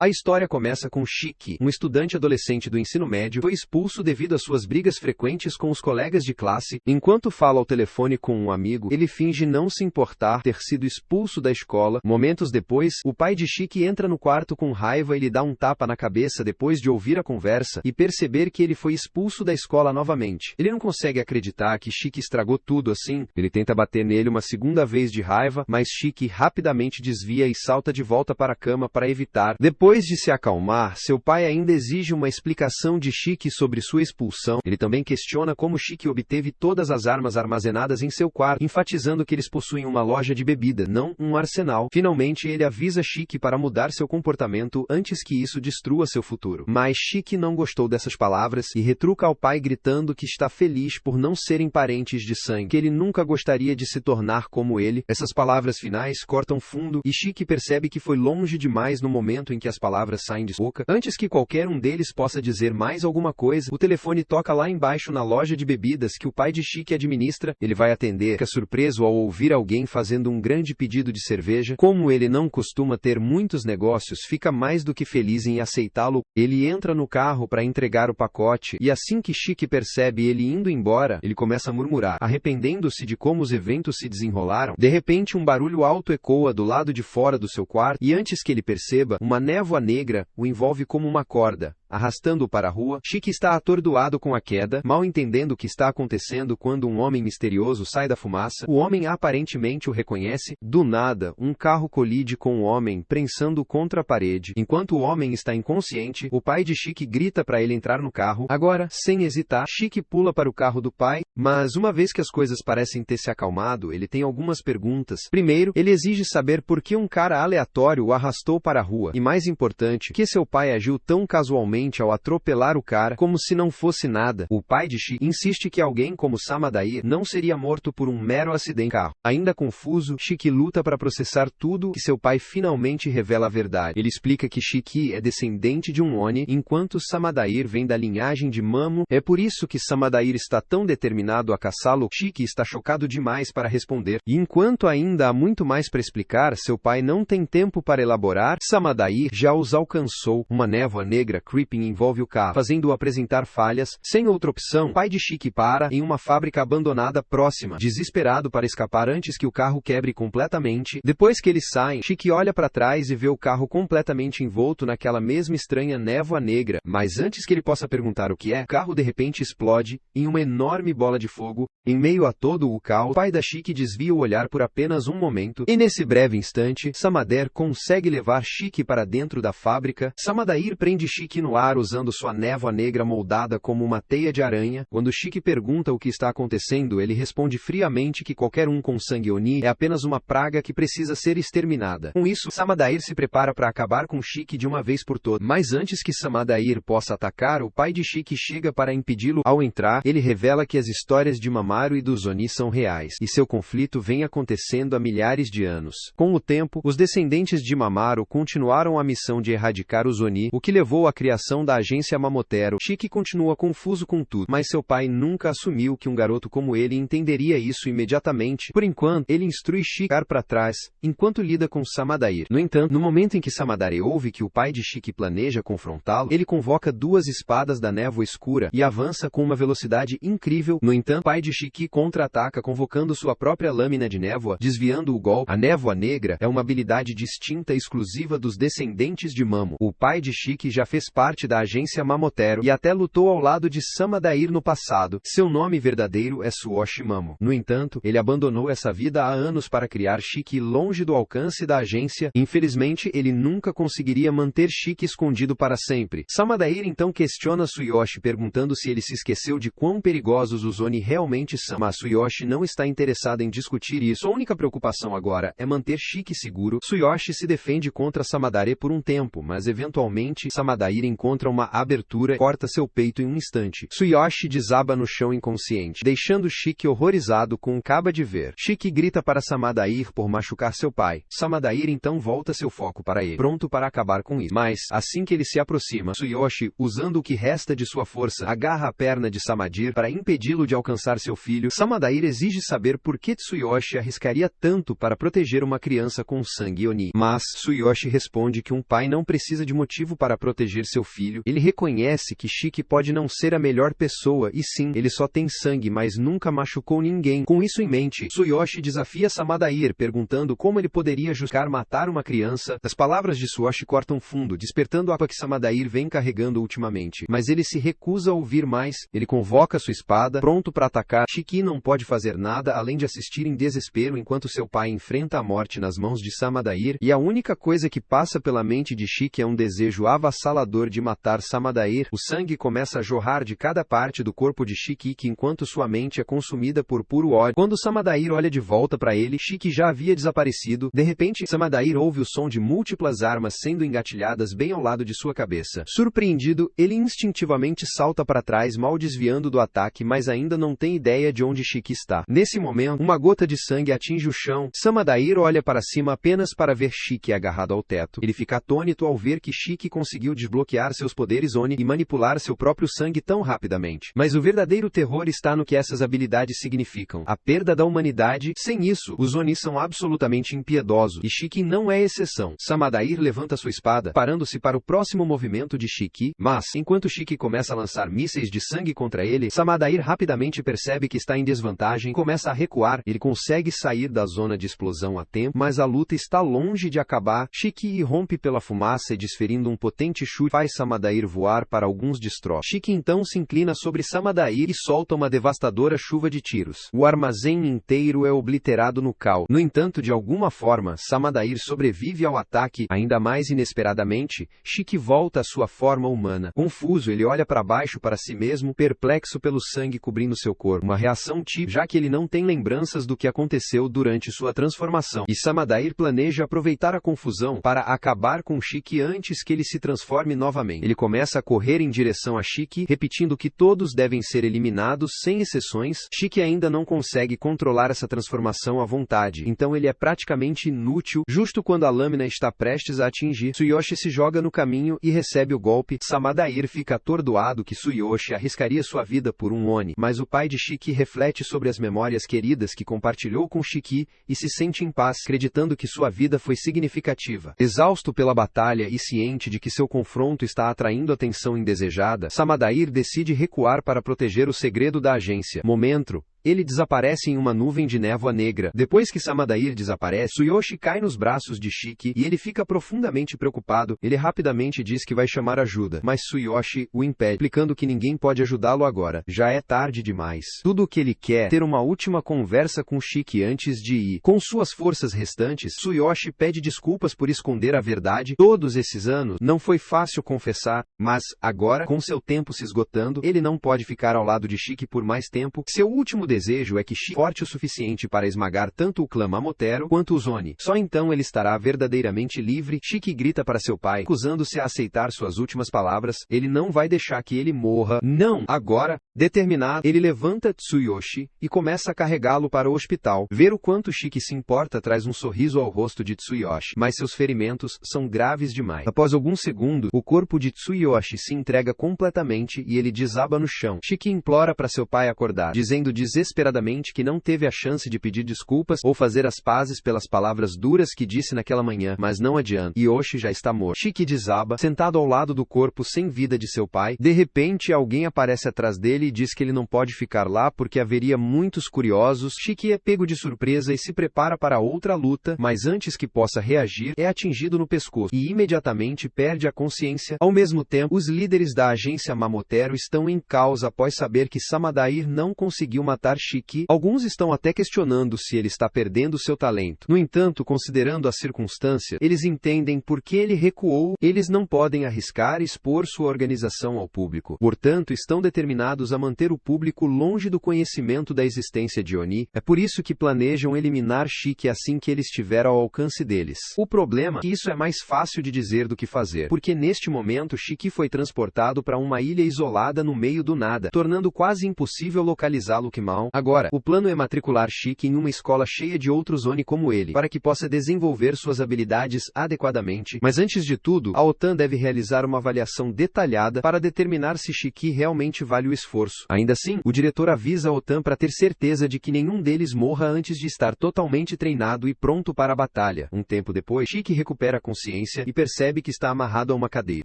A história começa com Shiki, um estudante adolescente do ensino médio, foi expulso devido às suas brigas frequentes com os colegas de classe. Enquanto fala ao telefone com um amigo, ele finge não se importar ter sido expulso da escola. Momentos depois, o pai de Shiki entra no quarto com raiva e lhe dá um tapa na cabeça depois de ouvir a conversa e perceber que ele foi expulso da escola novamente. Ele não consegue acreditar que Shiki estragou tudo assim. Ele tenta bater nele uma segunda vez de raiva, mas Shiki rapidamente desvia e salta de volta para a cama para evitar. Depois de se acalmar, seu pai ainda exige uma explicação de Shiki sobre sua expulsão. Ele também questiona como Shiki obteve todas as armas armazenadas em seu quarto, enfatizando que eles possuem uma loja de bebida, não um arsenal. Finalmente, ele avisa Shiki para mudar seu comportamento antes que isso destrua seu futuro. Mas Shiki não gostou dessas palavras e retruca ao pai gritando que está feliz por não serem parentes de sangue, que ele nunca gostaria de se tornar como ele. Essas palavras finais cortam fundo e Shiki percebe que foi longe demais no momento em que as palavras saem de sua boca. Antes que qualquer um deles possa dizer mais alguma coisa, o telefone toca lá embaixo na loja de bebidas que o pai de Shiki administra. Ele vai atender, fica surpreso ao ouvir alguém fazendo um grande pedido de cerveja. Como ele não costuma ter muitos negócios, fica mais do que feliz em aceitá-lo. Ele entra no carro para entregar o pacote e assim que Shiki percebe ele indo embora, ele começa a murmurar, arrependendo-se de como os eventos se desenrolaram. De repente, um barulho alto ecoa do lado de fora do seu quarto e antes que ele perceba, uma névoa negra o envolve como uma corda, arrastando-o para a rua. Shiki está atordoado com a queda, mal entendendo o que está acontecendo quando um homem misterioso sai da fumaça. O homem aparentemente o reconhece. Do nada, um carro colide com o homem, prensando-o contra a parede. Enquanto o homem está inconsciente, o pai de Shiki grita para ele entrar no carro. Agora, sem hesitar, Shiki pula para o carro do pai, mas uma vez que as coisas parecem ter se acalmado, ele tem algumas perguntas. Primeiro, ele exige saber por que um cara aleatório o arrastou para a rua. E mais importante, que seu pai agiu tão casualmente ao atropelar o cara, como se não fosse nada. O pai de Shiki insiste que alguém como Samadair não seria morto por um mero acidente de carro. Ainda confuso, Shiki luta para processar tudo e seu pai finalmente revela a verdade. Ele explica que Shiki é descendente de um Oni, enquanto Samadair vem da linhagem de Mamo. É por isso que Samadair está tão determinado a caçá-lo. Shiki está chocado demais para responder. E enquanto ainda há muito mais para explicar, seu pai não tem tempo para elaborar. Samadair já os alcançou. Uma névoa negra creeping envolve o carro, fazendo-o apresentar falhas. Sem outra opção, o pai de Shiki para em uma fábrica abandonada próxima, desesperado para escapar antes que o carro quebre completamente. Depois que eles saem, Shiki olha para trás e vê o carro completamente envolto naquela mesma estranha névoa negra. Mas antes que ele possa perguntar o que é, o carro de repente explode em uma enorme bola de fogo. Em meio a todo o caos, o pai da Shiki desvia o olhar por apenas um momento, e nesse breve instante, Samadair consegue levar Shiki para dentro da fábrica. Samadair prende Shiki no ar usando sua névoa negra moldada como uma teia de aranha. Quando Shiki pergunta o que está acontecendo, ele responde friamente que qualquer um com sangue Oni é apenas uma praga que precisa ser exterminada. Com isso, Samadair se prepara para acabar com Shiki de uma vez por todas. Mas antes que Samadair possa atacar, o pai de Shiki chega para impedi-lo. Ao entrar, ele revela que as histórias de Mamaru e dos Oni são reais, e seu conflito vem acontecendo há milhares de anos. Com o tempo, os descendentes de Mamaru continuaram a missão de erradicar os Oni, o que levou à criação da agência Mamotero. Shiki continua confuso com tudo, mas seu pai nunca assumiu que um garoto como ele entenderia isso imediatamente. Por enquanto, ele instrui Shiki a ir para trás, enquanto lida com Samadair. No entanto, no momento em que Samadair ouve que o pai de Shiki planeja confrontá-lo, ele convoca duas espadas da névoa escura e avança com uma velocidade incrível. No entanto, o pai de Shiki contra-ataca convocando sua própria lâmina de névoa, desviando o golpe. A névoa negra é uma habilidade distinta e exclusiva dos descendentes de Mamo. O pai de Shiki já fez parte da agência Mamotero e até lutou ao lado de Samadair no passado. Seu nome verdadeiro é Suoshi Mamo. No entanto, ele abandonou essa vida há anos para criar Shiki longe do alcance da agência. Infelizmente, ele nunca conseguiria manter Shiki escondido para sempre. Samadair então questiona Tsuyoshi perguntando se ele se esqueceu de quão perigosos os Oni realmente são. Mas Tsuyoshi não está interessado em discutir isso. Sua única preocupação agora é manter Shiki seguro. Tsuyoshi se defende contra Samadair por um tempo, mas eventualmente Samadair encontra uma abertura e corta seu peito em um instante. Tsuyoshi desaba no chão inconsciente, deixando Shiki horrorizado com o que acaba de ver. Shiki grita para Samadair por machucar seu pai. Samadair então volta seu foco para ele, pronto para acabar com isso. Mas, assim que ele se aproxima, Tsuyoshi, usando o que resta de sua força, agarra a perna de Samadir para impedi-lo de alcançar seu filho. Samadair exige saber por que Tsuyoshi arriscaria tanto para proteger uma criança com sangue Oni. Mas, Tsuyoshi responde que um pai não precisa de motivo para proteger seu filho. Ele reconhece que Shiki pode não ser a melhor pessoa e sim, ele só tem sangue, mas nunca machucou ninguém. Com isso em mente, Tsuyoshi desafia Samadair, perguntando como ele poderia justificar matar uma criança. As palavras de Tsuyoshi cortam fundo, despertando a culpa que Samadair vem carregando ultimamente. Mas ele se recusa a ouvir mais. Ele convoca sua espada, pronto para atacar. Shiki não pode fazer nada além de assistir em desespero enquanto seu pai enfrenta a morte nas mãos de Samadair, e a única coisa que passa pela mente de Shiki é um desejo avassalador de matar Samadair. O sangue começa a jorrar de cada parte do corpo de Shiki enquanto sua mente é consumida por puro ódio. Quando Samadair olha de volta para ele, Shiki já havia desaparecido. De repente, Samadair ouve o som de múltiplas armas sendo engatilhadas bem ao lado de sua cabeça. Surpreendido, ele instintivamente salta para trás, mal desviando do ataque, mas ainda não tem ideia de onde Shiki está. Nesse momento, uma gota de sangue atinge o chão. Samadair olha para cima apenas para ver Shiki agarrado ao teto. Ele fica atônito ao ver que Shiki conseguiu desbloquear seus poderes Oni e manipular seu próprio sangue tão rapidamente. Mas o verdadeiro terror está no que essas habilidades significam: a perda da humanidade. Sem isso, os Oni são absolutamente impiedosos, e Shiki não é exceção. Samadair levanta sua espada, parando-se para o próximo movimento de Shiki, mas, enquanto Shiki começa a lançar mísseis de sangue contra ele, Samadair rapidamente percebe que está em desvantagem e começa a recuar. Ele consegue sair da zona de explosão a tempo, mas a luta está longe de acabar. Shiki irrompe pela fumaça e, desferindo um potente chute, faz Samadair voar para alguns destroços. Shiki então se inclina sobre Samadair e solta uma devastadora chuva de tiros. O armazém inteiro é obliterado no caos. No entanto, de alguma forma, Samadair sobrevive ao ataque. Ainda mais inesperadamente, Shiki volta à sua forma humana. Confuso, ele olha para baixo para si mesmo, perplexo pelo sangue cobrindo seu corpo. Uma reação típica, já que ele não tem lembranças do que aconteceu durante sua transformação. E Samadair planeja aproveitar a confusão para acabar com Shiki antes que ele se transforme novamente. Ele começa a correr em direção a Shiki, repetindo que todos devem ser eliminados sem exceções. Shiki ainda não consegue controlar essa transformação à vontade, então ele é praticamente inútil. Justo quando a lâmina está prestes a atingir, Tsuyoshi se joga no caminho e recebe o golpe. Samadair fica atordoado que Tsuyoshi arriscaria sua vida por um Oni, mas o pai de Shiki reflete sobre as memórias queridas que compartilhou com Shiki e se sente em paz, acreditando que sua vida foi significativa. Exausto pela batalha e ciente de que seu confronto está atraindo atenção indesejada, Samadair decide recuar para proteger o segredo da agência. Momento, ele desaparece em uma nuvem de névoa negra. Depois que Samadair desaparece, Tsuyoshi cai nos braços de Shiki e ele fica profundamente preocupado. Ele rapidamente diz que vai chamar ajuda, mas Tsuyoshi o impede, explicando que ninguém pode ajudá-lo agora. Já é tarde demais. Tudo o que ele quer é ter uma última conversa com Shiki antes de ir. Com suas forças restantes, Tsuyoshi pede desculpas por esconder a verdade. Todos esses anos, não foi fácil confessar, mas, agora, com seu tempo se esgotando, ele não pode ficar ao lado de Shiki por mais tempo. Seu último desejo é que Shiki forte o suficiente para esmagar tanto o clã Mamotero quanto os Oni. Só então ele estará verdadeiramente livre. Shiki grita para seu pai, recusando-se a aceitar suas últimas palavras. Ele não vai deixar que ele morra. Não! Agora, determinado, ele levanta Tsuyoshi e começa a carregá-lo para o hospital. Ver o quanto Shiki se importa traz um sorriso ao rosto de Tsuyoshi, mas seus ferimentos são graves demais. Após alguns segundos, o corpo de Tsuyoshi se entrega completamente e ele desaba no chão. Shiki implora para seu pai acordar, dizendo desesperadamente que não teve a chance de pedir desculpas ou fazer as pazes pelas palavras duras que disse naquela manhã, mas não adianta. Yoshi já está morto. Shiki desaba, sentado ao lado do corpo sem vida de seu pai. De repente, alguém aparece atrás dele e diz que ele não pode ficar lá porque haveria muitos curiosos. Shiki é pego de surpresa e se prepara para outra luta, mas antes que possa reagir, é atingido no pescoço e imediatamente perde a consciência. Ao mesmo tempo, os líderes da agência Mamotero estão em caos após saber que Samadair não conseguiu matar derrotar Shiki. Alguns estão até questionando se ele está perdendo seu talento. No entanto, considerando a circunstância, eles entendem por que ele recuou. Eles não podem arriscar expor sua organização ao público. Portanto, estão determinados a manter o público longe do conhecimento da existência de Oni. É por isso que planejam eliminar Shiki assim que ele estiver ao alcance deles. O problema é que isso é mais fácil de dizer do que fazer, porque neste momento Shiki foi transportado para uma ilha isolada no meio do nada, tornando quase impossível localizá-lo. Agora, o plano é matricular Shiki em uma escola cheia de outros Oni como ele, para que possa desenvolver suas habilidades adequadamente. Mas antes de tudo, a OTAN deve realizar uma avaliação detalhada para determinar se Shiki realmente vale o esforço. Ainda assim, o diretor avisa a OTAN para ter certeza de que nenhum deles morra antes de estar totalmente treinado e pronto para a batalha. Um tempo depois, Shiki recupera a consciência e percebe que está amarrado a uma cadeira,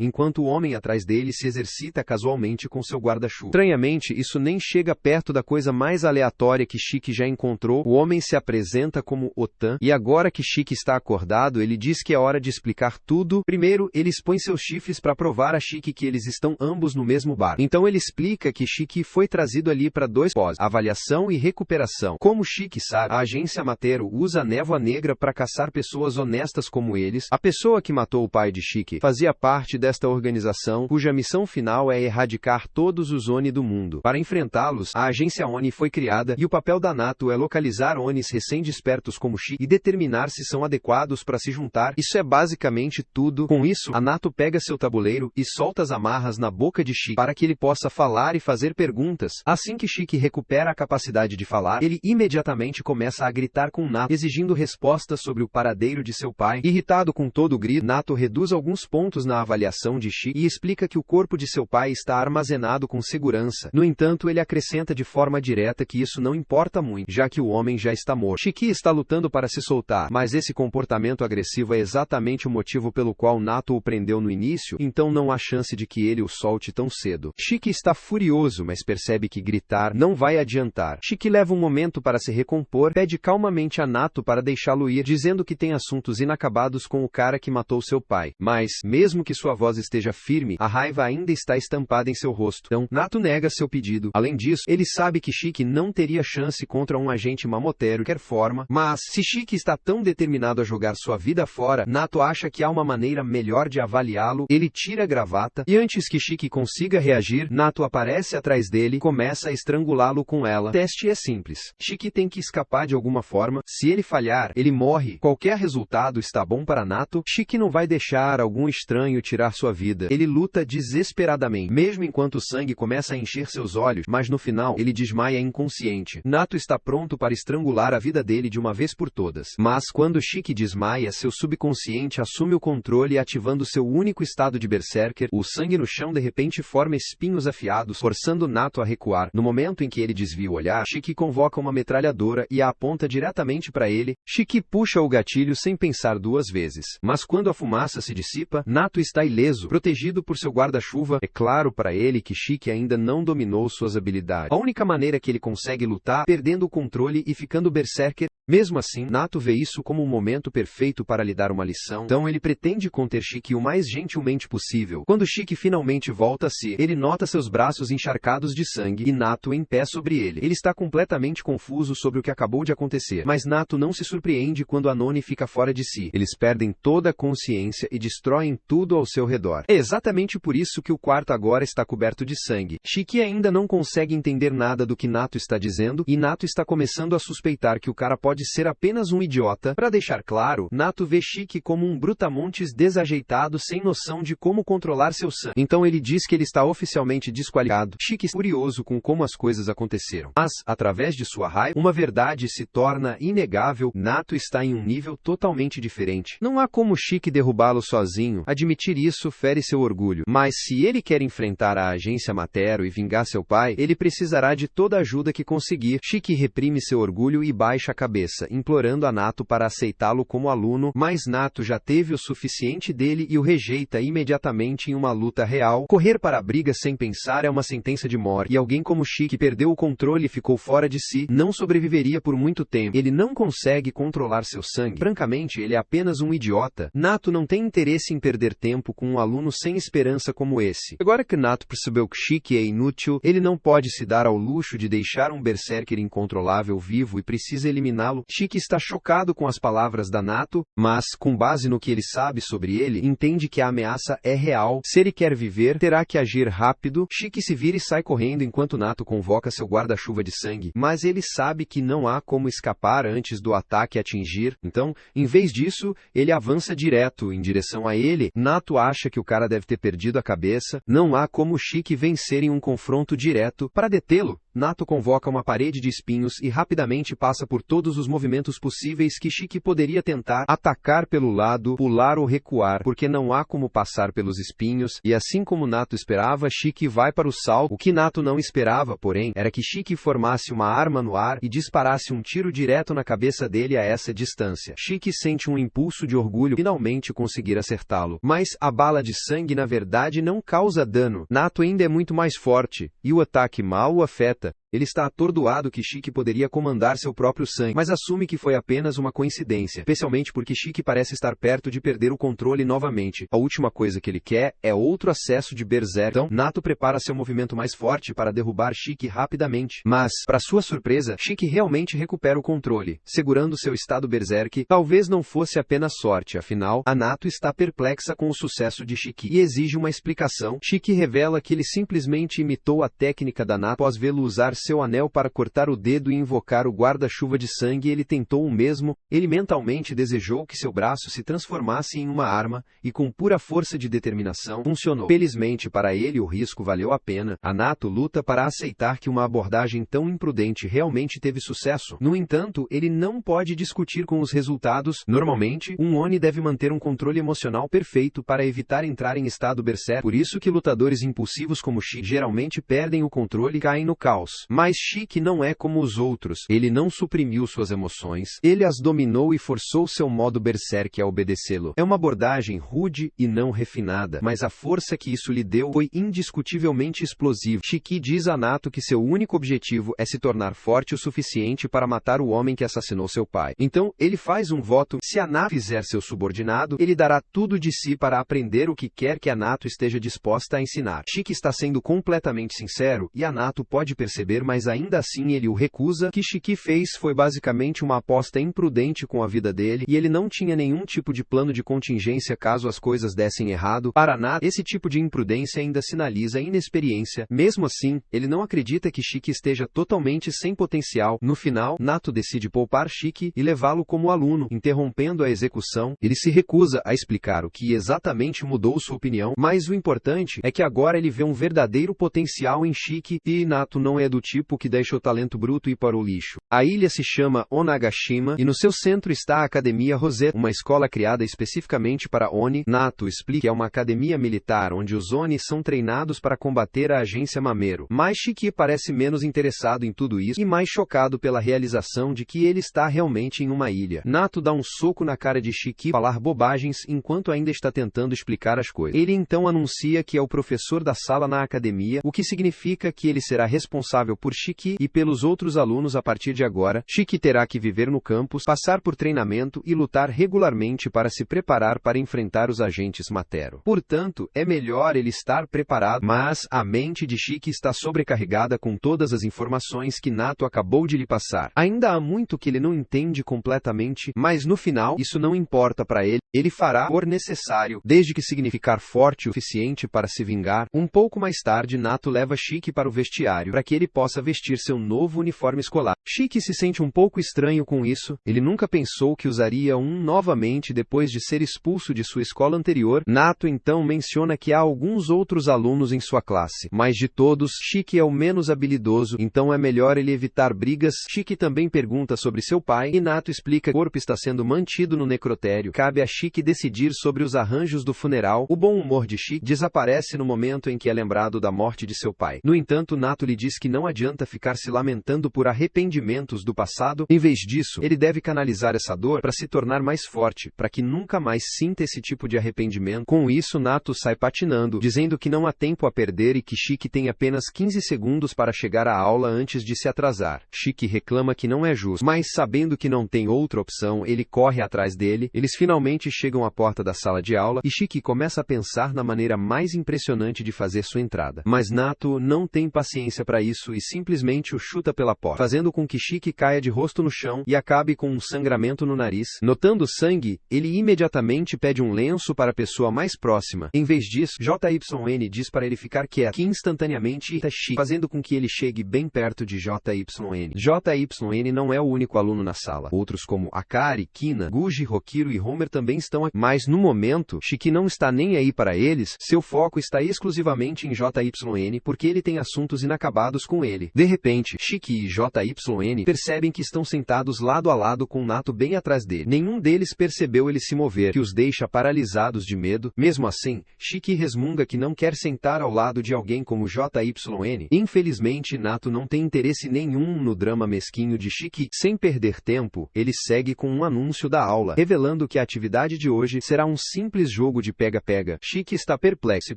enquanto o homem atrás dele se exercita casualmente com seu guarda-chuva. Estranhamente, isso nem chega perto da coisa mais aleatória que Shiki já encontrou. O homem se apresenta como OTAN, e agora que Shiki está acordado, ele diz que é hora de explicar tudo. Primeiro, ele expõe seus chifres para provar a Shiki que eles estão ambos no mesmo bar. Então ele explica que Shiki foi trazido ali para dois pós, avaliação e recuperação. Como Shiki sabe, a agência Matero usa a névoa negra para caçar pessoas honestas como eles. A pessoa que matou o pai de Shiki fazia parte desta organização, cuja missão final é erradicar todos os Oni do mundo. Para enfrentá-los, a agência Oni foi criada, e o papel da NATO é localizar Onis recém-despertos como Shiki e determinar se são adequados para se juntar. Isso é basicamente tudo. Com isso, a NATO pega seu tabuleiro e solta as amarras na boca de Shiki para que ele possa falar e fazer perguntas. Assim que Shiki recupera a capacidade de falar, ele imediatamente começa a gritar com NATO, exigindo respostas sobre o paradeiro de seu pai. Irritado com todo o grito, NATO reduz alguns pontos na avaliação de Shiki e explica que o corpo de seu pai está armazenado com segurança. No entanto, ele acrescenta de forma direta que isso não importa muito, já que o homem já está morto. Shiki está lutando para se soltar, mas esse comportamento agressivo é exatamente o motivo pelo qual NATO o prendeu no início, então não há chance de que ele o solte tão cedo. Shiki está furioso, mas percebe que gritar não vai adiantar. Shiki leva um momento para se recompor, pede calmamente a NATO para deixá-lo ir, dizendo que tem assuntos inacabados com o cara que matou seu pai. Mas, mesmo que sua voz esteja firme, a raiva ainda está estampada em seu rosto. Então, NATO nega seu pedido. Além disso, ele sabe que Shiki não teria chance contra um agente mamotero de qualquer forma, mas, se Shiki está tão determinado a jogar sua vida fora, NATO acha que há uma maneira melhor de avaliá-lo. Ele tira a gravata, e antes que Shiki consiga reagir, NATO aparece atrás dele e começa a estrangulá-lo com ela. O teste é simples. Shiki tem que escapar de alguma forma. Se ele falhar, ele morre. Qualquer resultado está bom para NATO. Shiki não vai deixar algum estranho tirar sua vida. Ele luta desesperadamente, mesmo enquanto o sangue começa a encher seus olhos, mas no final, ele desmaia inconsciente. NATO está pronto para estrangular a vida dele de uma vez por todas. Mas, quando Shiki desmaia, seu subconsciente assume o controle, ativando seu único estado de berserker. O sangue no chão de repente forma espinhos afiados, forçando NATO a recuar. No momento em que ele desvia o olhar, Shiki convoca uma metralhadora e a aponta diretamente para ele. Shiki puxa o gatilho sem pensar duas vezes. Mas quando a fumaça se dissipa, NATO está ileso, protegido por seu guarda-chuva. É claro para ele que Shiki ainda não dominou suas habilidades. A única maneira que ele consegue lutar, perdendo o controle e ficando berserker. Mesmo assim, NATO vê isso como um momento perfeito para lhe dar uma lição, então ele pretende conter Shiki o mais gentilmente possível. Quando Shiki finalmente volta a si, ele nota seus braços encharcados de sangue e NATO em pé sobre ele. Ele está completamente confuso sobre o que acabou de acontecer, mas NATO não se surpreende quando a Noni fica fora de si. Eles perdem toda a consciência e destroem tudo ao seu redor. É exatamente por isso que o quarto agora está coberto de sangue. Shiki ainda não consegue entender nada do que NATO está dizendo, e NATO está começando a suspeitar que o cara pode ser apenas um idiota. Para deixar claro, NATO vê Shiki como um brutamontes desajeitado sem noção de como controlar seu sangue. Então ele diz que ele está oficialmente desqualificado. Shiki está furioso com como as coisas aconteceram. Mas, através de sua raiva, uma verdade se torna inegável. NATO está em um nível totalmente diferente. Não há como Shiki derrubá-lo sozinho. Admitir isso fere seu orgulho. Mas se ele quer enfrentar a agência Matero e vingar seu pai, ele precisará de toda a ajuda que conseguir. Shiki reprime seu orgulho e baixa a cabeça. cabeça, implorando a Nato para aceitá-lo como aluno, mas Nato já teve o suficiente dele e o rejeita imediatamente em uma luta real. Correr para a briga sem pensar é uma sentença de morte, e alguém como Shiki, que perdeu o controle e ficou fora de si, não sobreviveria por muito tempo. Ele não consegue controlar seu sangue. Francamente, ele é apenas um idiota. Nato não tem interesse em perder tempo com um aluno sem esperança como esse. Agora que Nato percebeu que Shiki é inútil, ele não pode se dar ao luxo de deixar um berserker incontrolável vivo e precisa eliminá-lo. Shiki está chocado com as palavras da Nato, mas, com base no que ele sabe sobre ele, entende que a ameaça é real. Se ele quer viver, terá que agir rápido. Shiki se vira e sai correndo enquanto Nato convoca seu guarda-chuva de sangue, mas ele sabe que não há como escapar antes do ataque atingir, então, em vez disso, ele avança direto em direção a ele. Nato acha que o cara deve ter perdido a cabeça. Não há como Shiki vencer em um confronto direto. Para detê-lo, Nato convoca uma parede de espinhos e rapidamente passa por todos os movimentos possíveis que Shiki poderia tentar: atacar pelo lado, pular ou recuar, porque não há como passar pelos espinhos, e assim como Nato esperava, Shiki vai para o salto. O que Nato não esperava, porém, era que Shiki formasse uma arma no ar e disparasse um tiro direto na cabeça dele a essa distância. Shiki sente um impulso de orgulho finalmente conseguir acertá-lo, mas a bala de sangue na verdade não causa dano. Nato ainda é muito mais forte, e o ataque mal o afeta. Ele está atordoado que Shiki poderia comandar seu próprio sangue, mas assume que foi apenas uma coincidência, especialmente porque Shiki parece estar perto de perder o controle novamente. A última coisa que ele quer é outro acesso de berserk. Então, Nato prepara seu movimento mais forte para derrubar Shiki rapidamente. Mas, para sua surpresa, Shiki realmente recupera o controle, segurando seu estado berserk. Talvez não fosse apenas sorte, afinal, a Nato está perplexa com o sucesso de Shiki e exige uma explicação. Shiki revela que ele simplesmente imitou a técnica da Nato após vê-lo usar seu anel para cortar o dedo e invocar o guarda-chuva de sangue. Ele tentou o mesmo. Ele mentalmente desejou que seu braço se transformasse em uma arma, e com pura força de determinação, funcionou. Felizmente para ele, o risco valeu a pena. A Nato luta para aceitar que uma abordagem tão imprudente realmente teve sucesso. No entanto, ele não pode discutir com os resultados. Normalmente, um Oni deve manter um controle emocional perfeito para evitar entrar em estado berserk. Por isso que lutadores impulsivos como Shiki geralmente perdem o controle e caem no caos. Mas Shiki não é como os outros. Ele não suprimiu suas emoções. Ele as dominou e forçou seu modo berserk a obedecê-lo. É uma abordagem rude e não refinada, mas a força que isso lhe deu foi indiscutivelmente explosiva. Shiki diz a Nato que seu único objetivo é se tornar forte o suficiente para matar o homem que assassinou seu pai. Então, ele faz um voto: se a Nato fizer seu subordinado, ele dará tudo de si para aprender o que quer que a Nato esteja disposta a ensinar. Shiki está sendo completamente sincero, e a Nato pode perceber, mas ainda assim ele o recusa. O que Shiki fez foi basicamente uma aposta imprudente com a vida dele, e ele não tinha nenhum tipo de plano de contingência caso as coisas dessem errado. Para Nato, esse tipo de imprudência ainda sinaliza inexperiência. Mesmo assim, ele não acredita que Shiki esteja totalmente sem potencial. No final, Nato decide poupar Shiki e levá-lo como aluno, interrompendo a execução. Ele se recusa a explicar o que exatamente mudou sua opinião, mas o importante é que agora ele vê um verdadeiro potencial em Shiki, e Nato não é do tipo que deixa o talento bruto ir para o lixo. A ilha se chama Onagashima, e no seu centro está a Academia Rosetta, uma escola criada especificamente para Oni. Nato explica que é uma academia militar onde os Oni são treinados para combater a agência Mamero. Mas Shiki parece menos interessado em tudo isso e mais chocado pela realização de que ele está realmente em uma ilha. Nato dá um soco na cara de Shiki falar bobagens enquanto ainda está tentando explicar as coisas. Ele então anuncia que é o professor da sala na academia, o que significa que ele será responsável por Shiki e pelos outros alunos a partir de agora. Shiki terá que viver no campus, passar por treinamento e lutar regularmente para se preparar para enfrentar os agentes Matero. Portanto, é melhor ele estar preparado, mas a mente de Shiki está sobrecarregada com todas as informações que Nato acabou de lhe passar. Ainda há muito que ele não entende completamente, mas no final, isso não importa para ele. Ele fará o necessário, desde que significar forte o suficiente para se vingar. Um pouco mais tarde, Nato leva Shiki para o vestiário, para que ele possa vestir seu novo uniforme escolar. Shiki se sente um pouco estranho com isso. Ele nunca pensou que usaria um novamente depois de ser expulso de sua escola anterior. Nato então menciona que há alguns outros alunos em sua classe, mas de todos, Shiki é o menos habilidoso, então é melhor ele evitar brigas. Shiki também pergunta sobre seu pai, e Nato explica que o corpo está sendo mantido no necrotério. Cabe a Shiki decidir sobre os arranjos do funeral. O bom humor de Shiki desaparece no momento em que é lembrado da morte de seu pai. No entanto, Nato lhe diz que não adianta ficar se lamentando por arrependimentos do passado. Em vez disso, ele deve canalizar essa dor para se tornar mais forte, para que nunca mais sinta esse tipo de arrependimento. Com isso, Nato sai patinando, dizendo que não há tempo a perder e que Shiki tem apenas 15 segundos para chegar à aula antes de se atrasar. Shiki reclama que não é justo, mas sabendo que não tem outra opção, ele corre atrás dele. Eles finalmente chegam à porta da sala de aula e Shiki começa a pensar na maneira mais impressionante de fazer sua entrada. Mas Nato não tem paciência para isso e simplesmente o chuta pela porta, fazendo com que Shiki caia de rosto no chão e acabe com um sangramento no nariz. Notando o sangue, ele imediatamente pede um lenço para a pessoa mais próxima. Em vez disso, JYN diz para ele ficar quieto, que instantaneamente irrita Shiki, fazendo com que ele chegue bem perto de JYN. JYN não é o único aluno na sala. Outros como Akari, Kina, Guji, Hokiro e Homer também estão aqui. Mas no momento, Shiki não está nem aí para eles, seu foco está exclusivamente em JYN porque ele tem assuntos inacabados com ele. De repente, Shiki e JYN percebem que estão sentados lado a lado com Nato bem atrás dele. Nenhum deles percebeu ele se mover, que os deixa paralisados de medo. Mesmo assim, Shiki resmunga que não quer sentar ao lado de alguém como JYN. Infelizmente, Nato não tem interesse nenhum no drama mesquinho de Shiki. Sem perder tempo, ele segue com um anúncio da aula, revelando que a atividade de hoje será um simples jogo de pega-pega. Shiki está perplexo e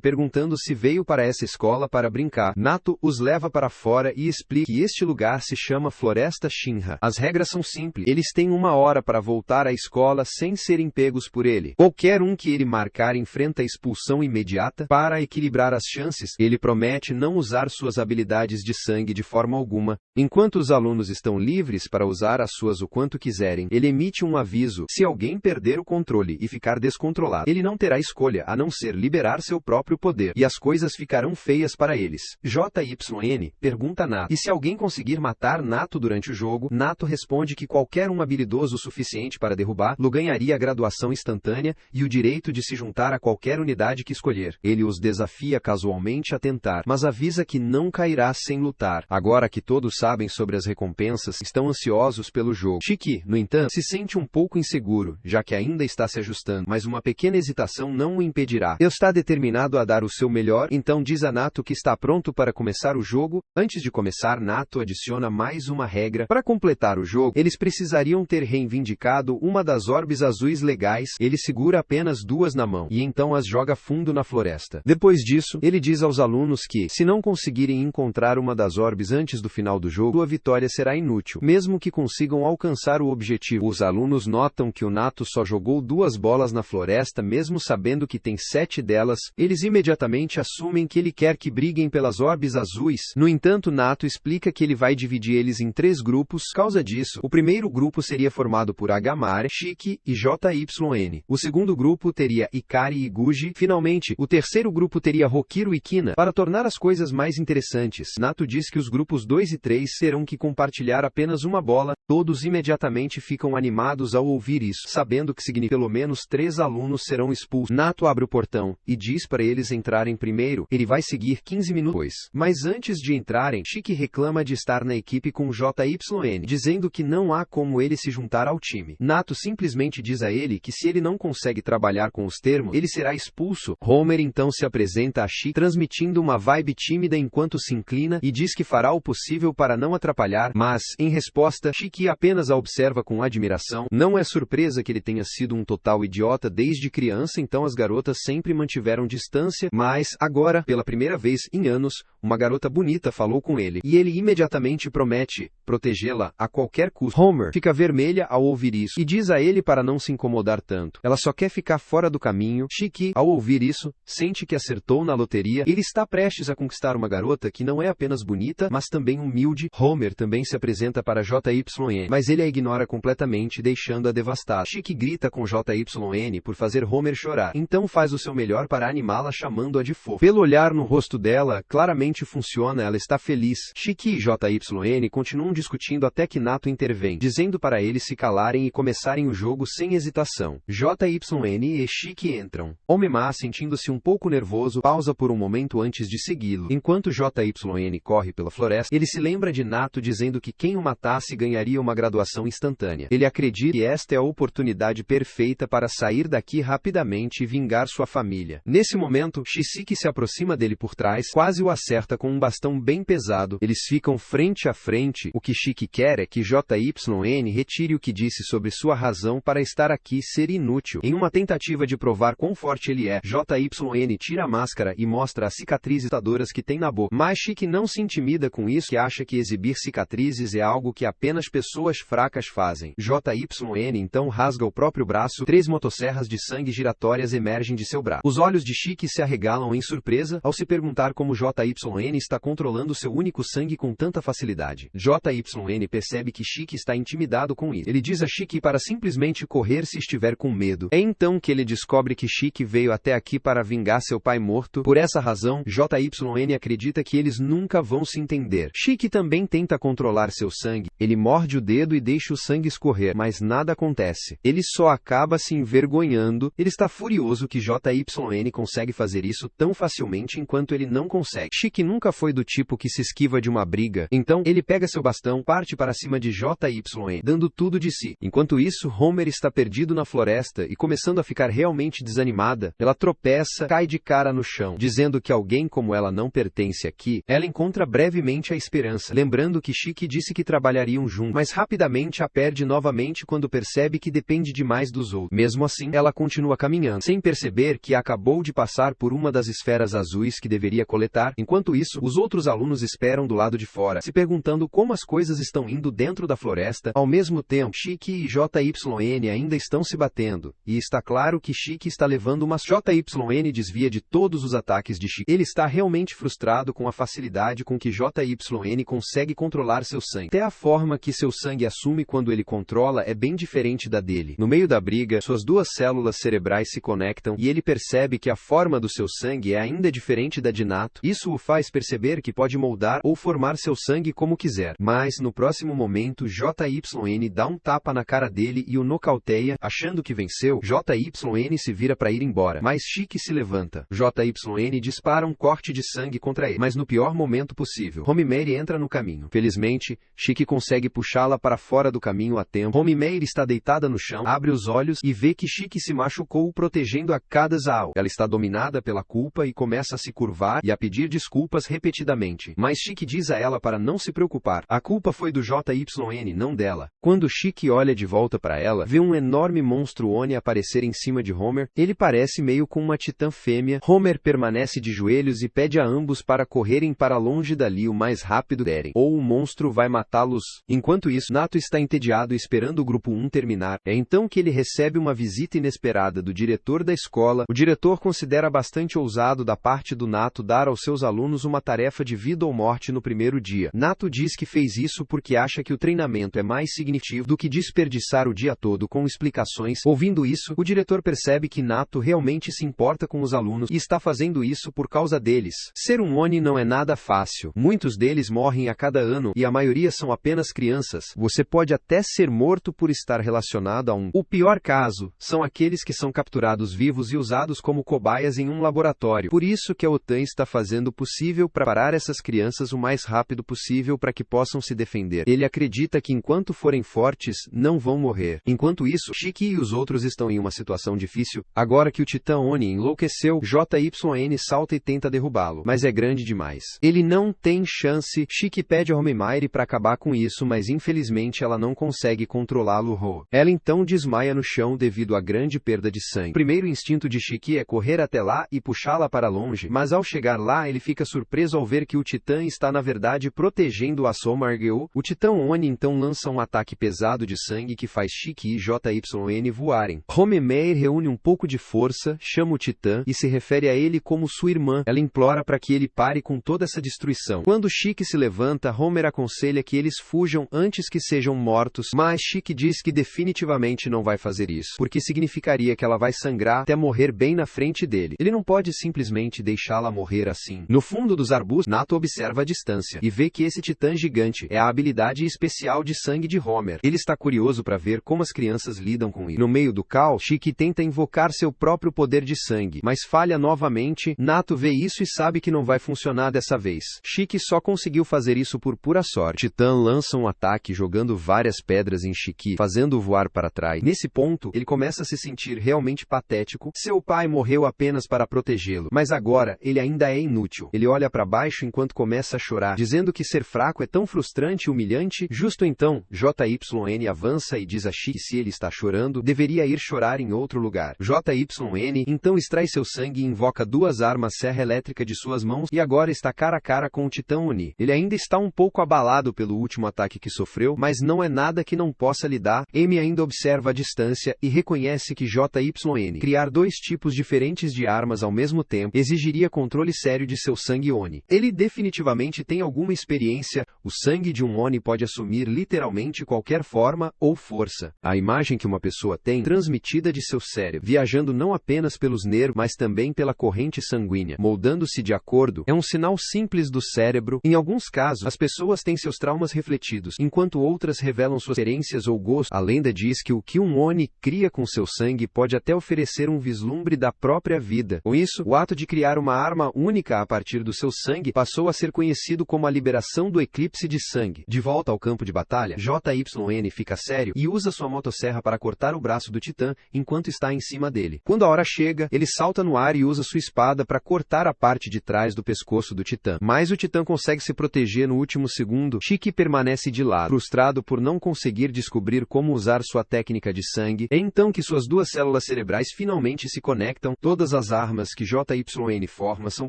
perguntando se veio para essa escola para brincar. Nato os leva para fora e explica que este lugar se chama Floresta Shinra. As regras são simples. Eles têm 1 hora para voltar à escola sem serem pegos por ele. Qualquer um que ele marcar enfrenta a expulsão imediata. Para equilibrar as chances, ele promete não usar suas habilidades de sangue de forma alguma. Enquanto os alunos estão livres para usar as suas o quanto quiserem, ele emite um aviso. Se alguém perder o controle e ficar descontrolado, ele não terá escolha a não ser liberar seu próprio poder, e as coisas ficarão feias para eles. JYN pergunta a Nato, e se alguém conseguir matar Nato durante o jogo? Nato responde que qualquer um habilidoso o suficiente para derrubá-lo ganharia a graduação instantânea e o direito de se juntar a qualquer unidade que escolher. Ele os desafia casualmente a tentar, mas avisa que não cairá sem lutar. Agora que todos sabem sobre as recompensas, estão ansiosos pelo jogo. Shiki, no entanto, se sente um pouco inseguro, já que ainda está se ajustando, mas uma pequena hesitação não o impedirá. Ele está determinado a dar o seu melhor, então diz a Nato que está pronto para começar o jogo. Antes de começar, Nato adiciona mais uma regra. Para completar o jogo, eles precisariam ter reivindicado uma das orbes azuis legais. Ele segura apenas 2 na mão, e então as joga fundo na floresta. Depois disso, ele diz aos alunos que, se não conseguirem encontrar uma das orbes antes do final do jogo, sua vitória será inútil, mesmo que consigam alcançar o objetivo. Os alunos notam que o Nato só jogou 2 bolas na floresta, mesmo sabendo que tem 7 delas. Eles imediatamente assumem que ele quer que briguem pelas orbes azuis. No entanto, Nato explica que ele vai dividir eles em 3 grupos. Por causa disso, o primeiro grupo seria formado por Agamare, Shiki e JYN. O segundo grupo teria Ikari e Guji. Finalmente, o terceiro grupo teria Hokiro e Kina. Para tornar as coisas mais interessantes, Nato diz que os grupos 2 e 3 terão que compartilhar apenas uma bola. Todos imediatamente ficam animados ao ouvir isso, sabendo que significa que pelo menos 3 alunos serão expulsos. Nato abre o portão e diz para eles entrarem primeiro. Ele vai seguir 15 minutos depois. Mas antes de entrarem, Shiki reclama de estar na equipe com JYN, dizendo que não há como ele se juntar ao time. Nato simplesmente diz a ele que se ele não consegue trabalhar com os termos, ele será expulso. Homer então se apresenta a Shiki, transmitindo uma vibe tímida enquanto se inclina e diz que fará o possível para não atrapalhar, mas, em resposta, Shiki apenas a observa com admiração. Não é surpresa que ele tenha sido um total idiota desde criança, então as garotas sempre mantiveram distância, mas, agora, pela primeira vez em anos, uma garota bonita falou com ele, e ele imediatamente promete protegê-la a qualquer custo. Homer fica vermelha ao ouvir isso, e diz a ele para não se incomodar tanto. Ela só quer ficar fora do caminho. Shiki, ao ouvir isso, sente que acertou na loteria. Ele está prestes a conquistar uma garota que não é apenas bonita, mas também humilde. Homer também se apresenta para JYN, mas ele a ignora completamente, deixando-a devastada. Shiki grita com JYN por fazer Homer chorar, então faz o seu melhor para animá-la, chamando-a de fofa. Pelo olhar no rosto dela, claramente funciona, ela está feliz. Shiki e JYN continuam discutindo até que Nato intervém, dizendo para eles se calarem e começarem o jogo sem hesitação. JYN e Shiki entram. Omema, sentindo-se um pouco nervoso, pausa por um momento antes de segui-lo. Enquanto JYN corre pela floresta, ele se lembra de Nato dizendo que quem o matasse ganharia uma graduação instantânea. Ele acredita que esta é a oportunidade perfeita para sair daqui rapidamente e vingar sua família. Nesse momento, Shisiki se aproxima dele por trás, quase o acerta acerta com um bastão bem pesado. Eles ficam frente a frente. O que Shiki quer é que JYN retire o que disse sobre sua razão para estar aqui ser inútil. Em uma tentativa de provar quão forte ele é, JYN tira a máscara e mostra as cicatrizes assustadoras que tem na boca. Mas Shiki não se intimida com isso, que acha que exibir cicatrizes é algo que apenas pessoas fracas fazem. JYN então rasga o próprio braço. 3 motosserras de sangue giratórias emergem de seu braço. Os olhos de Shiki se arregalam em surpresa ao se perguntar como JYN está controlando seu único sangue com tanta facilidade. JYN percebe que Shiki está intimidado com isso. Ele diz a Shiki para simplesmente correr se estiver com medo. É então que ele descobre que Shiki veio até aqui para vingar seu pai morto. Por essa razão, JYN acredita que eles nunca vão se entender. Shiki também tenta controlar seu sangue. Ele morde o dedo e deixa o sangue escorrer, mas nada acontece. Ele só acaba se envergonhando. Ele está furioso que JYN consegue fazer isso tão facilmente enquanto ele não consegue. Shiki nunca foi do tipo que se esquiva de uma briga, então ele pega seu bastão, parte para cima de JYN, dando tudo de si. Enquanto isso, Homer está perdido na floresta e começando a ficar realmente desanimada. Ela tropeça, cai de cara no chão, dizendo que alguém como ela não pertence aqui. Ela encontra brevemente a esperança, lembrando que Shiki disse que trabalhariam juntos, mas rapidamente a perde novamente quando percebe que depende demais dos outros. Mesmo assim, ela continua caminhando, sem perceber que acabou de passar por uma das esferas azuis que deveria coletar. Enquanto isso, os outros alunos esperam do lado de fora, se perguntando como as coisas estão indo dentro da floresta. Ao mesmo tempo, Shiki e JYN ainda estão se batendo, e está claro que Shiki está levando uma... JYN desvia de todos os ataques de Shiki. Ele está realmente frustrado com a facilidade com que JYN consegue controlar seu sangue. Até a forma que seu sangue assume quando ele controla é bem diferente da dele. No meio da briga, suas 2 células cerebrais se conectam, e ele percebe que a forma do seu sangue é ainda diferente da de Nato. Isso o faz perceber que pode moldar ou formar seu sangue como quiser. Mas, no próximo momento, JYN dá um tapa na cara dele e o nocauteia. Achando que venceu, JYN se vira para ir embora. Mas Shiki se levanta. JYN dispara um corte de sangue contra ele. Mas no pior momento possível, Homemary entra no caminho. Felizmente, Shiki consegue puxá-la para fora do caminho a tempo. Homemary está deitada no chão, abre os olhos e vê que Shiki se machucou protegendo a Kadazao. Ela está dominada pela culpa e começa a se curvar e a pedir desculpas repetidamente. Mas Shiki diz a ela para não se preocupar. A culpa foi do JYN, não dela. Quando Shiki olha de volta para ela, vê um enorme monstro Oni aparecer em cima de Homer. Ele parece meio com uma titã fêmea. Homer permanece de joelhos e pede a ambos para correrem para longe dali o mais rápido derem, ou o monstro vai matá-los. Enquanto isso, Nato está entediado esperando o grupo 1 terminar. É então que ele recebe uma visita inesperada do diretor da escola. O diretor considera bastante ousado da parte do Nato dar aos seus alunos uma tarefa de vida ou morte no primeiro dia. Nato diz que fez isso porque acha que o treinamento é mais significativo do que desperdiçar o dia todo com explicações. Ouvindo isso, o diretor percebe que Nato realmente se importa com os alunos e está fazendo isso por causa deles. Ser um Oni não é nada fácil. Muitos deles morrem a cada ano e a maioria são apenas crianças. Você pode até ser morto por estar relacionado a um. O pior caso são aqueles que são capturados vivos e usados como cobaias em um laboratório. Por isso que a OTAN está fazendo o possível para parar essas crianças o mais rápido possível para que possam se defender. Ele acredita que enquanto forem fortes, não vão morrer. Enquanto isso, Shiki e os outros estão em uma situação difícil. Agora que o Titã Oni enlouqueceu, JYN salta e tenta derrubá-lo, mas é grande demais. Ele não tem chance. Shiki pede a Homemary para acabar com isso, mas infelizmente ela não consegue controlá-lo. Ela então desmaia no chão devido à grande perda de sangue. O primeiro instinto de Shiki é correr até lá e puxá-la para longe, mas ao chegar lá ele fica surpreso ao ver que o Titã está na verdade protegendo a Somargeo. O Titã Oni então lança um ataque pesado de sangue que faz Shiki e JYN voarem. Homemary reúne um pouco de força, chama o Titã e se refere a ele como sua irmã. Ela implora para que ele pare com toda essa destruição. Quando Shiki se levanta, Homer aconselha que eles fujam antes que sejam mortos, mas Shiki diz que definitivamente não vai fazer isso, porque significaria que ela vai sangrar até morrer bem na frente dele. Ele não pode simplesmente deixá-la morrer assim. No fundo dos arbustos, Nato observa a distância e vê que esse titã gigante é a habilidade especial de sangue de Homer. Ele está curioso para ver como as crianças lidam com isso. No meio do caos, Shiki tenta invocar seu próprio poder de sangue, mas falha novamente. Nato vê isso e sabe que não vai funcionar dessa vez. Shiki só conseguiu fazer isso por pura sorte. Titã lança um ataque jogando várias pedras em Shiki, fazendo-o voar para trás. Nesse ponto, ele começa a se sentir realmente patético. Seu pai morreu apenas para protegê-lo, mas agora ele ainda é inútil. Ele olha para baixo enquanto começa a chorar, dizendo que ser fraco é tão frustrante e humilhante. Justo então, JYN avança e diz a Shiki que se ele está chorando, deveria ir chorar em outro lugar. JYN então extrai seu sangue e invoca duas armas serra elétrica de suas mãos e agora está cara a cara com o Titã Oni. Ele ainda está um pouco abalado pelo último ataque que sofreu, mas não é nada que não possa lidar. Amy ainda observa a distância e reconhece que JYN criar dois tipos diferentes de armas ao mesmo tempo exigiria controle sério de seu sangue Oni. Ele definitivamente tem alguma experiência. O sangue de um Oni pode assumir literalmente qualquer forma ou força. A imagem que uma pessoa tem, transmitida de seu cérebro, viajando não apenas pelos nervos, mas também pela corrente sanguínea, moldando-se de acordo, é um sinal simples do cérebro. Em alguns casos, as pessoas têm seus traumas refletidos, enquanto outras revelam suas experiências ou gostos. A lenda diz que o que um Oni cria com seu sangue pode até oferecer um vislumbre da própria vida. Com isso, o ato de criar uma arma única a partir do seu sangue passou a ser conhecido como a liberação do eclipse de sangue. De volta ao campo de batalha, JYN fica sério e usa sua motosserra para cortar o braço do Titã enquanto está em cima dele. Quando a hora chega, ele salta no ar e usa sua espada para cortar a parte de trás do pescoço do Titã. Mas o Titã consegue se proteger no último segundo. Shiki permanece de lado, frustrado por não conseguir descobrir como usar sua técnica de sangue. É então que suas duas células cerebrais finalmente se conectam. Todas as armas que JYN forma são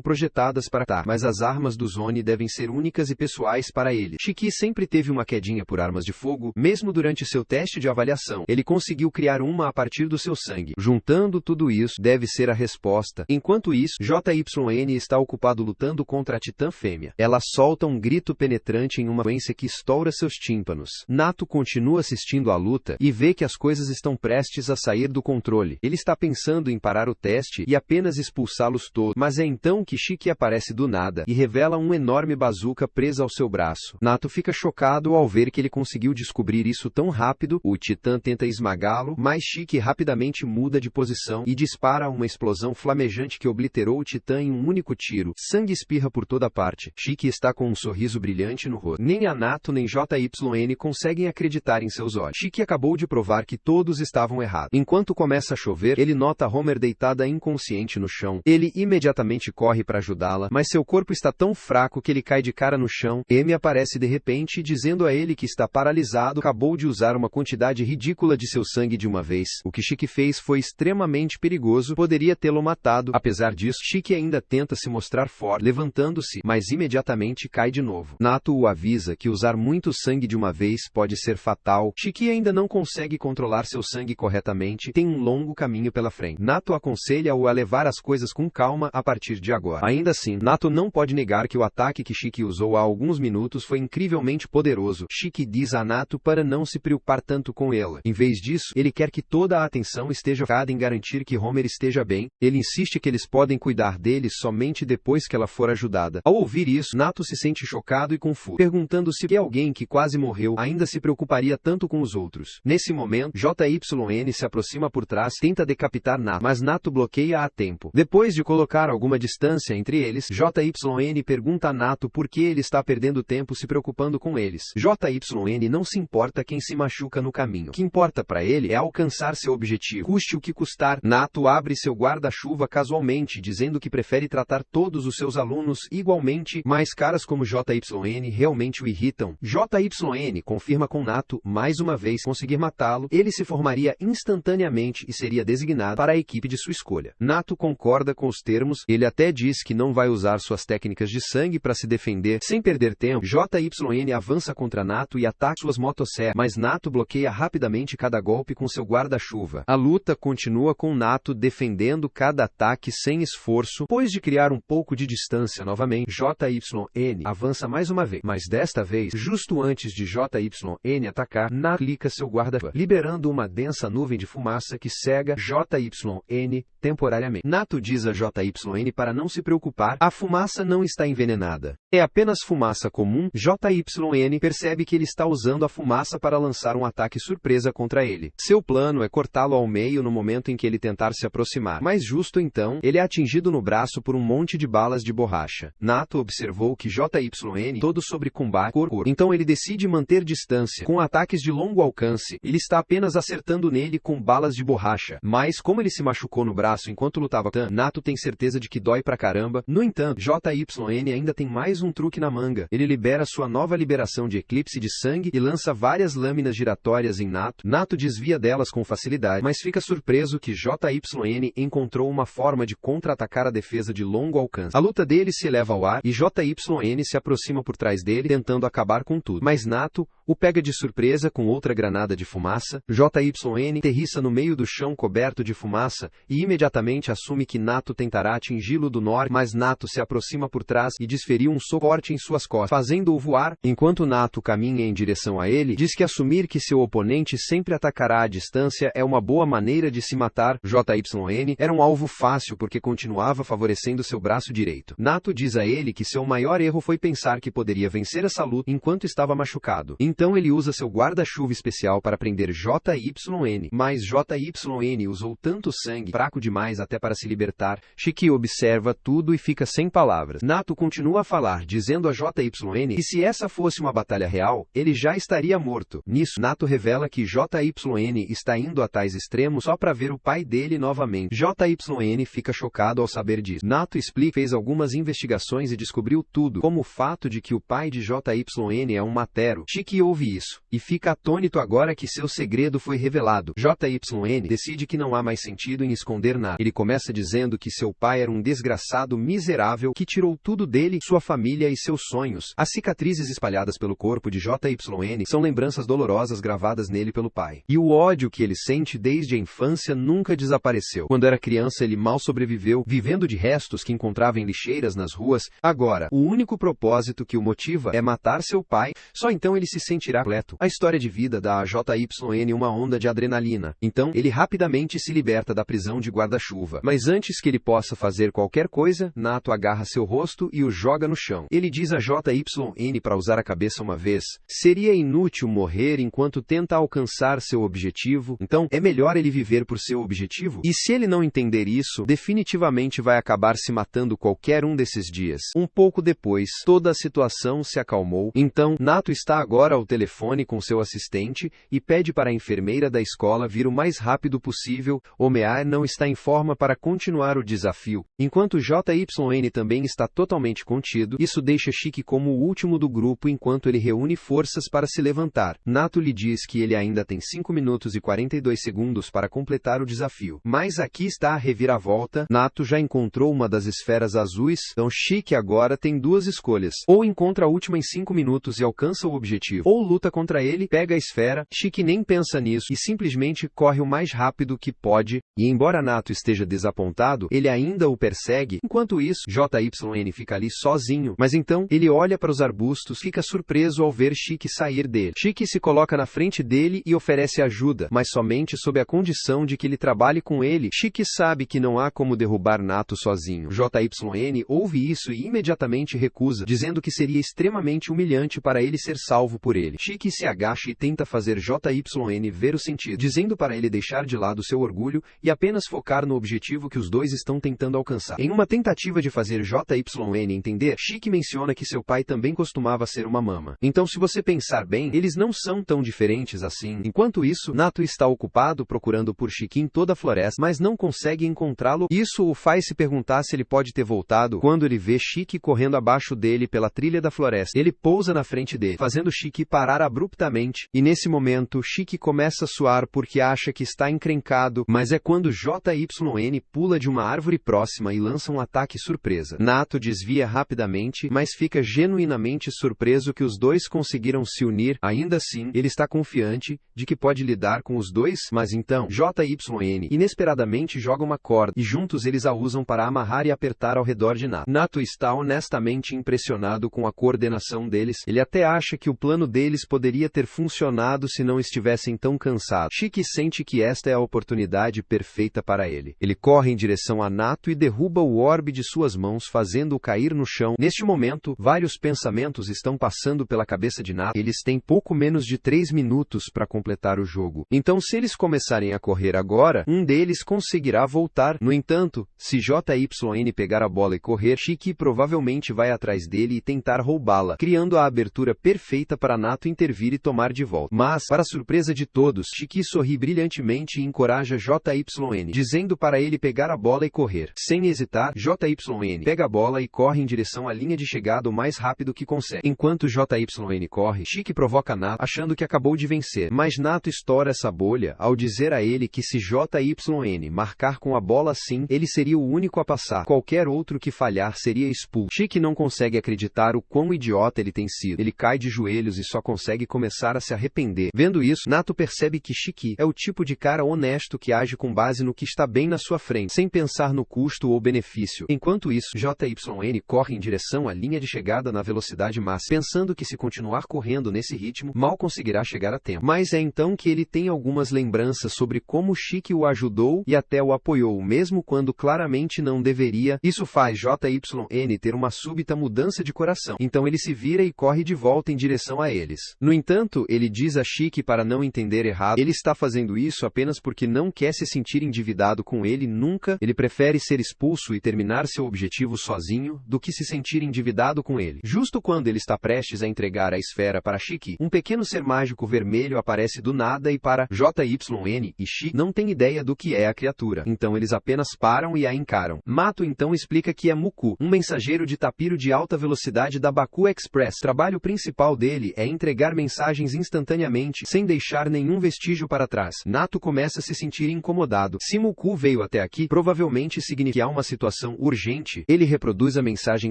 projetadas para atacar, mas as armas dos Oni devem ser únicas e pessoais para ele. Shiki sempre teve uma quedinha por armas de fogo, mesmo durante seu teste de avaliação. Ele conseguiu criar uma a partir do seu sangue. Juntando tudo isso, deve ser a resposta. Enquanto isso, JYN está ocupado lutando contra a Titã fêmea. Ela solta um grito penetrante em uma frequência que estoura seus tímpanos. Nato continua assistindo à luta e vê que as coisas estão prestes a sair do controle. Ele está pensando em parar o teste e apenas expulsá-los todos, mas é então que Shiki aparece do nada e revela uma enorme bazuca presa ao seu braço. Nato fica chocado ao ver que ele conseguiu descobrir isso tão rápido. O Titã tenta esmagá-lo, mas Shiki rapidamente muda de posição e dispara uma explosão flamejante que obliterou o Titã em um único tiro. Sangue espirra por toda parte. Shiki está com um sorriso brilhante no rosto. Nem a Nato nem JYN conseguem acreditar em seus olhos. Shiki acabou de provar que todos estavam errados. Enquanto começa a chover, ele nota Homer deitada inconsciente no chão. Ele imediatamente corre para ajudá-la, mas seu corpo está tão fraco que ele cai de cara no chão. Amy aparece de repente, dizendo a ele que está paralisado. Acabou de usar uma quantidade ridícula de seu sangue de uma vez. O que Shiki fez foi extremamente perigoso, poderia tê-lo matado. Apesar disso, Shiki ainda tenta se mostrar forte, levantando-se, mas imediatamente cai de novo. Nato o avisa que usar muito sangue de uma vez pode ser fatal. Shiki ainda não consegue controlar seu sangue corretamente, tem um longo caminho pela frente. Nato aconselha-o a levar as coisas com calma a partir de agora. Ainda assim, Nato não pode negar que o ataque que Shiki usou há alguns minutos foi incrivelmente poderoso. Shiki diz a Nato para não se preocupar tanto com ela. Em vez disso, ele quer que toda a atenção esteja focada em garantir que Homer esteja bem. Ele insiste que eles podem cuidar dele somente depois que ela for ajudada. Ao ouvir isso, Nato se sente chocado e confuso, perguntando-se se alguém que quase morreu ainda se preocuparia tanto com os outros. Nesse momento, JYN se aproxima por trás, tenta decapitar Nato, mas Nato bloqueia a tempo. Depois de colocar alguma distância entre eles, JYN pergunta a Nato por que ele está perdendo tempo se preocupando com eles. JYN não se importa quem se machuca no caminho. O que importa para ele é alcançar seu objetivo, custe o que custar. Nato abre seu guarda-chuva casualmente, dizendo que prefere tratar todos os seus alunos igualmente, mas caras como JYN realmente o irritam. JYN confirma com Nato, mais uma vez, conseguir matá-lo, ele se formaria instantaneamente e seria designado para a equipe de sua escolha. Nato concorda com os termos, ele até diz que não vai usar suas técnicas de sangue para se defender. Sem perder tempo, JYN avança contra Nato e ataca suas motosserras, mas Nato bloqueia rapidamente cada golpe com seu guarda-chuva. A luta continua com Nato defendendo cada ataque sem esforço. Depois de criar um pouco de distância novamente, JYN avança mais uma vez, mas desta vez, justo antes de JYN atacar, Nato clica seu guarda-chuva, liberando uma densa nuvem de fumaça que cega JYN temporariamente. Nato diz a JYN para não se preocupar, a fumaça não está envenenada. É apenas fumaça comum. JYN percebe que ele está usando a fumaça para lançar um ataque surpresa contra ele. Seu plano é cortá-lo ao meio no momento em que ele tentar se aproximar, mas justo então, ele é atingido no braço por um monte de balas de borracha. Nato observou que JYN todo sobre combate corpo, então ele decide manter distância. Com ataques de longo alcance, ele está apenas acertando nele com balas de borracha. Mas como ele se machucou no braço enquanto lutava, Nato tem certeza de que dói pra caramba. No entanto, entanto, JYN ainda tem mais um truque na manga. Ele libera sua nova liberação de eclipse de sangue e lança várias lâminas giratórias em Nato. Nato desvia delas com facilidade, mas fica surpreso que JYN encontrou uma forma de contra-atacar a defesa de longo alcance. A luta dele se eleva ao ar e JYN se aproxima por trás dele, tentando acabar com tudo. Mas Nato o pega de surpresa com outra granada de fumaça. JYN aterrissa no meio do chão coberto de fumaça e imediatamente assume que Nato tentará atingi-lo do norte, mas Nato se aproxima por trás e desferiu um soco forte em suas costas, fazendo-o voar. Enquanto Nato caminha em direção a ele, diz que assumir que seu oponente sempre atacará à distância é uma boa maneira de se matar. JYN era um alvo fácil porque continuava favorecendo seu braço direito. Nato diz a ele que seu maior erro foi pensar que poderia vencer essa luta enquanto estava machucado. Então ele usa seu guarda-chuva especial para prender JYN, mas JYN usou tanto sangue, fraco demais até para se libertar. Shiki observa tudo e fica sem palavras. Nato continua a falar, dizendo a JYN que se essa fosse uma batalha real, ele já estaria morto. Nisso, Nato revela que JYN está indo a tais extremos só para ver o pai dele novamente. JYN fica chocado ao saber disso. Nato explica que fez algumas investigações e descobriu tudo, como o fato de que o pai de JYN é um matero. Shiki ouve isso e fica atônito agora que seu segredo foi revelado. JYN decide que não há mais sentido em esconder nada. Ele começa dizendo que seu pai era um desgraçado miserável que tirou tudo dele, sua família e seus sonhos. As cicatrizes espalhadas pelo corpo de JYN são lembranças dolorosas gravadas nele pelo pai. E o ódio que ele sente desde a infância nunca desapareceu. Quando era criança, ele mal sobreviveu, vivendo de restos que encontrava em lixeiras nas ruas. Agora, o único propósito que o motiva é matar seu pai, só então ele se sentirá completo. A história de vida dá a JYN uma onda de adrenalina. Então, ele rapidamente se liberta da prisão de guarda-chuva. Mas antes que ele possa fazer qualquer coisa, Nato agarra seu rosto e o joga no chão. Ele diz a JYN para usar a cabeça uma vez. Seria inútil morrer enquanto tenta alcançar seu objetivo, então é melhor ele viver por seu objetivo? E se ele não entender isso, definitivamente vai acabar se matando qualquer um desses dias. Um pouco depois, toda a situação se acalmou. Então, Nato está agora ao telefone com seu assistente e pede para a enfermeira da escola vir o mais rápido possível. Omear não está em forma para continuar o desafio. Enquanto JYN também está totalmente contido, isso deixa Shiki como o último do grupo enquanto ele reúne forças para se levantar. Nato lhe diz que ele ainda tem 5 minutos e 42 segundos para completar o desafio. Mas aqui está a reviravolta. Nato já encontrou uma das esferas azuis, então Shiki agora tem duas escolhas. Ou encontra a última em 5 minutos e alcança o objetivo, ou luta contra ele, pega a esfera. Shiki nem pensa nisso e simplesmente corre o mais rápido que pode, e embora Nato esteja desapontado, ele ainda o persegue. Enquanto isso, JYN fica ali sozinho, mas então ele olha para os arbustos, fica surpreso ao ver Shiki sair dele. Shiki se coloca na frente dele e oferece ajuda, mas somente sob a condição de que ele trabalhe com ele. Shiki sabe que não há como derrubar Nato sozinho. JYN ouve isso e imediatamente recusa, dizendo que seria extremamente humilhante para ele ser salvo por ele. Shiki se agacha e tenta fazer JYN ver o sentido, dizendo para ele deixar de lado seu orgulho e apenas focar no objetivo que os dois estão tentando alcançar. Em uma tentativa de fazer JYN entender, Shiki menciona que seu pai também costumava ser uma mama. Então, se você pensar bem, eles não são tão diferentes assim. Enquanto isso, Nato está ocupado procurando por Shiki em toda a floresta, mas não consegue encontrá-lo. Isso o faz se perguntar se ele pode ter voltado quando ele vê Shiki correndo abaixo dele pela trilha da floresta. Ele pousa na frente dele, fazendo Shiki parar abruptamente, e nesse momento, Shiki começa a suar porque acha que está encrencado, mas é quando JYN pula de uma árvore próxima e lança um ataque surpresa. Nato desvia rapidamente, mas fica genuinamente surpreso que os dois conseguiram se unir. Ainda assim, ele está confiante de que pode lidar com os dois, mas então, JYN inesperadamente joga uma corda, e juntos eles a usam para amarrar e apertar ao redor de Nato. Nato está honestamente impressionado com a coordenação deles. Ele até acha que o plano deles poderia ter funcionado se não estivessem tão cansados. Shiki sente que esta é a oportunidade perfeita para ele. Ele corre em direção a Nato e derruba o orbe de suas mãos, fazendo-o cair no chão. Neste momento, vários pensamentos estão passando pela cabeça de Nato. Eles têm pouco menos de 3 minutos para completar o jogo. Então, se eles começarem a correr agora, um deles conseguirá voltar. No entanto, se JYN pegar a bola e correr, Shiki provavelmente vai atrás dele e tentar roubá-la, criando a abertura perfeita para Nato intervir e tomar de volta. Mas, para surpresa de todos, Shiki sorri brilhantemente e encoraja JYN, dizendo para ele pegar a bola e correr. Sem hesitar, JYN pega a bola e corre em direção à linha de chegada o mais rápido que consegue. Enquanto JYN corre, Shiki provoca Nato, achando que acabou de vencer. Mas Nato estoura essa bolha ao dizer a ele que se JYN marcar com a bola assim, ele seria o único a passar. Qualquer outro que falhar seria expulso. Shiki não consegue acreditar o quão idiota ele tem sido. Ele cai de joelhos e só consegue começar a se arrepender. Vendo isso, Nato percebe que Shiki é o tipo de cara honesto que age com base no que está bem na sua frente, sem pensar no custo ou benefício. Enquanto isso, JYN corre em direção à linha de chegada na velocidade máxima, pensando que se continuar correndo nesse ritmo, mal conseguirá chegar a tempo. Mas é então que ele tem algumas lembranças sobre como Shiki o ajudou e até o apoiou, mesmo quando claramente não deveria. Isso faz JYN ter uma súbita mudança de coração. Então ele se vira e corre de volta em direção a eles. No entanto, ele diz a Shiki para não entender errado, ele está fazendo isso apenas porque não quer se sentir endividado com ele nunca. Ele prefere ser expulso e terminar seu objetivo sozinho, do que se sentir endividado com ele. Justo quando ele está prestes a entregar a esfera para Shiki, um pequeno ser mágico vermelho aparece do nada e para JYN e Shiki não tem ideia do que é a criatura. Então eles apenas param e a encaram. Mato então explica que é Muku, um mensageiro de tapiro de alta velocidade da Baku Express. O trabalho principal dele é entregar mensagens instantaneamente, sem deixar nenhum vestígio para trás. Nato começa a se sentir incomodado. Se Muku veio até aqui, provavelmente significa que há uma situação urgente. Ele reproduz a mensagem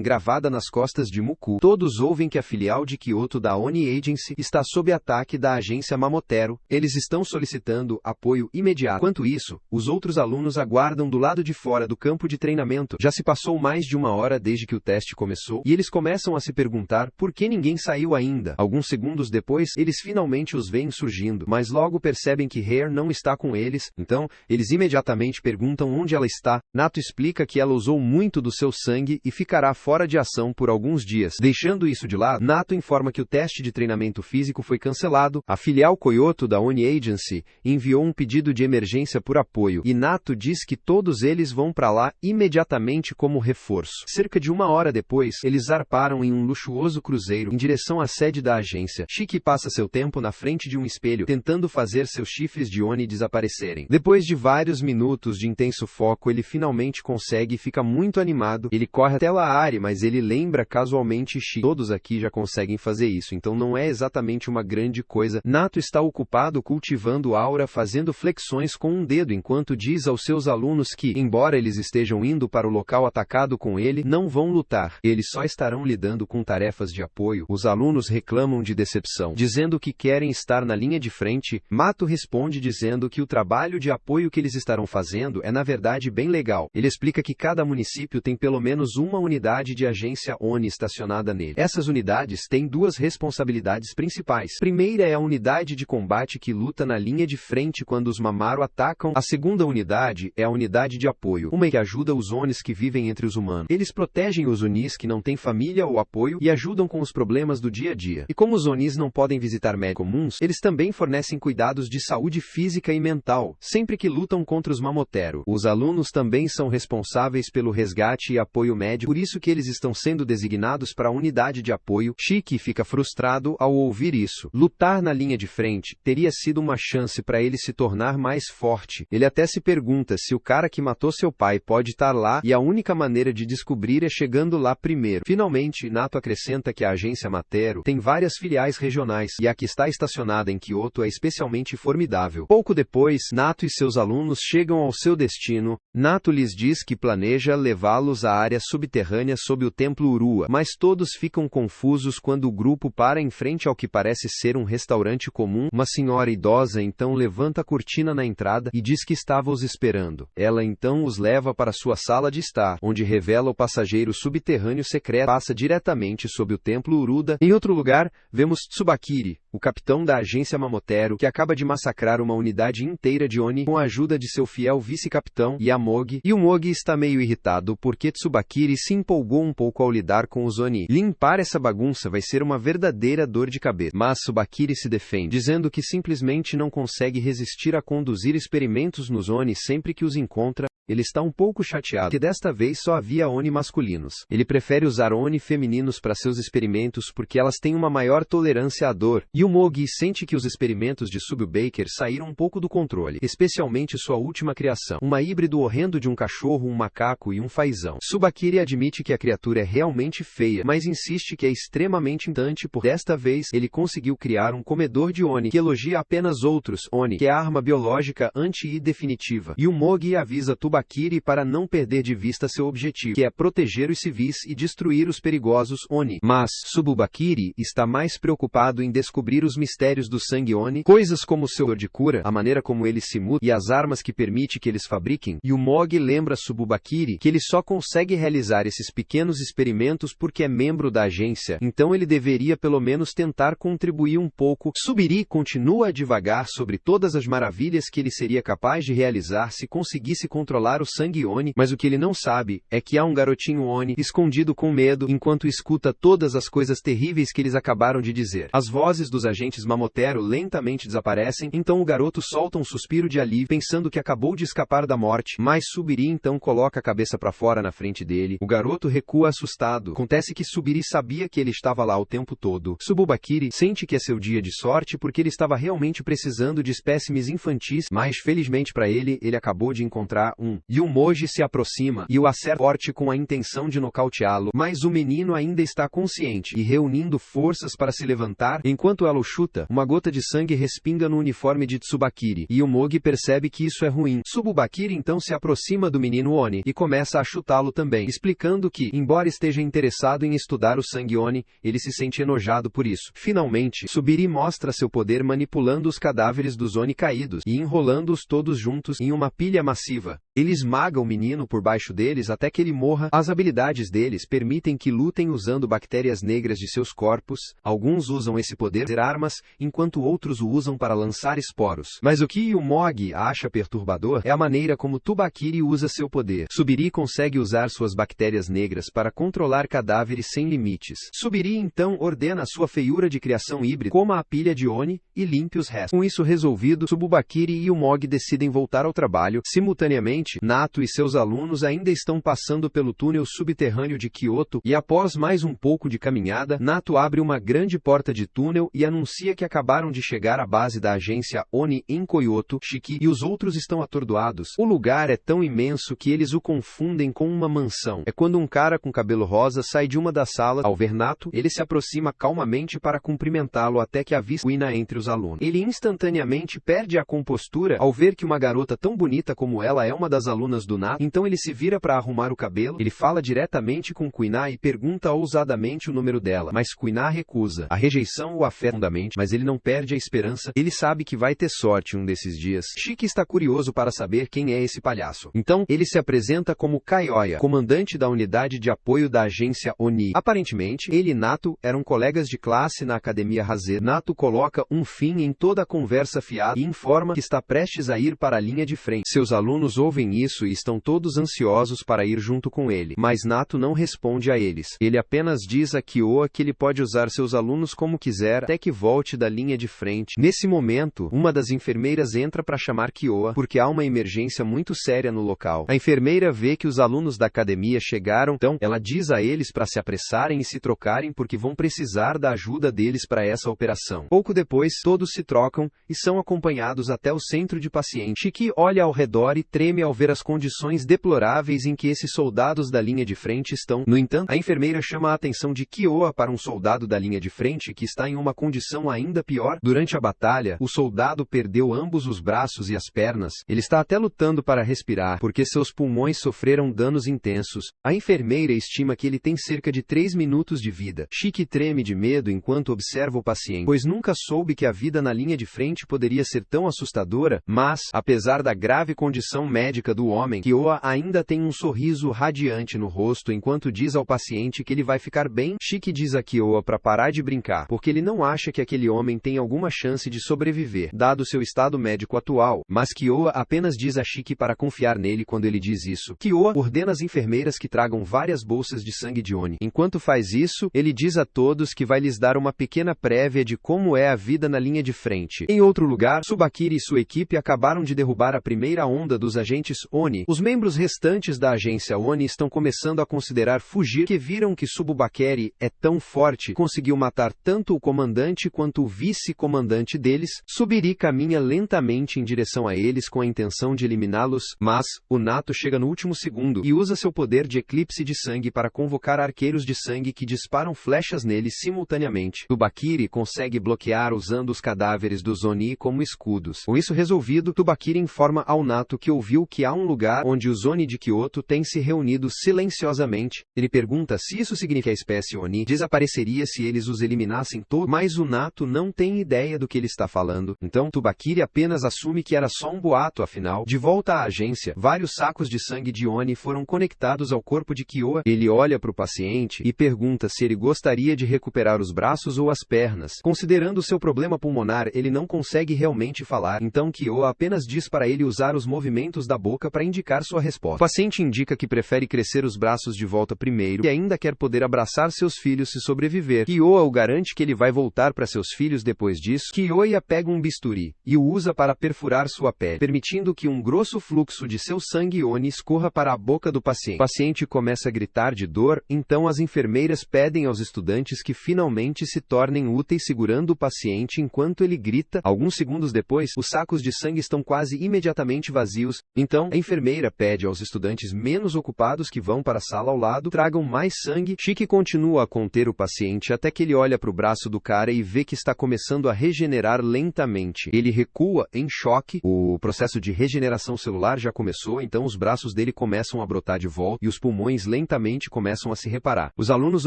gravada nas costas de Muku. Todos ouvem que a filial de Kyoto da Oni Agency está sob ataque da agência Mamotero. Eles estão solicitando apoio imediato. Enquanto isso, os outros alunos aguardam do lado de fora do campo de treinamento. Já se passou mais de uma hora desde que o teste começou, e eles começam a se perguntar por que ninguém saiu ainda. Alguns segundos depois, eles finalmente os veem surgindo, mas logo percebem que Hair não está com eles, então, eles imediatamente perguntam onde ela está. Nato explica que ela usou muito do seu sangue e ficará fora de ação por alguns dias. Deixando isso de lado, Nato informa que o teste de treinamento físico foi cancelado. A filial Kyoto da Oni Agency enviou um pedido de emergência por apoio, e Nato diz que todos eles vão para lá imediatamente como reforço. Cerca de uma hora depois, eles zarparam em um luxuoso cruzeiro em direção à sede da agência. Shiki passa seu tempo na frente de um espelho, tentando fazer seus chifres de Oni desaparecerem. Depois de vários minutos de intenso foco, ele finalmente consegue e fica muito animado. Ele corre até a área, mas ele lembra casualmente Shiki. Todos aqui já conseguem fazer isso, então não é exatamente uma grande coisa. Nato está ocupado cultivando aura, fazendo flexões com um dedo, enquanto diz aos seus alunos que, embora eles estejam indo para o local atacado com ele, não vão lutar. Eles só estarão lidando com tarefas de apoio. Os alunos reclamam de decepção, dizendo que querem estar na linha de frente. Mato responde dizendo que o trabalho de apoio que eles estarão fazendo é na verdade bem legal. Ele explica que cada município tem pelo menos uma unidade de agência Oni estacionada nele. Essas unidades têm duas responsabilidades principais. A primeira é a unidade de combate que luta na linha de frente quando os Mamaru atacam. A segunda unidade é a unidade de apoio, uma que ajuda os Onis que vivem entre os humanos. Eles protegem os Onis que não têm família ou apoio e ajudam com os problemas do dia a dia. E como os Onis não podem visitar médicos comuns, eles também fornecem cuidados de saúde física e mental, sempre que lutam contra os Mamotero. Os alunos também são responsáveis pelo resgate e apoio médico, por isso que eles estão sendo designados para a unidade de apoio. Shiki fica frustrado ao ouvir isso. Lutar na linha de frente teria sido uma chance para ele se tornar mais forte. Ele até se pergunta se o cara que matou seu pai pode estar lá, e a única maneira de descobrir é chegando lá primeiro. Finalmente, Nato acrescenta que a agência Matero tem várias filiais regionais, e a que está estacionada em Kyoto é especialmente formidável. Pouco depois, Nato e seus alunos chegam ao seu destino. Nato lhes diz que planeja levá-los à área subterrânea sob o templo Urua, mas todos ficam confusos quando o grupo para em frente ao que parece ser um restaurante comum. Uma senhora idosa então levanta a cortina na entrada e diz que estava os esperando. Ela então os leva para sua sala de estar, onde revela o passageiro subterrâneo secreto passa diretamente sob o templo Uruda. Em outro lugar, vemos Tsubakiri, o capitão da agência Mamotero, que acaba de massacrar uma unidade inteira de Oni com a ajuda de seu fiel vice-capitão, Yamogi, e o Mogi está meio irritado porque Tsubakiri se empolgou um pouco ao lidar com os Oni. Limpar essa bagunça vai ser uma verdadeira dor de cabeça, mas Tsubakiri se defende, dizendo que simplesmente não consegue resistir a conduzir experimentos nos Oni sempre que os encontra. Ele está um pouco chateado que desta vez só havia Oni masculinos. Ele prefere usar Oni femininos para seus experimentos porque elas têm uma maior tolerância à dor. E o Mogi sente que os experimentos de Subbbaker saíram um pouco do controle, especialmente sua última criação, uma híbrido horrendo de um cachorro, um macaco e um fazão. Tsubakiri admite que a criatura é realmente feia, mas insiste que é extremamente irritante por desta vez ele conseguiu criar um comedor de Oni que elogia apenas outros Oni, que é a arma biológica anti-I definitiva. E o Mogi avisa Tsubakiri para não perder de vista seu objetivo, que é proteger os civis e destruir os perigosos Oni. Mas Tsubakiri está mais preocupado em descobrir os mistérios do sangue Oni, coisas como seu poder de cura, a maneira como ele se muda e as armas que permite que eles fabriquem. E o Mogi lembra Tsubakiri que ele só consegue realizar esses pequenos experimentos porque é membro da agência, então ele deveria pelo menos tentar contribuir um pouco. Tsubiri continua a divagar sobre todas as maravilhas que ele seria capaz de realizar se conseguisse controlar o sangue Oni, mas o que ele não sabe é que há um garotinho Oni escondido com medo enquanto escuta todas as coisas terríveis que eles acabaram de dizer. As vozes dos agentes Mamotero lentamente desaparecem, então o garoto solta um suspiro de alívio pensando que acabou de escapar da morte, mas Tsubiri então coloca a cabeça para fora na frente dele. O garoto recua assustado. Acontece que Tsubiri sabia que ele estava lá o tempo todo. Tsubakiri sente que é seu dia de sorte porque ele estava realmente precisando de espécimes infantis, mas felizmente para ele, ele acabou de encontrar um. E o Mogi se aproxima e o acerta forte com a intenção de nocauteá-lo, mas o menino ainda está consciente e reunindo forças para se levantar, enquanto ela o chuta, uma gota de sangue respinga no uniforme de Tsubakiri, e o Mogi percebe que isso é ruim. Tsubakiri então se aproxima do menino Oni e começa a chutá-lo também, explicando que, embora esteja interessado em estudar o sangue Oni, ele se sente enojado por isso. Finalmente, Tsubiri mostra seu poder manipulando os cadáveres dos Oni caídos e enrolando-os todos juntos em uma pilha massiva. Ele esmaga o menino por baixo deles até que ele morra. As habilidades deles permitem que lutem usando bactérias negras de seus corpos. Alguns usam esse poder para armas, enquanto outros o usam para lançar esporos. Mas o que o Mogi acha perturbador é a maneira como Tsubakiri usa seu poder. Tsubiri consegue usar suas bactérias negras para controlar cadáveres sem limites. Tsubiri então ordena sua feiura de criação híbrida, coma a pilha de Oni e limpe os restos. Com isso resolvido, Tsubakiri e o Mogi decidem voltar ao trabalho. Simultaneamente, Nato e seus alunos ainda estão passando pelo túnel subterrâneo de Kyoto e após mais um pouco de caminhada, Nato abre uma grande porta de túnel e anuncia que acabaram de chegar à base da agência Oni em Kyoto. Shiki e os outros estão atordoados. O lugar é tão imenso que eles o confundem com uma mansão. É quando um cara com cabelo rosa sai de uma das salas. Ao ver Nato, ele se aproxima calmamente para cumprimentá-lo até que avista Uina entre os alunos. Ele instantaneamente perde a compostura ao ver que uma garota tão bonita como ela é uma das alunas do Nato, então ele se vira para arrumar o cabelo. Ele fala diretamente com Kuina e pergunta ousadamente o número dela, mas Kuina recusa. A rejeição o afeta profundamente, mas ele não perde a esperança. Ele sabe que vai ter sorte um desses dias. Shiki está curioso para saber quem é esse palhaço. Então, ele se apresenta como Kaioya, comandante da unidade de apoio da agência Oni. Aparentemente, ele e Nato eram colegas de classe na academia Hase. Nato coloca um fim em toda a conversa fiada e informa que está prestes a ir para a linha de frente. Seus alunos ouvem isso e estão todos ansiosos para ir junto com ele, mas Nato não responde a eles. Ele apenas diz a Kyoa que ele pode usar seus alunos como quiser até que volte da linha de frente. Nesse momento, uma das enfermeiras entra para chamar Kyoa porque há uma emergência muito séria no local. A enfermeira vê que os alunos da academia chegaram, então ela diz a eles para se apressarem e se trocarem porque vão precisar da ajuda deles para essa operação. Pouco depois, todos se trocam e são acompanhados até o centro de pacientes. Shiki olha ao redor e treme ao ver as condições deploráveis em que esses soldados da linha de frente estão. No entanto, a enfermeira chama a atenção de Kyoa para um soldado da linha de frente que está em uma condição ainda pior. Durante a batalha, o soldado perdeu ambos os braços e as pernas. Ele está até lutando para respirar, porque seus pulmões sofreram danos intensos. A enfermeira estima que ele tem cerca de 3 minutos de vida. Shiki treme de medo enquanto observa o paciente, pois nunca soube que a vida na linha de frente poderia ser tão assustadora, mas, apesar da grave condição médica do homem, Kyoa ainda tem um sorriso radiante no rosto enquanto diz ao paciente que ele vai ficar bem. Shiki diz a Kyoa para parar de brincar, porque ele não acha que aquele homem tem alguma chance de sobreviver, dado seu estado médico atual, mas Kyoa apenas diz a Shiki para confiar nele quando ele diz isso. Kyoa ordena às enfermeiras que tragam várias bolsas de sangue de Oni. Enquanto faz isso, ele diz a todos que vai lhes dar uma pequena prévia de como é a vida na linha de frente. Em outro lugar, Tsubakiri e sua equipe acabaram de derrubar a primeira onda dos agentes agentes ONI. Os membros restantes da agência ONI estão começando a considerar fugir, que viram que Tsubakeri é tão forte, conseguiu matar tanto o comandante quanto o vice-comandante deles. Subiri caminha lentamente em direção a eles com a intenção de eliminá-los, mas o Nato chega no último segundo e usa seu poder de eclipse de sangue para convocar arqueiros de sangue que disparam flechas neles simultaneamente. Tsubakiri consegue bloquear usando os cadáveres dos Oni como escudos. Com isso resolvido, Tsubakiri informa ao Nato que ouviu que há um lugar onde os Oni de Kyoto têm se reunido silenciosamente. Ele pergunta se isso significa que a espécie Oni desapareceria se eles os eliminassem todos, mas o Nato não tem ideia do que ele está falando. Então Tsubakiri apenas assume que era só um boato. Afinal, de volta à agência, vários sacos de sangue de Oni foram conectados ao corpo de Kyoa. Ele olha para o paciente e pergunta se ele gostaria de recuperar os braços ou as pernas. Considerando seu problema pulmonar, ele não consegue realmente falar, então Kyoa apenas diz para ele usar os movimentos da boca para indicar sua resposta. O paciente indica que prefere crescer os braços de volta primeiro e ainda quer poder abraçar seus filhos se sobreviver. Kyoa o garante que ele vai voltar para seus filhos depois disso. Kyoa pega um bisturi e o usa para perfurar sua pele, permitindo que um grosso fluxo de seu sangue Oni escorra para a boca do paciente. O paciente começa a gritar de dor, então as enfermeiras pedem aos estudantes que finalmente se tornem úteis segurando o paciente enquanto ele grita. Alguns segundos depois, os sacos de sangue estão quase imediatamente vazios, então a enfermeira pede aos estudantes menos ocupados que vão para a sala ao lado tragam mais sangue. Shiki continua a conter o paciente até que ele olha para o braço do cara e vê que está começando a regenerar lentamente. Ele recua em choque. O processo de regeneração celular já começou, então os braços dele começam a brotar de volta e os pulmões lentamente começam a se reparar. Os alunos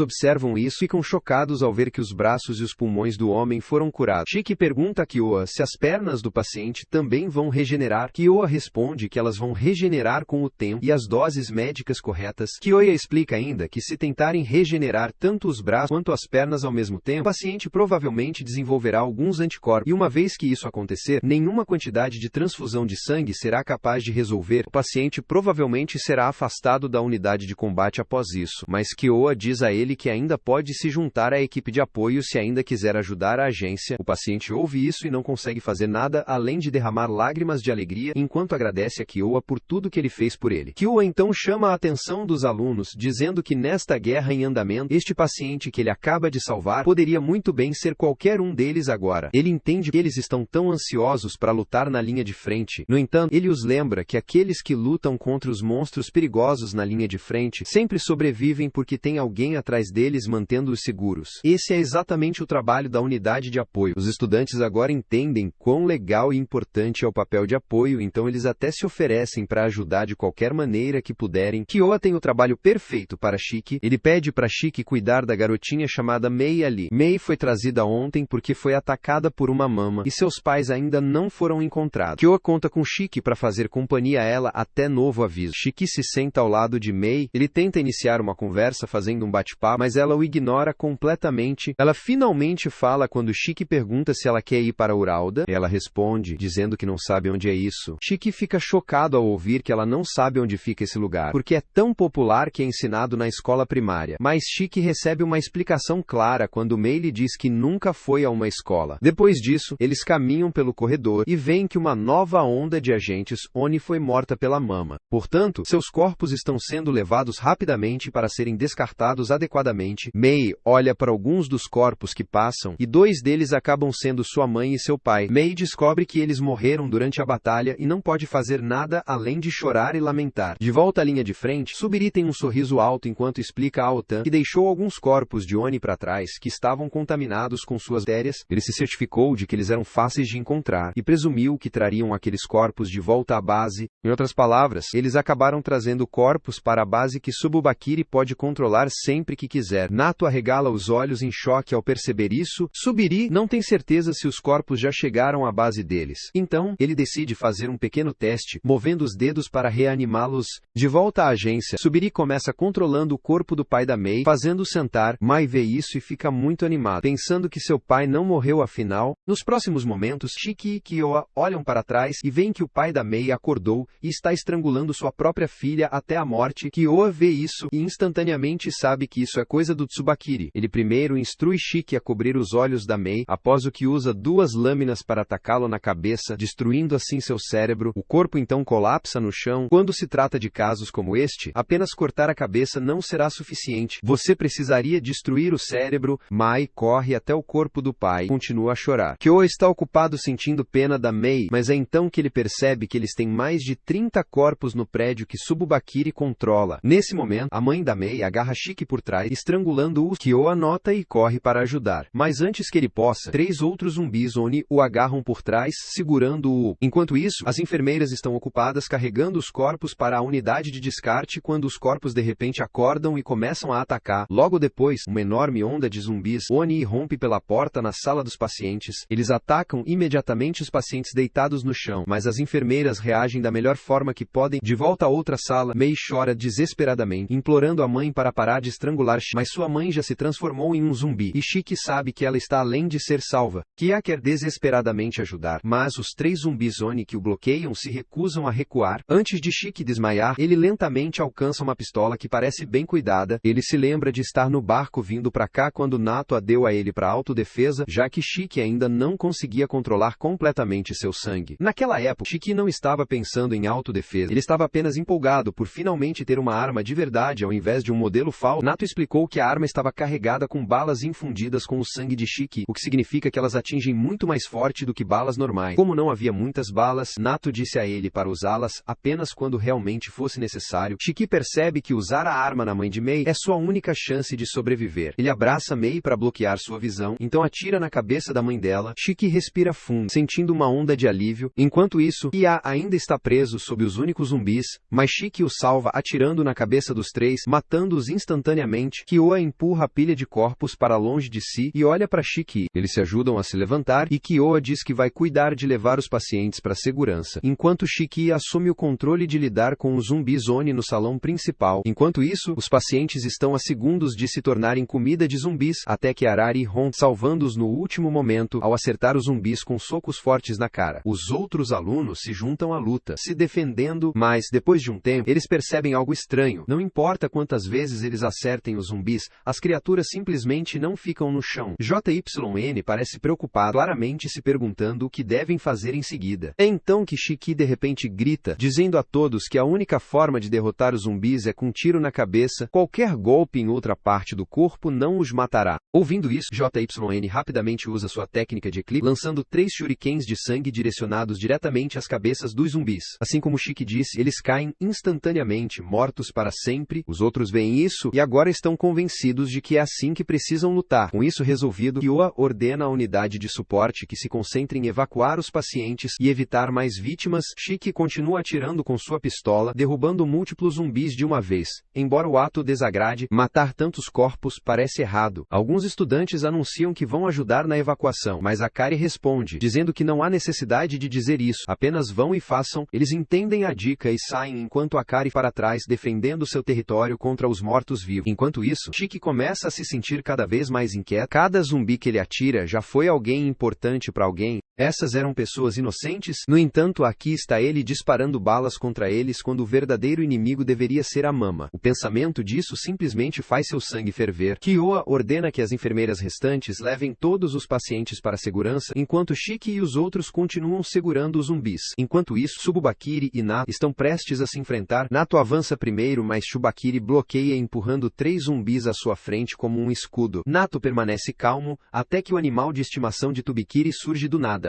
observam isso e ficam chocados ao ver que os braços e os pulmões do homem foram curados. Shiki pergunta a Kyoa se as pernas do paciente também vão regenerar. Kyoa responde que elas vão regenerar com o tempo e as doses médicas corretas. Kyoa explica ainda que se tentarem regenerar tanto os braços quanto as pernas ao mesmo tempo, o paciente provavelmente desenvolverá alguns anticorpos, e uma vez que isso acontecer, nenhuma quantidade de transfusão de sangue será capaz de resolver. O paciente provavelmente será afastado da unidade de combate após isso, mas Kyoa diz a ele que ainda pode se juntar à equipe de apoio se ainda quiser ajudar a agência. O paciente ouve isso e não consegue fazer nada além de derramar lágrimas de alegria enquanto agradece a Kyoa por tudo que ele fez por ele. Kyoa então chama a atenção dos alunos, dizendo que nesta guerra em andamento, este paciente que ele acaba de salvar poderia muito bem ser qualquer um deles agora. Ele entende que eles estão tão ansiosos para lutar na linha de frente. No entanto, ele os lembra que aqueles que lutam contra os monstros perigosos na linha de frente sempre sobrevivem porque tem alguém atrás deles mantendo-os seguros. Esse é exatamente o trabalho da unidade de apoio. Os estudantes agora entendem quão legal e importante é o papel de apoio, então eles até se oferecem para ajudar de qualquer maneira que puderem. Kyoa tem o trabalho perfeito para Shiki. Ele pede para Shiki cuidar da garotinha chamada Mei ali. Mei foi trazida ontem porque foi atacada por uma mama e seus pais ainda não foram encontrados. Kyoa conta com Shiki para fazer companhia a ela até novo aviso. Shiki se senta ao lado de Mei. Ele tenta iniciar uma conversa fazendo um bate-papo, mas ela o ignora completamente. Ela finalmente fala quando Shiki pergunta se ela quer ir para Uralda. Ela responde, dizendo que não sabe onde é isso. Shiki fica chocado ao ouvir que ela não sabe onde fica esse lugar, porque é tão popular que é ensinado na escola primária. Mas Shiki recebe uma explicação clara quando Mei lhe diz que nunca foi a uma escola. Depois disso, eles caminham pelo corredor e veem que uma nova onda de agentes Oni foi morta pela mama. Portanto, seus corpos estão sendo levados rapidamente para serem descartados adequadamente. Mei olha para alguns dos corpos que passam e 2 deles acabam sendo sua mãe e seu pai. Mei descobre que eles morreram durante a batalha e não pode fazer nada além de chorar e lamentar. De volta à linha de frente, Subiri tem um sorriso alto enquanto explica a Otan que deixou alguns corpos de Oni para trás que estavam contaminados com suas bactérias. Ele se certificou de que eles eram fáceis de encontrar e presumiu que trariam aqueles corpos de volta à base. Em outras palavras, eles acabaram trazendo corpos para a base que Tsubakiri pode controlar sempre que quiser. Nato arregala os olhos em choque ao perceber isso. Subiri não tem certeza se os corpos já chegaram à base deles. Então, ele decide fazer um pequeno teste, movendo os dedos para reanimá-los. De volta à agência, Subiri começa controlando o corpo do pai da Mei, fazendo-o sentar. Mai vê isso e fica muito animado, pensando que seu pai não morreu afinal. Nos próximos momentos, Shiki e Kyoa olham para trás e veem que o pai da Mei acordou e está estrangulando sua própria filha até a morte. Kyoa vê isso e instantaneamente sabe que isso é coisa do Tsubakiri. Ele primeiro instrui Shiki a cobrir os olhos da Mei, após o que usa 2 lâminas para atacá-lo na cabeça, destruindo assim seu cérebro. O corpo então colapsa no chão. Quando se trata de casos como este, apenas cortar a cabeça não será suficiente. Você precisaria destruir o cérebro. Mai corre até o corpo do pai. Continua a chorar. Kyo está ocupado sentindo pena da Mei, mas é então que ele percebe que eles têm mais de 30 corpos no prédio que Tsubakiri controla. Nesse momento, a mãe da Mei agarra Shiki por trás, estrangulando-o. Kyo anota e corre para ajudar. Mas antes que ele possa, 3 outros zumbis Oni o agarram por trás, segurando-o. Enquanto isso, as enfermeiras estão ocupadas carregando os corpos para a unidade de descarte quando os corpos de repente acordam e começam a atacar. Logo depois, uma enorme onda de zumbis Oni rompe pela porta na sala dos pacientes. Eles atacam imediatamente os pacientes deitados no chão, mas as enfermeiras reagem da melhor forma que podem. De volta a outra sala, Mei chora desesperadamente, implorando a mãe para parar de estrangular Shiki, mas sua mãe já se transformou em um zumbi, e Shiki sabe que ela está além de ser salva. Kia quer desesperadamente ajudar, mas os 3 zumbis Oni que o bloqueiam se recusam a recuar. Antes de Shiki desmaiar, ele lentamente alcança uma pistola que parece bem cuidada. Ele se lembra de estar no barco vindo para cá quando Nato a deu a ele para autodefesa, já que Shiki ainda não conseguia controlar completamente seu sangue. Naquela época, Shiki não estava pensando em autodefesa. Ele estava apenas empolgado por finalmente ter uma arma de verdade ao invés de um modelo falso. Nato explicou que a arma estava carregada com balas infundidas com o sangue de Shiki, o que significa que elas atingem muito mais forte do que balas normais. Como não havia muitas balas, Nato disse a ele para usá-las apenas quando realmente fosse necessário. Shiki percebe que usar a arma na mãe de Mei é sua única chance de sobreviver. Ele abraça Mei para bloquear sua visão, então atira na cabeça da mãe dela. Shiki respira fundo, sentindo uma onda de alívio. Enquanto isso, Ia ainda está preso sob os únicos zumbis, mas Shiki o salva atirando na cabeça dos 3, matando-os instantaneamente. Kyoa empurra a pilha de corpos para longe de si e olha para Shiki. Eles se ajudam a se levantar e Kyoa diz que vai cuidar de levar os pacientes para segurança, enquanto Shiki assume o controle de lidar com os zumbis Oni no salão principal. Enquanto isso, os pacientes estão a segundos de se tornarem comida de zumbis, até que Arari rompe, salvando-os no último momento ao acertar os zumbis com socos fortes na cara. Os outros alunos se juntam à luta, se defendendo, mas, depois de um tempo, eles percebem algo estranho. Não importa quantas vezes eles acertem os zumbis, as criaturas simplesmente não ficam no chão. JYN parece preocupado, claramente se perguntando o que devem fazer em seguida. É então que Shiki de repente grita, dizendo a todos que a única forma de derrotar os zumbis é com um tiro na cabeça. Qualquer golpe em outra parte do corpo não os matará. Ouvindo isso, JYN rapidamente usa sua técnica de eclipse, lançando 3 shurikens de sangue direcionados diretamente às cabeças dos zumbis. Assim como Shiki disse, eles caem instantaneamente, mortos para sempre. Os outros veem isso e agora estão convencidos de que é assim que precisam lutar. Com isso resolvido, Kyoa ordena à unidade de suporte que se concentre em evacuar os pacientes e evitar mais vítimas. Shiki continua atirando com sua pistola, derrubando múltiplos zumbis de uma vez. Embora o ato desagrade, matar tantos corpos parece errado. Alguns estudantes anunciam que vão ajudar na evacuação, mas Akari responde, dizendo que não há necessidade de dizer isso, apenas vão e façam. Eles entendem a dica e saem enquanto Akari para trás defendendo seu território contra os mortos-vivos. Enquanto isso, Shiki começa a se sentir cada vez mais inquieto. Cada zumbi que ele atira já foi alguém importante para alguém. Essas eram pessoas inocentes. No entanto, aqui está ele disparando balas contra eles quando o verdadeiro inimigo deveria ser a mama. O pensamento disso simplesmente faz seu sangue ferver. Kyoa ordena que as enfermeiras restantes levem todos os pacientes para a segurança, enquanto Shiki e os outros continuam segurando os zumbis. Enquanto isso, Tsubakiri e Nato estão prestes a se enfrentar. Nato avança primeiro, mas Tsubakiri bloqueia empurrando 3 zumbis à sua frente como um escudo. Nato permanece calmo, até que o animal de estimação de Tsubakiri surge do nada.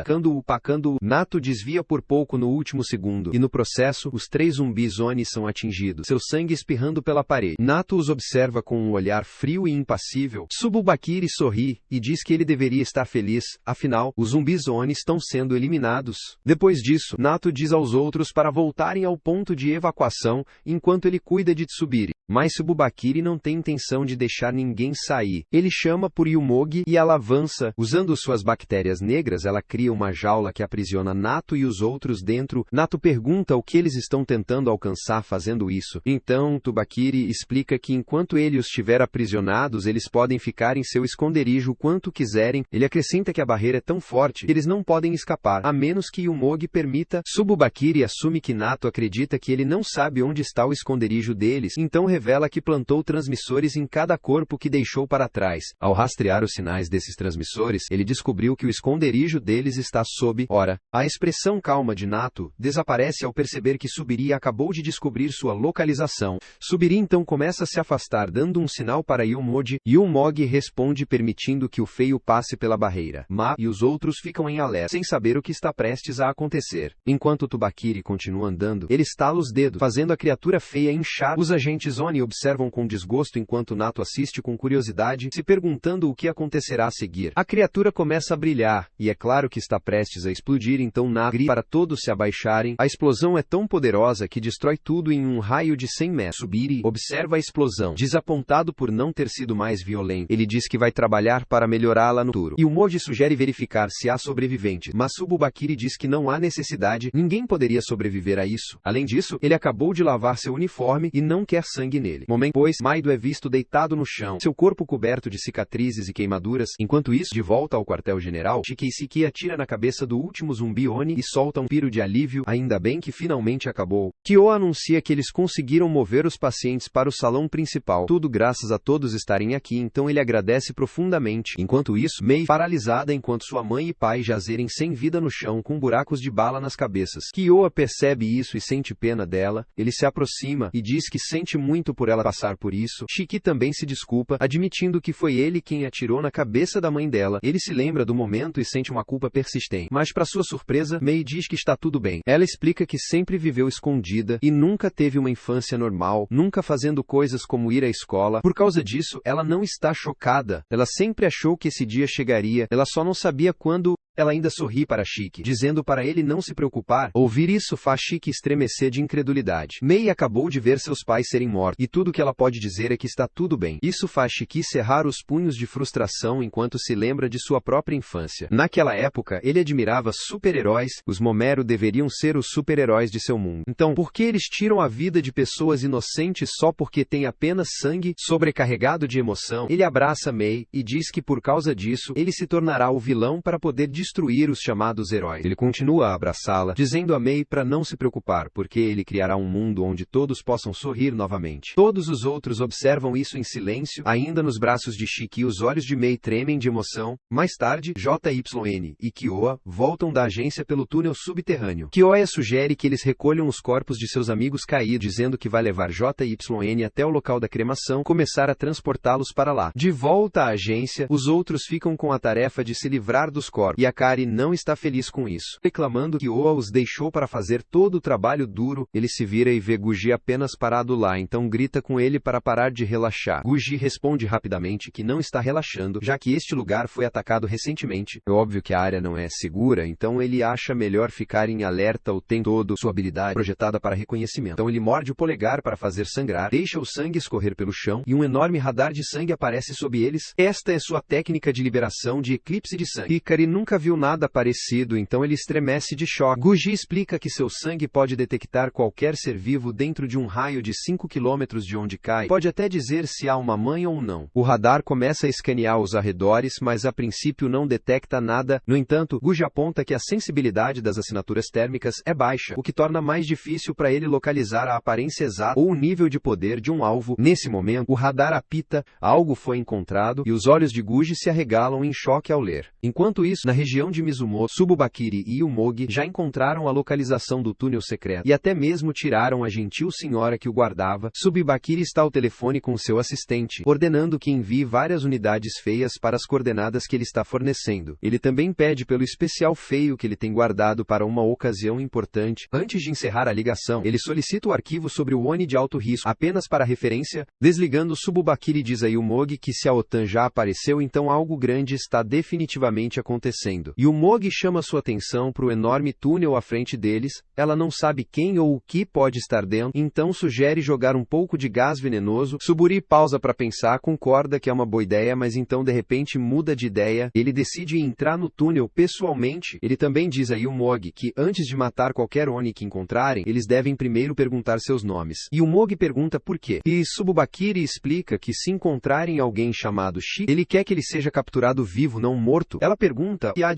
Pacando-o, Nato desvia por pouco no último segundo, e no processo, os 3 zumbis Oni são atingidos, seu sangue espirrando pela parede. Nato os observa com um olhar frio e impassível. Tsubakiri sorri, e diz que ele deveria estar feliz, afinal, os zumbis Oni estão sendo eliminados. Depois disso, Nato diz aos outros para voltarem ao ponto de evacuação, enquanto ele cuida de Tsubiri. Mas Tsubakiri não tem intenção de deixar ninguém sair. Ele chama por Yumogi e ela avança. Usando suas bactérias negras, ela cria uma jaula que aprisiona Nato e os outros dentro. Nato pergunta o que eles estão tentando alcançar fazendo isso. Então, Tsubakiri explica que enquanto ele os tiver aprisionados, eles podem ficar em seu esconderijo o quanto quiserem. Ele acrescenta que a barreira é tão forte que eles não podem escapar, a menos que Yumogi permita. Tsubakiri assume que Nato acredita que ele não sabe onde está o esconderijo deles, então revela que plantou transmissores em cada corpo que deixou para trás. Ao rastrear os sinais desses transmissores, ele descobriu que o esconderijo deles está sob. Ora, a expressão calma de Nato desaparece ao perceber que Subiri acabou de descobrir sua localização. Subiri então começa a se afastar, dando um sinal para Yumogi. Yumogi responde permitindo que o feio passe pela barreira. Ma e os outros ficam em alerta, sem saber o que está prestes a acontecer. Enquanto Tsubakiri continua andando, ele estala os dedos, fazendo a criatura feia inchar. Os agentes Oni observam com desgosto enquanto Nato assiste com curiosidade, se perguntando o que acontecerá a seguir. A criatura começa a brilhar, e é claro que está prestes a explodir, então Nato grita para todos se abaixarem. A explosão é tão poderosa que destrói tudo em um raio de 100 metros. Subiri observa a explosão, desapontado por não ter sido mais violento. Ele diz que vai trabalhar para melhorá-la no futuro. E o Moji sugere verificar se há sobreviventes, mas Tsubakiri diz que não há necessidade, ninguém poderia sobreviver a isso. Além disso, ele acabou de lavar seu uniforme e não quer sangue nele. Momento depois, Maido é visto deitado no chão, seu corpo coberto de cicatrizes e queimaduras. Enquanto isso, de volta ao quartel-general, Shikiseki atira na cabeça do último zumbi Oni e solta um piro de alívio. Ainda bem que finalmente acabou. Kyo anuncia que eles conseguiram mover os pacientes para o salão principal. Tudo graças a todos estarem aqui, então ele agradece profundamente. Enquanto isso, Mei, paralisada enquanto sua mãe e pai jazerem sem vida no chão com buracos de bala nas cabeças. Kyoa percebe isso e sente pena dela. Ele se aproxima e diz que sente muito por ela passar por isso. Shiki também se desculpa, admitindo que foi ele quem atirou na cabeça da mãe dela. Ele se lembra do momento e sente uma culpa persistente. Mas para sua surpresa, Mei diz que está tudo bem. Ela explica que sempre viveu escondida e nunca teve uma infância normal, nunca fazendo coisas como ir à escola. Por causa disso, ela não está chocada. Ela sempre achou que esse dia chegaria, ela só não sabia quando. Ela ainda sorri para Shiki, dizendo para ele não se preocupar. Ouvir isso faz Shiki estremecer de incredulidade. Mei acabou de ver seus pais serem mortos, e tudo que ela pode dizer é que está tudo bem. Isso faz Shiki cerrar os punhos de frustração enquanto se lembra de sua própria infância. Naquela época, ele admirava super-heróis. Os Momero deveriam ser os super-heróis de seu mundo. Então, por que eles tiram a vida de pessoas inocentes só porque têm apenas sangue? Sobrecarregado de emoção, ele abraça Mei e diz que por causa disso, ele se tornará o vilão para poder destruir os chamados heróis. Ele continua a abraçá-la, dizendo a Mei para não se preocupar, porque ele criará um mundo onde todos possam sorrir novamente. Todos os outros observam isso em silêncio, ainda nos braços de Shiki. Os olhos de Mei tremem de emoção. Mais tarde, JYN e Kyoa voltam da agência pelo túnel subterrâneo. Kyoa sugere que eles recolham os corpos de seus amigos caídos, dizendo que vai levar JYN até o local da cremação, começar a transportá-los para lá. De volta à agência, os outros ficam com a tarefa de se livrar dos corpos, e a Kari não está feliz com isso. Reclamando que Oa os deixou para fazer todo o trabalho duro, ele se vira e vê Guji apenas parado lá, então grita com ele para parar de relaxar. Guji responde rapidamente que não está relaxando, já que este lugar foi atacado recentemente. É óbvio que a área não é segura, então ele acha melhor ficar em alerta o tempo todo. Sua habilidade projetada para reconhecimento. Então ele morde o polegar para fazer sangrar, deixa o sangue escorrer pelo chão, e um enorme radar de sangue aparece sob eles. Esta é sua técnica de liberação de eclipse de sangue. Hikari nunca viu nada parecido, então ele estremece de choque. Guji explica que seu sangue pode detectar qualquer ser vivo dentro de um raio de 5 km de onde cai. Pode até dizer se há uma mãe ou não. O radar começa a escanear os arredores, mas a princípio não detecta nada. No entanto, Guji aponta que a sensibilidade das assinaturas térmicas é baixa, o que torna mais difícil para ele localizar a aparência exata ou o nível de poder de um alvo. Nesse momento, o radar apita, algo foi encontrado, e os olhos de Guji se arregalam em choque ao ler. Enquanto isso, na região de Mizumo, Tsubakiri e Yumogi já encontraram a localização do túnel secreto, e até mesmo tiraram a gentil senhora que o guardava. Tsubakiri está ao telefone com seu assistente, ordenando que envie várias unidades feias para as coordenadas que ele está fornecendo. Ele também pede pelo especial feio que ele tem guardado para uma ocasião importante. Antes de encerrar a ligação, ele solicita o arquivo sobre o Oni de alto risco, apenas para referência. Desligando, Tsubakiri diz a Yumogi que se a OTAN já apareceu, então algo grande está definitivamente acontecendo. Yumogi chama sua atenção para o enorme túnel à frente deles. Ela não sabe quem ou o que pode estar dentro, então sugere jogar um pouco de gás venenoso. Suburi pausa para pensar, concorda que é uma boa ideia, mas então de repente muda de ideia. Ele decide entrar no túnel pessoalmente. Ele também diz a Yumogi que antes de matar qualquer Oni que encontrarem, eles devem primeiro perguntar seus nomes. Yumogi pergunta por quê, e Tsubakiri explica que se encontrarem alguém chamado Shi, ele quer que ele seja capturado vivo, não morto. Ela pergunta se há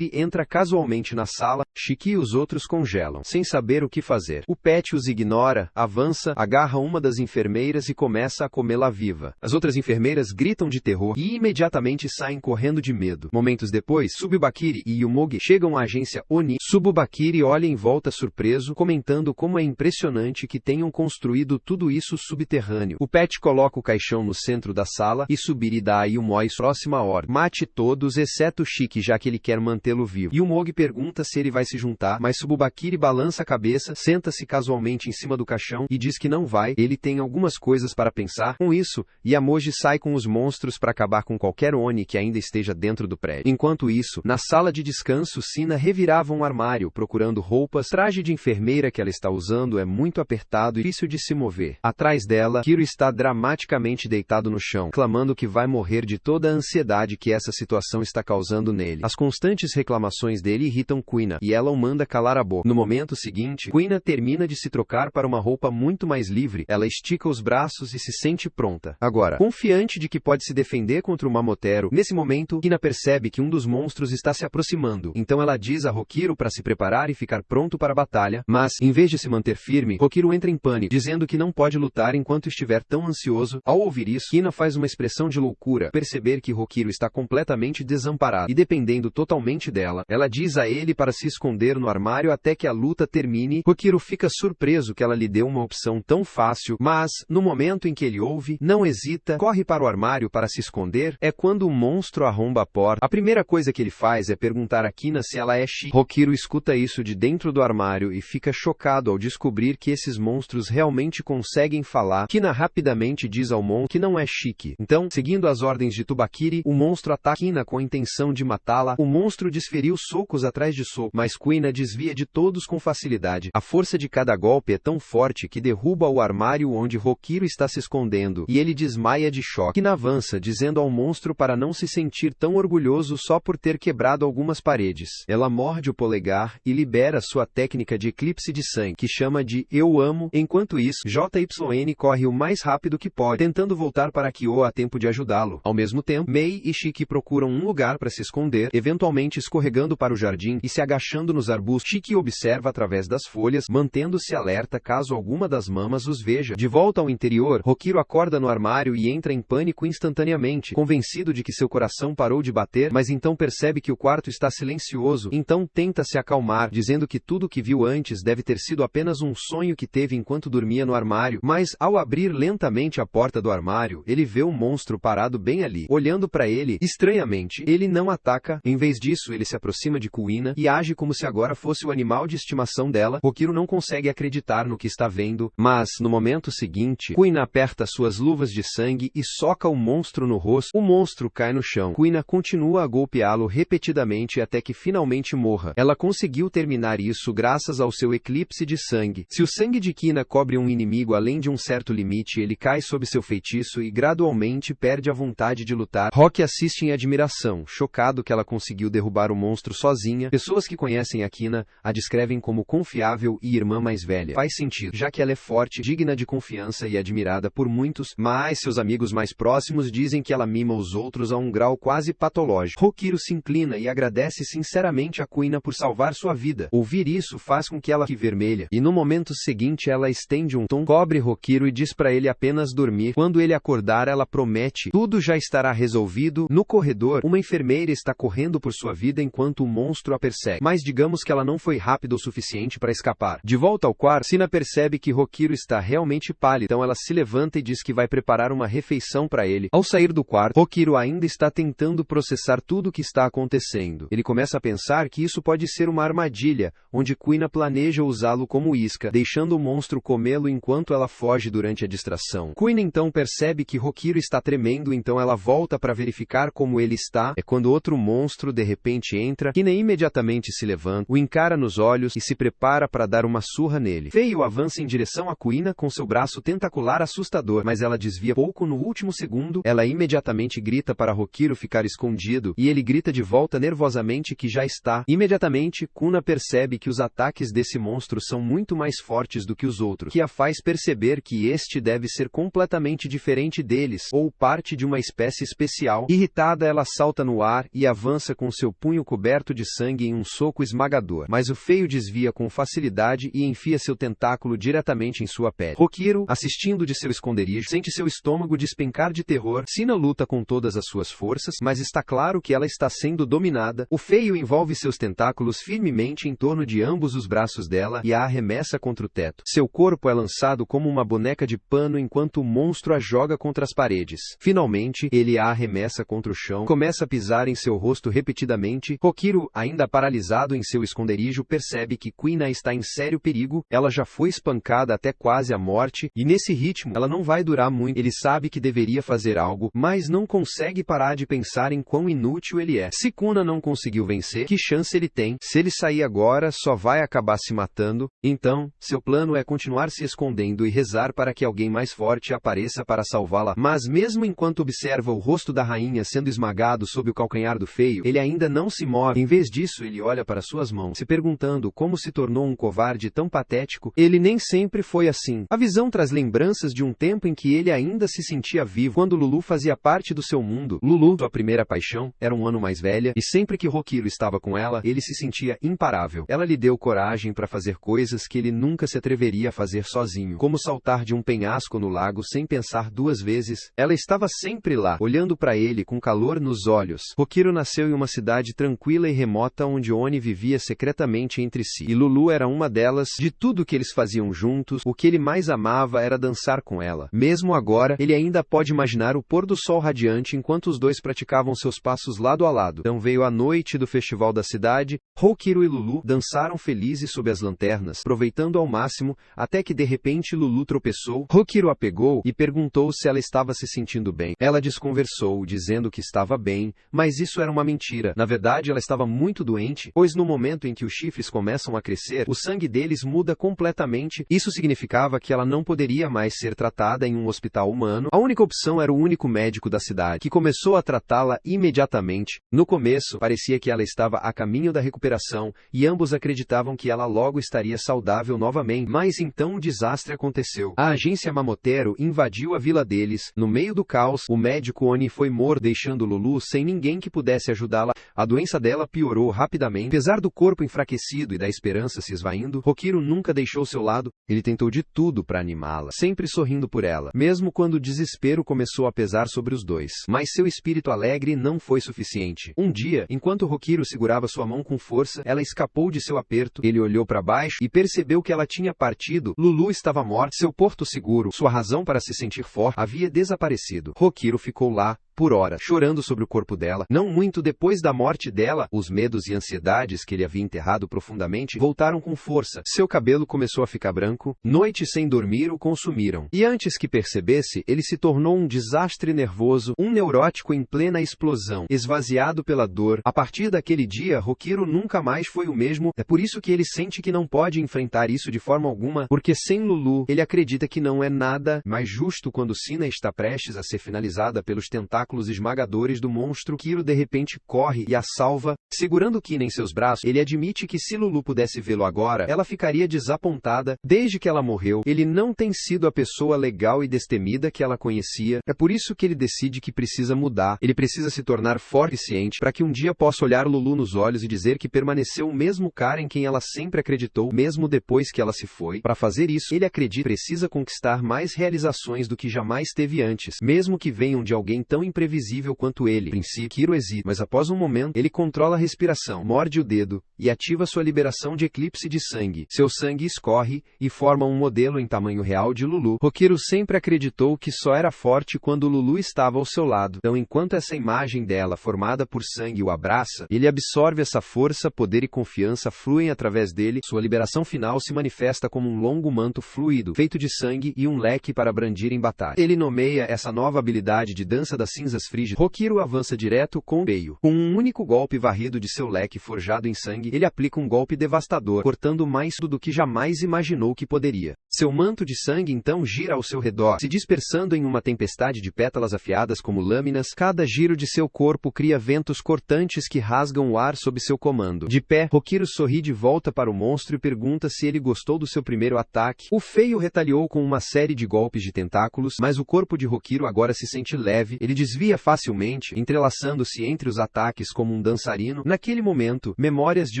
entra casualmente na sala. Shiki e os outros congelam, sem saber o que fazer. O Pet os ignora, avança, agarra uma das enfermeiras e começa a comê-la viva. As outras enfermeiras gritam de terror e imediatamente saem correndo de medo. Momentos depois, Tsubakiri e Yumogi chegam à agência Oni. Tsubakiri olha em volta surpreso, comentando como é impressionante que tenham construído tudo isso subterrâneo. O Pet coloca o caixão no centro da sala e Subiri dá a Yumoi próxima ordem: mate todos exceto Shiki, já que ele quer mantê-lo vivo. Yumogi pergunta se ele vai se juntar, mas Tsubakiri balança a cabeça, senta-se casualmente em cima do caixão e diz que não vai, ele tem algumas coisas para pensar. Com isso, Yamoji sai com os monstros para acabar com qualquer Oni que ainda esteja dentro do prédio. Enquanto isso, na sala de descanso, Sina revirava um armário, procurando roupas. O traje de enfermeira que ela está usando é muito apertado e difícil de se mover. Atrás dela, Kiro está dramaticamente deitado no chão, clamando que vai morrer de toda a ansiedade que essa situação está causando nele. As constantes reclamações dele irritam Kuina, e ela o manda calar a boca. No momento seguinte, Kuina termina de se trocar para uma roupa muito mais livre. Ela estica os braços e se sente pronta. Agora, confiante de que pode se defender contra o Mamotero, nesse momento, Kuina percebe que um dos monstros está se aproximando. Então ela diz a Hokiro para se preparar e ficar pronto para a batalha, mas, em vez de se manter firme, Hokiro entra em pânico, dizendo que não pode lutar enquanto estiver tão ansioso. Ao ouvir isso, Kuina faz uma expressão de loucura, perceber que Hokiro está completamente desamparado e dependendo totalmente dela. Ela diz a ele para se esconder no armário até que a luta termine. Hokiro fica surpreso que ela lhe deu uma opção tão fácil, mas, no momento em que ele ouve, não hesita, corre para o armário para se esconder. É quando o monstro arromba a porta. A primeira coisa que ele faz é perguntar a Kuina se ela é Shiki. Hokiro escuta isso de dentro do armário e fica chocado ao descobrir que esses monstros realmente conseguem falar. Kuina rapidamente diz ao monstro que não é Shiki. Então, seguindo as ordens de Tsubakiri, o monstro ataca Kuina com a intenção de matá-la. O monstro desferiu socos atrás de soco, mas Kuina desvia de todos com facilidade. A força de cada golpe é tão forte que derruba o armário onde Hokiro está se escondendo, e ele desmaia de choque. Kuina avança, dizendo ao monstro para não se sentir tão orgulhoso só por ter quebrado algumas paredes. Ela morde o polegar e libera sua técnica de eclipse de sangue, que chama de Eu Amo. Enquanto isso, JYN corre o mais rápido que pode, tentando voltar para Kyo a tempo de ajudá-lo. Ao mesmo tempo, Mei e Shiki procuram um lugar para se esconder, eventualmente escorregando para o jardim e se agachando nos arbustos. Shiki observa através das folhas, mantendo-se alerta caso alguma das mamas os veja. De volta ao interior, Hokiro acorda no armário e entra em pânico instantaneamente, convencido de que seu coração parou de bater, mas então percebe que o quarto está silencioso. Então tenta se acalmar, dizendo que tudo que viu antes deve ter sido apenas um sonho que teve enquanto dormia no armário. Mas, ao abrir lentamente a porta do armário, ele vê um monstro parado bem ali, olhando para ele. Estranhamente, ele não ataca. Em vez disso, ele se aproxima de Kuina e age como se agora fosse o animal de estimação dela. Hokiro não consegue acreditar no que está vendo, mas, no momento seguinte, Kuina aperta suas luvas de sangue e soca o monstro no rosto. O monstro cai no chão. Kuina continua a golpeá-lo repetidamente até que finalmente morra. Ela conseguiu terminar isso graças ao seu eclipse de sangue. Se o sangue de Kuina cobre um inimigo além de um certo limite, ele cai sob seu feitiço e gradualmente perde a vontade de lutar. Rock assiste em admiração, chocado que ela conseguiu derrubar o monstro sozinha. Pessoas que conhecem a Kuina a descrevem como confiável e irmã mais velha. Faz sentido, já que ela é forte, digna de confiança e admirada por muitos, mas seus amigos mais próximos dizem que ela mima os outros a um grau quase patológico. Hokiro se inclina e agradece sinceramente a Kuina por salvar sua vida. Ouvir isso faz com que ela fique vermelha, e no momento seguinte ela estende um tom, cobre Hokiro e diz para ele apenas dormir. Quando ele acordar, ela promete: tudo já estará resolvido. No corredor, uma enfermeira está correndo por sua vida enquanto o monstro a persegue, mas digamos que ela não foi rápida o suficiente para escapar. De volta ao quarto, Sina percebe que Hokiro está realmente pálido, então ela se levanta e diz que vai preparar uma refeição para ele. Ao sair do quarto, Hokiro ainda está tentando processar tudo o que está acontecendo. Ele começa a pensar que isso pode ser uma armadilha, onde Kuina planeja usá-lo como isca, deixando o monstro comê-lo enquanto ela foge durante a distração. Kuina então percebe que Hokiro está tremendo, então ela volta para verificar como ele está. É quando outro monstro de repente entra. Kuina imediatamente se levanta, o encara nos olhos e se prepara para dar uma surra nele. Feio avança em direção a Kuina com seu braço tentacular assustador, mas ela desvia pouco no último segundo. Ela imediatamente grita para Hokiro ficar escondido, e ele grita de volta nervosamente que já está. Imediatamente, Kuina percebe que os ataques desse monstro são muito mais fortes do que os outros, que a faz perceber que este deve ser completamente diferente deles, ou parte de uma espécie especial. Irritada, ela salta no ar e avança com seu punho coberto coberto de sangue em um soco esmagador, mas o feio desvia com facilidade e enfia seu tentáculo diretamente em sua pele. Hokiro, assistindo de seu esconderijo, sente seu estômago despencar de terror. Sina luta com todas as suas forças, mas está claro que ela está sendo dominada. O feio envolve seus tentáculos firmemente em torno de ambos os braços dela e a arremessa contra o teto. Seu corpo é lançado como uma boneca de pano enquanto o monstro a joga contra as paredes. Finalmente, ele a arremessa contra o chão, começa a pisar em seu rosto repetidamente. Hokiro, ainda paralisado em seu esconderijo, percebe que Kuina está em sério perigo. Ela já foi espancada até quase a morte, e nesse ritmo, ela não vai durar muito. Ele sabe que deveria fazer algo, mas não consegue parar de pensar em quão inútil ele é. Se Kuna não conseguiu vencer, que chance ele tem? Se ele sair agora, só vai acabar se matando. Então, seu plano é continuar se escondendo e rezar para que alguém mais forte apareça para salvá-la. Mas mesmo enquanto observa o rosto da rainha sendo esmagado sob o calcanhar do feio, ele ainda não se move. Em vez disso, ele olha para suas mãos, se perguntando como se tornou um covarde tão patético. Ele nem sempre foi assim. A visão traz lembranças de um tempo em que ele ainda se sentia vivo, quando Lulu fazia parte do seu mundo. Lulu, sua primeira paixão, era um ano mais velha, e sempre que Hokiro estava com ela, ele se sentia imparável. Ela lhe deu coragem para fazer coisas que ele nunca se atreveria a fazer sozinho, como saltar de um penhasco no lago sem pensar duas vezes. Ela estava sempre lá, olhando para ele com calor nos olhos. Hokiro nasceu em uma cidade tranquila e remota onde Oni vivia secretamente entre si, e Lulu era uma delas. De tudo que eles faziam juntos, o que ele mais amava era dançar com ela. Mesmo agora, ele ainda pode imaginar o pôr do sol radiante enquanto os dois praticavam seus passos lado a lado. Então veio a noite do festival da cidade. Hokiro e Lulu dançaram felizes sob as lanternas, aproveitando ao máximo, até que de repente Lulu tropeçou. Hokiro a pegou e perguntou se ela estava se sentindo bem. Ela desconversou, dizendo que estava bem, mas isso era uma mentira. Na verdade, ela estava muito doente, pois no momento em que os chifres começam a crescer, o sangue deles muda completamente. Isso significava que ela não poderia mais ser tratada em um hospital humano. A única opção era o único médico da cidade, que começou a tratá-la imediatamente. No começo, parecia que ela estava a caminho da recuperação, e ambos acreditavam que ela logo estaria saudável novamente. Mas então um desastre aconteceu. A agência Mamotero invadiu a vila deles. No meio do caos, o médico Oni foi morto, deixando Lulu sem ninguém que pudesse ajudá-la. A doença dela piorou rapidamente. Apesar do corpo enfraquecido e da esperança se esvaindo, Hokiro nunca deixou seu lado. Ele tentou de tudo para animá-la, sempre sorrindo por ela, mesmo quando o desespero começou a pesar sobre os dois. Mas seu espírito alegre não foi suficiente. Um dia, enquanto Hokiro segurava sua mão com força, ela escapou de seu aperto. Ele olhou para baixo e percebeu que ela tinha partido. Lulu estava morta. Seu porto seguro, sua razão para se sentir forte, havia desaparecido. Hokiro ficou lá, por horas, chorando sobre o corpo dela. Não muito depois da morte dela, os medos e ansiedades que ele havia enterrado profundamente voltaram com força. Seu cabelo começou a ficar branco, noites sem dormir o consumiram. E antes que percebesse, ele se tornou um desastre nervoso, um neurótico em plena explosão, esvaziado pela dor. A partir daquele dia, Hokiro nunca mais foi o mesmo. É por isso que ele sente que não pode enfrentar isso de forma alguma, porque sem Lulu, ele acredita que não é nada. Mas justo quando Sina está prestes a ser finalizada pelos tentáculos esmagadores do monstro, Hokiro de repente corre e a salva. Segurando Kina em seus braços, ele admite que se Lulu pudesse vê-lo agora, ela ficaria desapontada. Desde que ela morreu, ele não tem sido a pessoa legal e destemida que ela conhecia. É por isso que ele decide que precisa mudar. Ele precisa se tornar forte o suficiente para que um dia possa olhar Lulu nos olhos e dizer que permaneceu o mesmo cara em quem ela sempre acreditou, mesmo depois que ela se foi. Para fazer isso, ele acredita que precisa conquistar mais realizações do que jamais teve antes, mesmo que venham de alguém tão imprevisível quanto ele. A princípio, Hokiro hesita, mas após um momento, ele controla a respiração, morde o dedo e ativa sua liberação de eclipse de sangue. Seu sangue escorre e forma um modelo em tamanho real de Lulu. Hokiro sempre acreditou que só era forte quando Lulu estava ao seu lado. Então, enquanto essa imagem dela, formada por sangue, o abraça, ele absorve essa força, poder e confiança fluem através dele. Sua liberação final se manifesta como um longo manto fluido, feito de sangue e um leque para brandir em batalha. Ele nomeia essa nova habilidade de dança das cinzas frígidas. Hokiro avança direto com o veio. Com um único golpe varrido de seu leque forjado em sangue, ele aplica um golpe devastador, cortando mais do que jamais imaginou que poderia. Seu manto de sangue então gira ao seu redor, se dispersando em uma tempestade de pétalas afiadas como lâminas. Cada giro de seu corpo cria ventos cortantes que rasgam o ar sob seu comando. De pé, Hokiro sorri de volta para o monstro e pergunta se ele gostou do seu primeiro ataque. O feio retaliou com uma série de golpes de tentáculos, mas o corpo de Hokiro agora se sente leve. Ele desvia facilmente, entrelaçando-se entre os ataques como um dançarino. Naquele momento, memórias de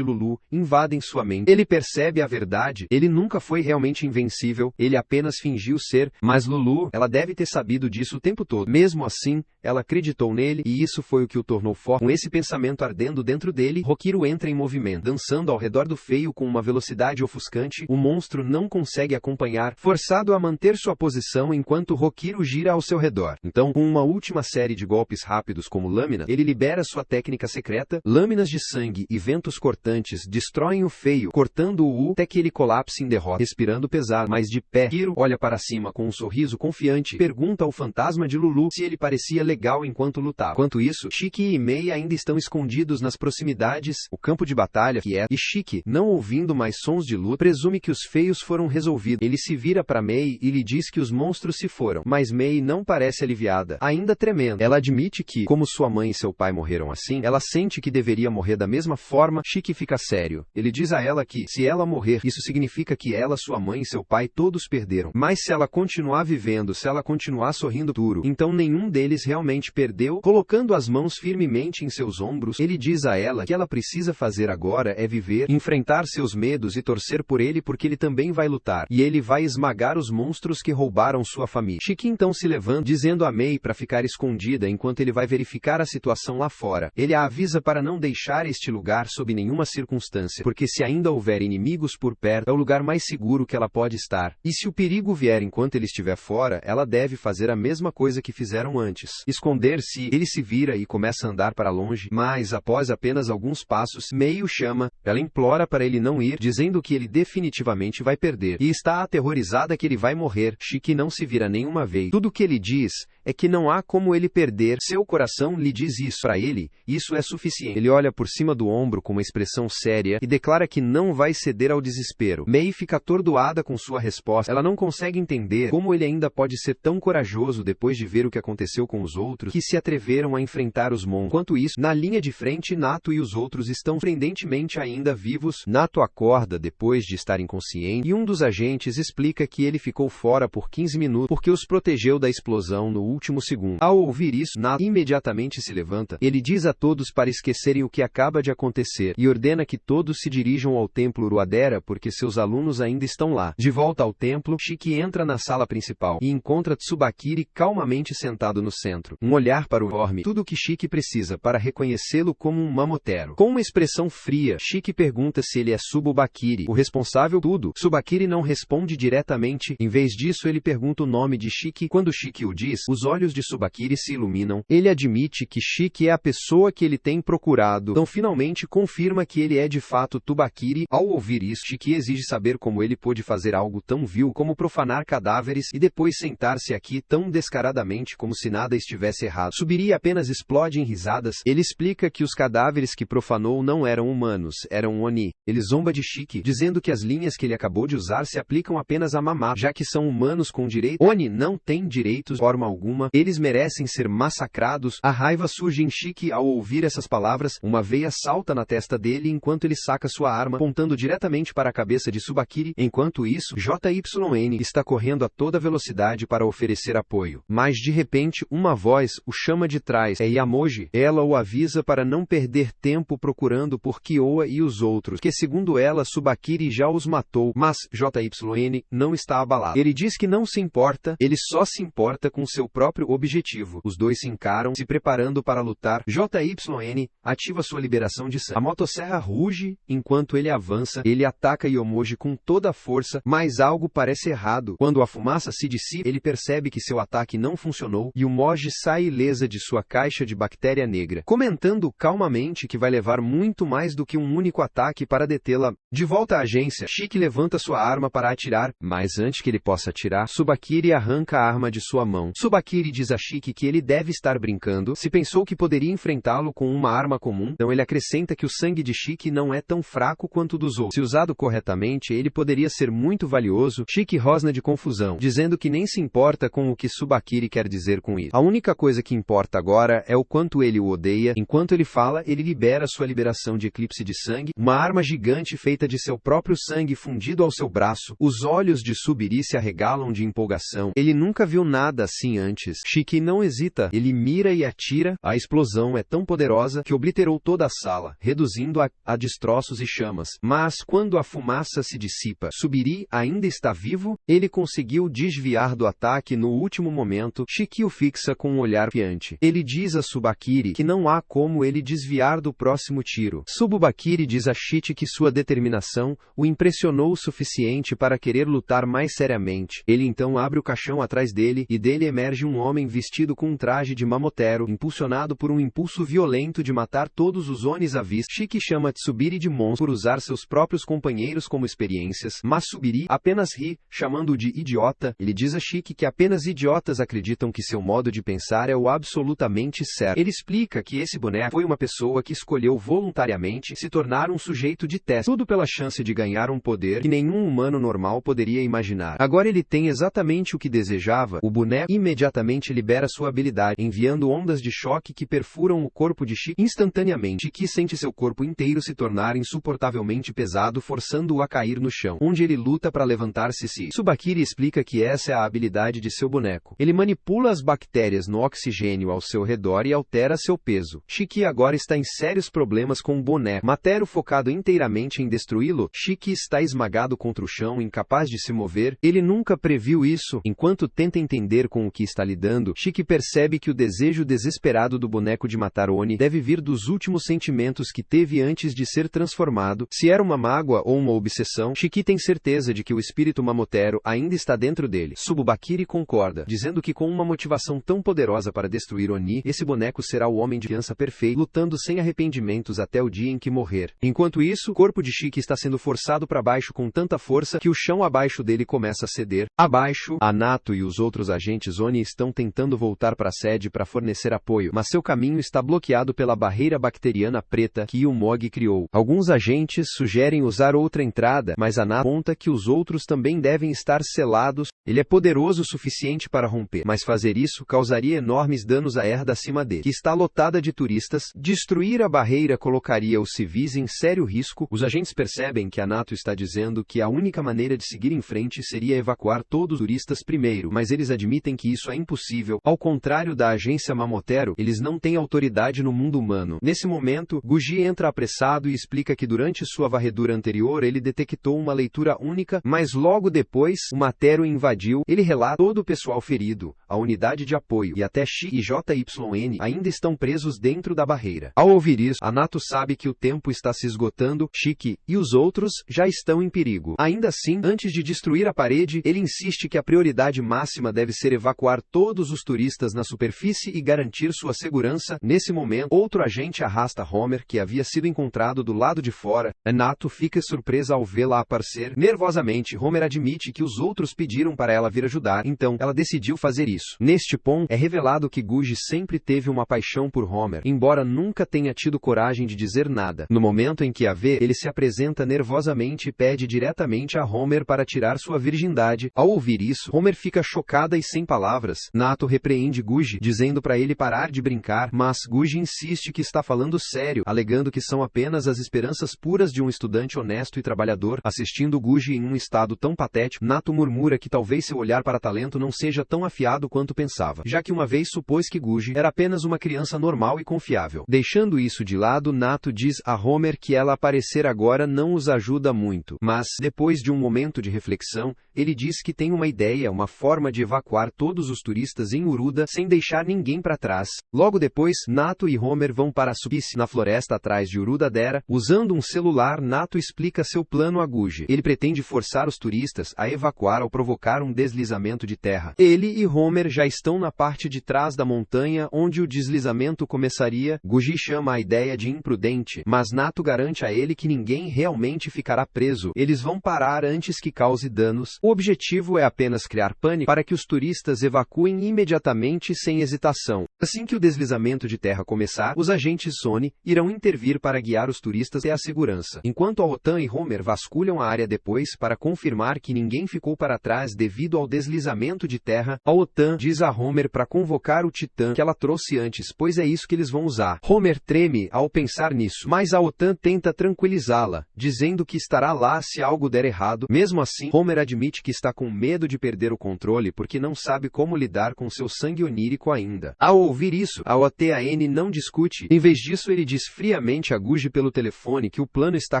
Lulu invadem sua mente. Ele percebe a verdade. Ele nunca foi realmente invencível, ele apenas fingiu ser, mas Lulu, ela deve ter sabido disso o tempo todo. Mesmo assim, ela acreditou nele, e isso foi o que o tornou forte. Com esse pensamento ardendo dentro dele, Hokiro entra em movimento, dançando ao redor do feio com uma velocidade ofuscante. O monstro não consegue acompanhar, forçado a manter sua posição enquanto Hokiro gira ao seu redor. Então, com uma última série de golpes rápidos como lâmina, ele libera sua técnica secreta. Lâminas de sangue e ventos cortantes destroem o feio, cortando-o até que ele colapse em derrota. Respirando pesado, mas de pé, Hokiro olha para cima com um sorriso confiante, pergunta ao fantasma de Lulu se ele parecia legal enquanto lutava. Enquanto isso, Shiki e Mei ainda estão escondidos nas proximidades. O campo de batalha quieto, e Shiki, não ouvindo mais sons de luta, presume que os feios foram resolvidos. Ele se vira para Mei e lhe diz que os monstros se foram, mas Mei não parece aliviada, ainda tremendo. Ela admite que, como sua mãe e seu pai morreram assim, ela sente que deveria morrer da mesma forma. Shiki fica sério. Ele diz a ela que, se ela morrer, isso significa que ela, sua mãe e seu pai todos perderam. Mas se ela continuar vivendo, se ela continuar sorrindo duro, então nenhum deles realmente perdeu. Colocando as mãos firmemente em seus ombros, ele diz a ela que ela precisa fazer agora é viver, enfrentar seus medos e torcer por ele porque ele também vai lutar, e ele vai esmagar os monstros que roubaram sua família. Shiki então se levanta, dizendo a Mei para ficar escondida enquanto ele vai verificar a situação lá fora. Ele a avisa para não deixar este lugar sob nenhuma circunstância, porque se ainda houver inimigos por perto, é o lugar mais seguro que ela pode estar. E se o perigo vier enquanto ele estiver fora, ela deve fazer a mesma coisa que fizeram antes. Esconder-se. Ele se vira e começa a andar para longe, mas após apenas alguns passos, Mei o chama. Ela implora para ele não ir, dizendo que ele definitivamente vai perder, e está aterrorizada que ele vai morrer. Shiki não se vira nenhuma vez. Tudo o que ele diz é que não há como ele perder. Seu coração lhe diz isso. Para ele, isso é suficiente. Ele olha por cima do ombro com uma expressão séria e declara que não vai ceder ao desespero. Mei fica atordoada com sua resposta. Ela não consegue entender como ele ainda pode ser tão corajoso depois de ver o que aconteceu com os outros que se atreveram a enfrentar os monstros. Enquanto isso, na linha de frente, Nato e os outros estão surpreendentemente ainda vivos. Nato acorda depois de estar inconsciente e um dos agentes explica que ele ficou fora por 15 minutos porque os protegeu da explosão no último segundo. Ao ouvir isso, Nato imediatamente se levanta. Ele diz a todos para esquecerem o que acaba de acontecer e ordena que todos se dirijam ao templo Uruadera porque seus alunos ainda estão lá. De volta ao templo, Shiki entra na sala principal e encontra Tsubakiri calmamente sentado no centro. Um olhar para o uniforme, tudo o que Shiki precisa para reconhecê-lo como um mamotero. Com uma expressão fria, Shiki pergunta se ele é Tsubakiri, o responsável por tudo. Tsubakiri não responde diretamente, em vez disso ele pergunta o nome de Shiki. Quando Shiki o diz, os olhos de Tsubakiri se iluminam. Ele admite que Shiki é a pessoa que ele tem procurado, então finalmente confirma que ele é de fato Tsubakiri. Ao ouvir isso, Shiki exige saber como ele pôde fazer algo tão vil como profanar cadáveres e depois sentar-se aqui tão descaradamente como se nada estivesse errado. Subiri apenas explode em risadas. Ele explica que os cadáveres que profanou não eram humanos, eram Oni. Ele zomba de Shiki, dizendo que as linhas que ele acabou de usar se aplicam apenas a Mamá, já que são humanos com direito. Oni não tem direitos de forma alguma, eles merecem ser massacrados. A raiva surge em Shiki ao ouvir essas palavras. Uma veia salta na testa dele enquanto ele saca sua arma, apontando diretamente para a cabeça de Tsubakiri. Enquanto isso, JYN está correndo a toda velocidade para oferecer apoio. Mas de repente, uma voz o chama de trás. É Yamoji. Ela o avisa para não perder tempo procurando por Kyoa e os outros, que segundo ela, Tsubakiri já os matou. Mas JYN não está abalado. Ele diz que não se importa, ele só se importa com seu próprio objetivo. Os dois se encaram, se preparando para lutar. JYN ativa sua liberação de sangue. A motosserra ruge enquanto ele avança. Ele ataca Yamoji com toda a força, mas algo parece errado. Quando a fumaça se dissipa, ele percebe que seu ataque não funcionou e o Moji sai ilesa de sua caixa de bactéria negra, comentando calmamente que vai levar muito mais do que um único ataque para detê-la. De volta à agência, Shiki levanta sua arma para atirar, mas antes que ele possa atirar, Tsubakiri arranca a arma de sua mão. Tsubakiri Subakiri diz a Shiki que ele deve estar brincando, se pensou que poderia enfrentá-lo com uma arma comum, então ele acrescenta que o sangue de Shiki não é tão fraco quanto o dos outros. Se usado corretamente, ele poderia ser muito valioso. Shiki rosna de confusão, dizendo que nem se importa com o que Subakiri quer dizer com isso. A única coisa que importa agora é o quanto ele o odeia. Enquanto ele fala, ele libera sua liberação de eclipse de sangue, uma arma gigante feita de seu próprio sangue fundido ao seu braço. Os olhos de Subiri se arregalam de empolgação. Ele nunca viu nada assim antes. Shiki não hesita. Ele mira e atira. A explosão é tão poderosa que obliterou toda a sala, reduzindo-a a destroços e chamas. Mas quando a fumaça se dissipa, Subiri ainda está vivo. Ele conseguiu desviar do ataque no último momento. Shiki o fixa com um olhar confiante. Ele diz a Subakiri que não há como ele desviar do próximo tiro. Subakiri diz a Shiki que sua determinação o impressionou o suficiente para querer lutar mais seriamente. Ele então abre o caixão atrás dele, e dele emerge um homem vestido com um traje de mamotero, impulsionado por um impulso violento de matar todos os Onis à vista. Shiki chama Tsubiri de monstro por usar seus próprios companheiros como experiências, mas Subiri apenas ri, chamando-o de idiota. Ele diz a Shiki que apenas idiotas acreditam que seu modo de pensar é o absolutamente certo. Ele explica que esse boneco foi uma pessoa que escolheu voluntariamente se tornar um sujeito de teste, tudo pela chance de ganhar um poder que nenhum humano normal poderia imaginar. Agora ele tem exatamente o que desejava. O boneco imediatamente libera sua habilidade, enviando ondas de choque que perfuram o corpo de Shiki instantaneamente. Shiki sente seu corpo inteiro se tornar insuportavelmente pesado, forçando-o a cair no chão, onde ele luta para levantar-se. Subakiri explica que essa é a habilidade de seu boneco. Ele manipula as bactérias no oxigênio ao seu redor e altera seu peso. Shiki agora está em sérios problemas com o boneco. Matero focado inteiramente em destruí-lo, Shiki está esmagado contra o chão, incapaz de se mover. Ele nunca previu isso. Enquanto tenta entender com o que está lidando, Shiki percebe que o desejo desesperado do boneco de matar Oni deve vir dos últimos sentimentos que teve antes de ser transformado. Se era uma mágoa ou uma obsessão, Shiki tem certeza de que o espírito mamotero ainda está dentro dele. Subakiri concorda, dizendo que com uma motivação tão poderosa para destruir Oni, esse boneco será o homem de criança perfeito, lutando sem arrependimentos até o dia em que morrer. Enquanto isso, o corpo de Shiki está sendo forçado para baixo com tanta força que o chão abaixo dele começa a ceder. Abaixo, Anato e os outros agentes Oni estão tentando voltar para a sede para fornecer apoio, mas seu caminho está bloqueado pela barreira bacteriana preta que Yumog criou. Alguns agentes sugerem usar outra entrada, mas Anato aponta que os outros também devem estar selados. Ele é poderoso o suficiente para romper, mas fazer isso causaria enormes danos à herda acima dele, que está lotada de turistas. Destruir a barreira colocaria os civis em sério risco. Os agentes percebem que Anato está dizendo que a única maneira de seguir em frente seria evacuar todos os turistas primeiro, mas eles admitem que isso é impossível. Ao contrário da agência Mamotero, eles não têm autoridade no mundo humano. Nesse momento, Guji entra apressado e explica que durante sua varredura anterior ele detectou uma leitura única, mas logo depois, o Matero invadiu. Ele relata todo o pessoal ferido, a unidade de apoio e até Shi e JYN ainda estão presos dentro da barreira. Ao ouvir isso, Anato sabe que o tempo está se esgotando. Shiki e os outros já estão em perigo. Ainda assim, antes de destruir a parede, ele insiste que a prioridade máxima deve ser evacuar todos os turistas na superfície e garantir sua segurança. Nesse momento, outro agente arrasta Homer, que havia sido encontrado do lado de fora. Anato fica surpresa ao vê-la aparecer. Nervosamente, Homer admite que os outros pediram para ela vir ajudar, então ela decidiu fazer isso. Neste ponto, é revelado que Guji sempre teve uma paixão por Homer, embora nunca tenha tido coragem de dizer nada. No momento em que a vê, ele se apresenta nervosamente e pede diretamente a Homer para tirar sua virgindade. Ao ouvir isso, Homer fica chocada e sem palavras. Nato repreende Guji, dizendo para ele parar de brincar, mas Guji insiste que está falando sério, alegando que são apenas as esperanças puras de um estudante honesto e trabalhador. Assistindo Guji em um estado tão patético, Nato murmura que talvez seu olhar para talento não seja tão afiado quanto pensava, já que uma vez supôs que Guji era apenas uma criança normal e confiável. Deixando isso de lado, Nato diz a Homer que ela aparecer agora não os ajuda muito, mas, depois de um momento de reflexão, ele diz que tem uma ideia, uma forma de evacuar todos os turistas em Uruda sem deixar ninguém para trás. Logo depois, Nato e Homer vão para a superfície na floresta atrás de Urudadera, usando um celular lar, Nato explica seu plano a Guji. Ele pretende forçar os turistas a evacuar ao provocar um deslizamento de terra. Ele e Homer já estão na parte de trás da montanha onde o deslizamento começaria. Guji chama a ideia de imprudente, mas Nato garante a ele que ninguém realmente ficará preso. Eles vão parar antes que cause danos. O objetivo é apenas criar pânico para que os turistas evacuem imediatamente sem hesitação. Assim que o deslizamento de terra começar, os agentes Sony irão intervir para guiar os turistas até a segurança. Enquanto a Otan e Homer vasculham a área depois para confirmar que ninguém ficou para trás devido ao deslizamento de terra, a Otan diz a Homer para convocar o Titã que ela trouxe antes, pois é isso que eles vão usar. Homer treme ao pensar nisso, mas a Otan tenta tranquilizá-la, dizendo que estará lá se algo der errado. Mesmo assim, Homer admite que está com medo de perder o controle porque não sabe como lidar com seu sangue onírico ainda. Ao ouvir isso, a OTAN não discute. Em vez disso, ele diz friamente a Guji pelo telefone que o plano está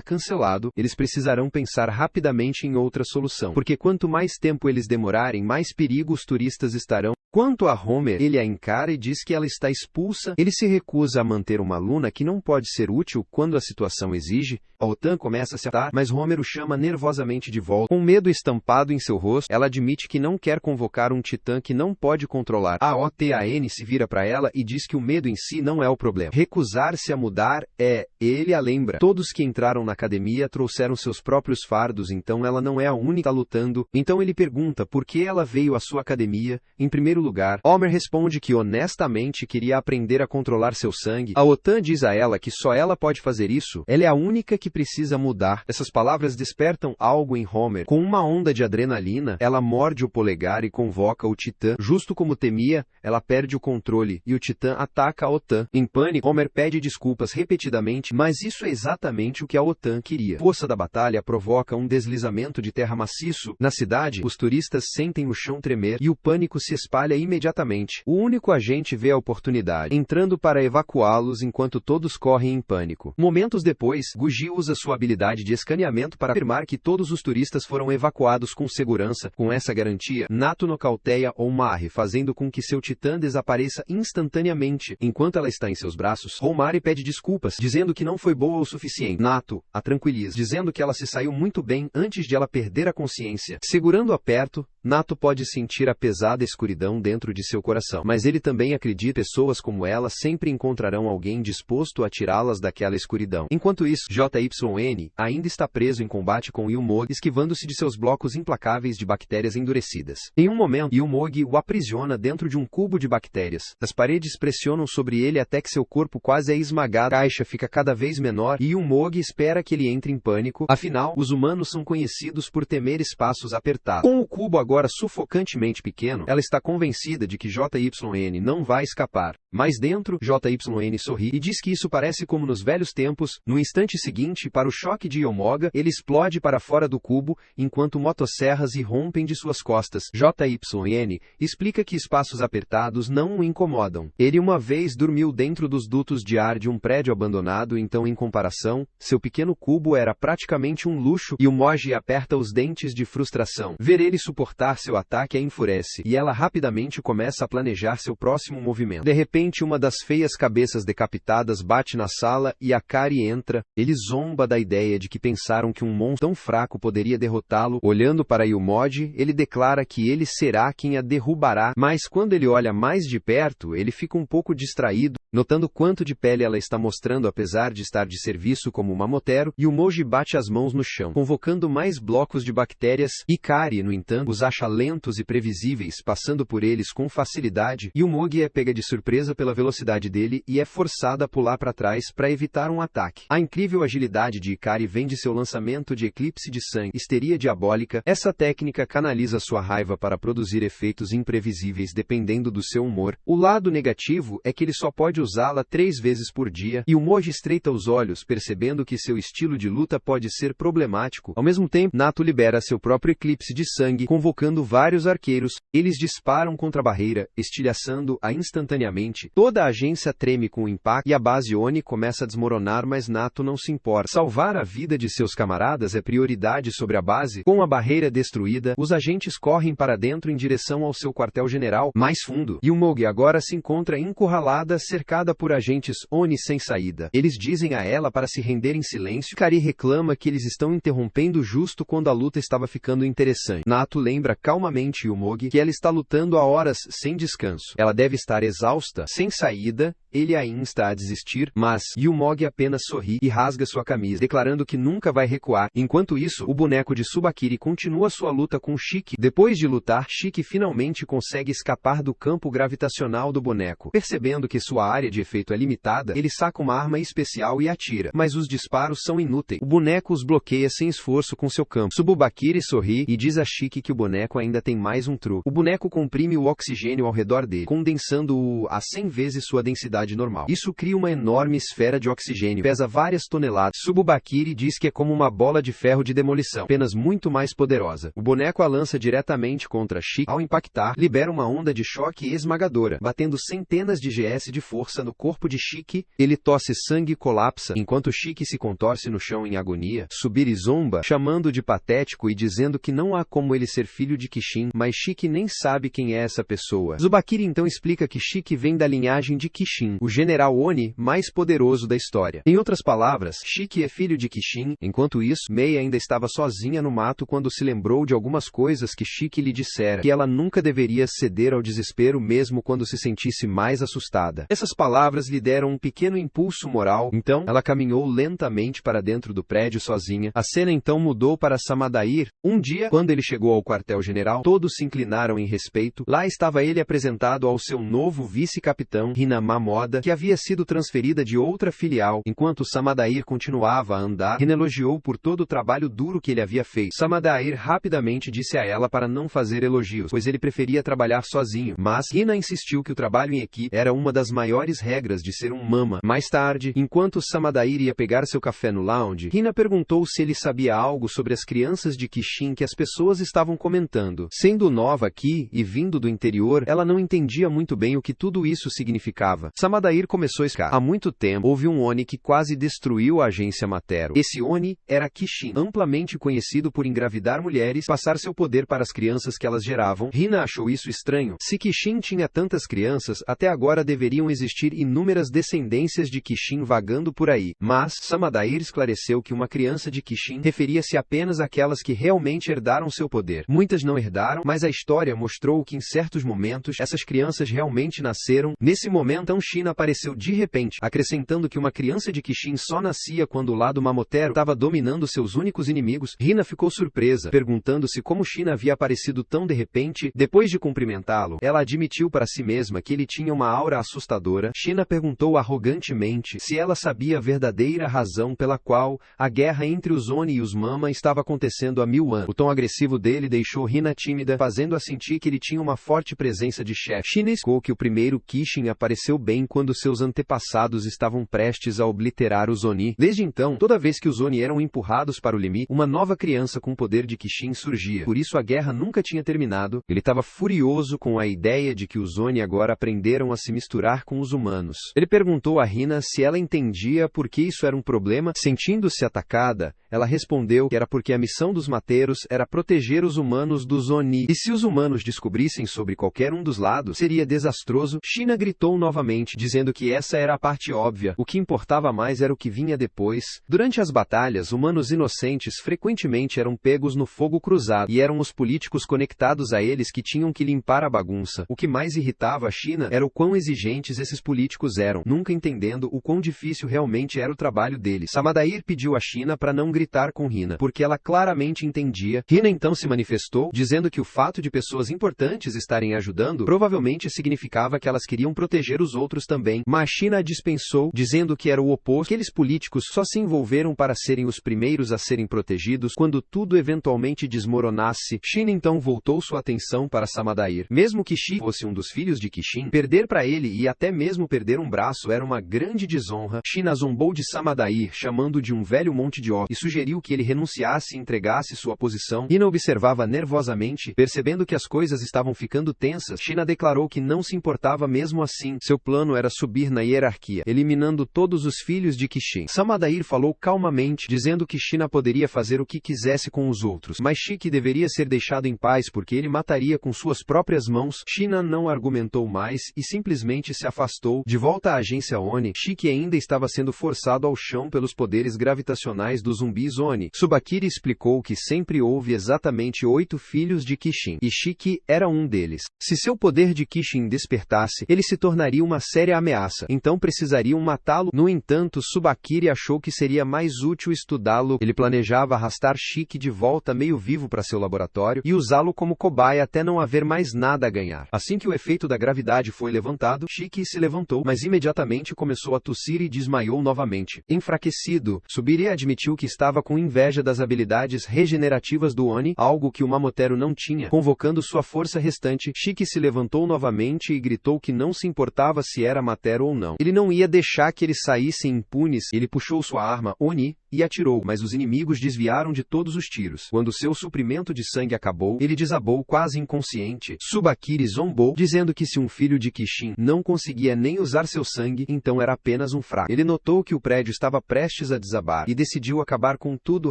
cancelado. Eles precisarão pensar rapidamente em outra solução, porque quanto mais tempo eles demorarem, mais perigo os turistas estarão. Quanto a Homer, ele a encara e diz que ela está expulsa. Ele se recusa a manter uma aluna que não pode ser útil quando a situação exige. A Otan começa a se atar, mas Homer o chama nervosamente de volta. Com medo estampado em seu rosto, ela admite que não quer convocar um titã que não pode controlar. A OTAN se vira para ela e diz que o medo em si não é o problema. Recusar-se a mudar é, ele a lembra. Todos que entraram na academia trouxeram seus próprios fardos, então ela não é a única lutando. Então ele pergunta por que ela veio à sua academia. Em primeiro lugar, Homer responde que honestamente queria aprender a controlar seu sangue. A Otan diz a ela que só ela pode fazer isso. Ela é a única que precisa mudar. Essas palavras despertam algo em Homer. Com uma onda de adrenalina, ela morde o polegar e convoca o Titã. Justo como temia, ela perde o controle e o Titã ataca a Otan. Em pânico, Homer pede desculpas repetidamente, mas isso é exatamente o que a Otan queria. A força da batalha provoca um deslizamento de terra maciço. Na cidade, os turistas sentem o chão tremer e o pânico se espalha imediatamente. O único agente vê a oportunidade, entrando para evacuá-los enquanto todos correm em pânico. Momentos depois, Guji usa sua habilidade de escaneamento para afirmar que todos os turistas foram evacuados com segurança. Com essa garantia, Nato nocauteia Omari, fazendo com que seu titã desapareça instantaneamente. Enquanto ela está em seus braços, Omari pede desculpas, dizendo que não foi boa o suficiente. Nato a tranquiliza, dizendo que ela se saiu muito bem antes de ela perder a consciência. Segurando-a perto, Nato pode sentir a pesada escuridão dentro de seu coração, mas ele também acredita que pessoas como ela sempre encontrarão alguém disposto a tirá-las daquela escuridão. Enquanto isso, JYN ainda está preso em combate com Ilmog, esquivando-se de seus blocos implacáveis de bactérias endurecidas. Em um momento, Ilmog o aprisiona dentro de um cubo de bactérias. As paredes pressionam sobre ele até que seu corpo quase é esmagado. A caixa fica cada vez menor e Ilmog espera que ele entre em pânico. Afinal, os humanos são conhecidos por temer espaços apertados. Com o cubo agora sufocantemente pequeno, ela está convencida de que JYN não vai escapar. Mas dentro, JYN sorri e diz que isso parece como nos velhos tempos. No instante seguinte, para o choque de Yomoga, ele explode para fora do cubo, enquanto motosserras irrompem de suas costas. JYN explica que espaços apertados não o incomodam. Ele uma vez dormiu dentro dos dutos de ar de um prédio abandonado, então em comparação, seu pequeno cubo era praticamente um luxo e o Moji aperta os dentes de frustração. Ver ele suportar seu ataque a enfurece, e ela rapidamente começa a planejar seu próximo movimento. De repente, uma das feias cabeças decapitadas bate na sala e Akari entra. Ele zomba da ideia de que pensaram que um monstro tão fraco poderia derrotá-lo. Olhando para Ilmog, ele declara que ele será quem a derrubará, mas quando ele olha mais de perto, ele fica um pouco distraído, notando quanto de pele ela está mostrando apesar de estar de serviço como uma Motero, e o Moji bate as mãos no chão, convocando mais blocos de bactérias. Ikari, no entanto, os acha lentos e previsíveis, passando por eles com facilidade, e o Mogi é pega de surpresa pela velocidade dele e é forçada a pular para trás para evitar um ataque. A incrível agilidade de Ikari vem de seu lançamento de eclipse de sangue, histeria diabólica. Essa técnica canaliza sua raiva para produzir efeitos imprevisíveis dependendo do seu humor. O lado negativo é que ele só pode usá-la 3 vezes por dia, e o Moji estreita os olhos percebendo que seu estilo de luta pode ser problemático. Ao mesmo tempo, Nato libera seu próprio eclipse de sangue, convocando vários arqueiros. Eles disparam dispararam contra a barreira, estilhaçando-a instantaneamente. Toda a agência treme com o impacto e a base ONI começa a desmoronar, mas Nato não se importa. Salvar a vida de seus camaradas é prioridade sobre a base. Com a barreira destruída, os agentes correm para dentro em direção ao seu quartel-general mais fundo. E Umogi agora se encontra encurralada, cercada por agentes ONI sem saída. Eles dizem a ela para se render em silêncio. Kari reclama que eles estão interrompendo justo quando a luta estava ficando interessante. Nato lembra calmamente Umogi que ela está lutando há horas sem descanso. Ela deve estar exausta, sem saída. Ele ainda está a desistir, mas Umogi apenas sorri e rasga sua camisa, declarando que nunca vai recuar. Enquanto isso, o boneco de Tsubakiri continua sua luta com Shiki. Depois de lutar, Shiki finalmente consegue escapar do campo gravitacional do boneco. Percebendo que sua área de efeito é limitada, ele saca uma arma especial e atira, mas os disparos são inúteis. O boneco os bloqueia sem esforço com seu campo. Tsubakiri sorri e diz a Shiki que o boneco ainda tem mais um truque. O boneco comprime o oxigênio ao redor dele, condensando-o a 100 vezes sua densidade normal. Isso cria uma enorme esfera de oxigênio, pesa várias toneladas. Tsubakiri diz que é como uma bola de ferro de demolição, apenas muito mais poderosa. O boneco a lança diretamente contra Shiki. Ao impactar, libera uma onda de choque esmagadora, batendo centenas de GS de força no corpo de Shiki. Ele tosse sangue e colapsa, enquanto Shiki se contorce no chão em agonia. Tsubiri zomba, chamando de patético e dizendo que não há como ele ser filho de Kishin, mas Shiki nem sabe quem é essa pessoa. Tsubakiri então explica que Shiki vem da linhagem de Kishin, o general Oni mais poderoso da história. Em outras palavras, Shiki é filho de Kishin. Enquanto isso, Mei ainda estava sozinha no mato quando se lembrou de algumas coisas que Shiki lhe dissera, que ela nunca deveria ceder ao desespero mesmo quando se sentisse mais assustada. Essas palavras lhe deram um pequeno impulso moral, então ela caminhou lentamente para dentro do prédio sozinha. A cena então mudou para Samadair. Um dia, quando ele chegou ao quartel-general, todos se inclinaram em respeito. Lá estava ele apresentado ao seu novo vice-capitão, Hinama Moda, que havia sido transferida de outra filial. Enquanto Samadair continuava a andar, Hina elogiou por todo o trabalho duro que ele havia feito. Samadair rapidamente disse a ela para não fazer elogios, pois ele preferia trabalhar sozinho, mas Hina insistiu que o trabalho em equipe era uma das maiores regras de ser um mama. Mais tarde, enquanto Samadair ia pegar seu café no lounge, Hina perguntou se ele sabia algo sobre as crianças de Kishin que as pessoas estavam comentando. Sendo nova aqui e vindo do interior, ela não entendia muito bem o que tudo isso significava. Samadair começou a explicar. Há muito tempo, houve um Oni que quase destruiu a agência Matero. Esse Oni era Kishin, amplamente conhecido por engravidar mulheres e passar seu poder para as crianças que elas geravam. Hina achou isso estranho. Se Kishin tinha tantas crianças, até agora deveriam existir inúmeras descendências de Kishin vagando por aí. Mas, Samadair esclareceu que uma criança de Kishin referia-se apenas àquelas que realmente herdaram seu poder. Muitas não herdaram, mas a história mostrou que em certos momentos, essas crianças realmente nasceram. Nesse momento, Shina apareceu de repente, acrescentando que uma criança de Kishin só nascia quando o lado Mamotero estava dominando seus únicos inimigos. Hina ficou surpresa, perguntando-se como Shina havia aparecido tão de repente. Depois de cumprimentá-lo, ela admitiu para si mesma que ele tinha uma aura assustadora. Shina perguntou arrogantemente se ela sabia a verdadeira razão pela qual a guerra entre os Oni e os Mama estava acontecendo há 1000 anos. O tom agressivo dele deixou Hina tímida, fazendo-a sentir que ele tinha uma forte presença de chefe. Shina explicou que o primeiro Kishin apareceu bem quando seus antepassados estavam prestes a obliterar os Oni. Desde então, toda vez que os Oni eram empurrados para o limite, uma nova criança com poder de Kishin surgia. Por isso a guerra nunca tinha terminado. Ele estava furioso com a ideia de que os Oni agora aprenderam a se misturar com os humanos. Ele perguntou a Hina se ela entendia por que isso era um problema. Sentindo-se atacada, ela respondeu que era porque a missão dos Mateiros era proteger os humanos dos Oni. E se os humanos descobrissem sobre qualquer um dos lados, seria desastroso. Shina gritou novamente, dizendo que essa era a parte óbvia. O que importava mais era o que vinha depois. Durante as batalhas, humanos inocentes frequentemente eram pegos no fogo cruzado, e eram os políticos conectados a eles que tinham que limpar a bagunça. O que mais irritava a Shina era o quão exigentes esses políticos eram, nunca entendendo o quão difícil realmente era o trabalho deles. Samadair pediu a Shina para não gritar com Hina, porque ela claramente entendia. Hina então se manifestou, dizendo que o fato de pessoas importantes estarem ajudando provavelmente significava que elas queriam proteger os outros políticos também, mas China a dispensou, dizendo que era o oposto, que aqueles políticos só se envolveram para serem os primeiros a serem protegidos quando tudo eventualmente desmoronasse. China então voltou sua atenção para Samadair. Mesmo que Shi fosse um dos filhos de Qixin, perder para ele e até mesmo perder um braço era uma grande desonra. China zombou de Samadair, chamando de um velho monte de ó, e sugeriu que ele renunciasse e entregasse sua posição. China observava nervosamente, percebendo que as coisas estavam ficando tensas. China declarou que não se importava mesmo assim. Seu plano era subir na hierarquia, eliminando todos os filhos de Qixin. Samadair falou calmamente, dizendo que China poderia fazer o que quisesse com os outros, mas Shiki deveria ser deixado em paz porque ele mataria com suas próprias mãos. China não argumentou mais e simplesmente se afastou. De volta à agência Oni, Shiki ainda estava sendo forçado ao chão pelos poderes gravitacionais dos zumbis Oni. Tsubakiri explicou que sempre houve exatamente 8 filhos de Qixin, e Shiki era um deles. Se seu poder de Qixin despertasse, ele se tornaria uma séria ameaça, então precisariam matá-lo. No entanto, Tsubakiri achou que seria mais útil estudá-lo. Ele planejava arrastar Shiki de volta meio vivo para seu laboratório e usá-lo como cobaia até não haver mais nada a ganhar. Assim que o efeito da gravidade foi levantado, Shiki se levantou, mas imediatamente começou a tossir e desmaiou novamente. Enfraquecido, Subiri admitiu que estava com inveja das habilidades regenerativas do Oni, algo que o Mamotero não tinha. Convocando sua força restante, Shiki se levantou novamente e gritou que não se importava se era Matero ou não. Ele não ia deixar que eles saíssem impunes. Ele puxou sua arma Oni e atirou, mas os inimigos desviaram de todos os tiros. Quando seu suprimento de sangue acabou, ele desabou quase inconsciente. Tsubakiri zombou, dizendo que se um filho de Qixin não conseguia nem usar seu sangue, então era apenas um fraco. Ele notou que o prédio estava prestes a desabar e decidiu acabar com tudo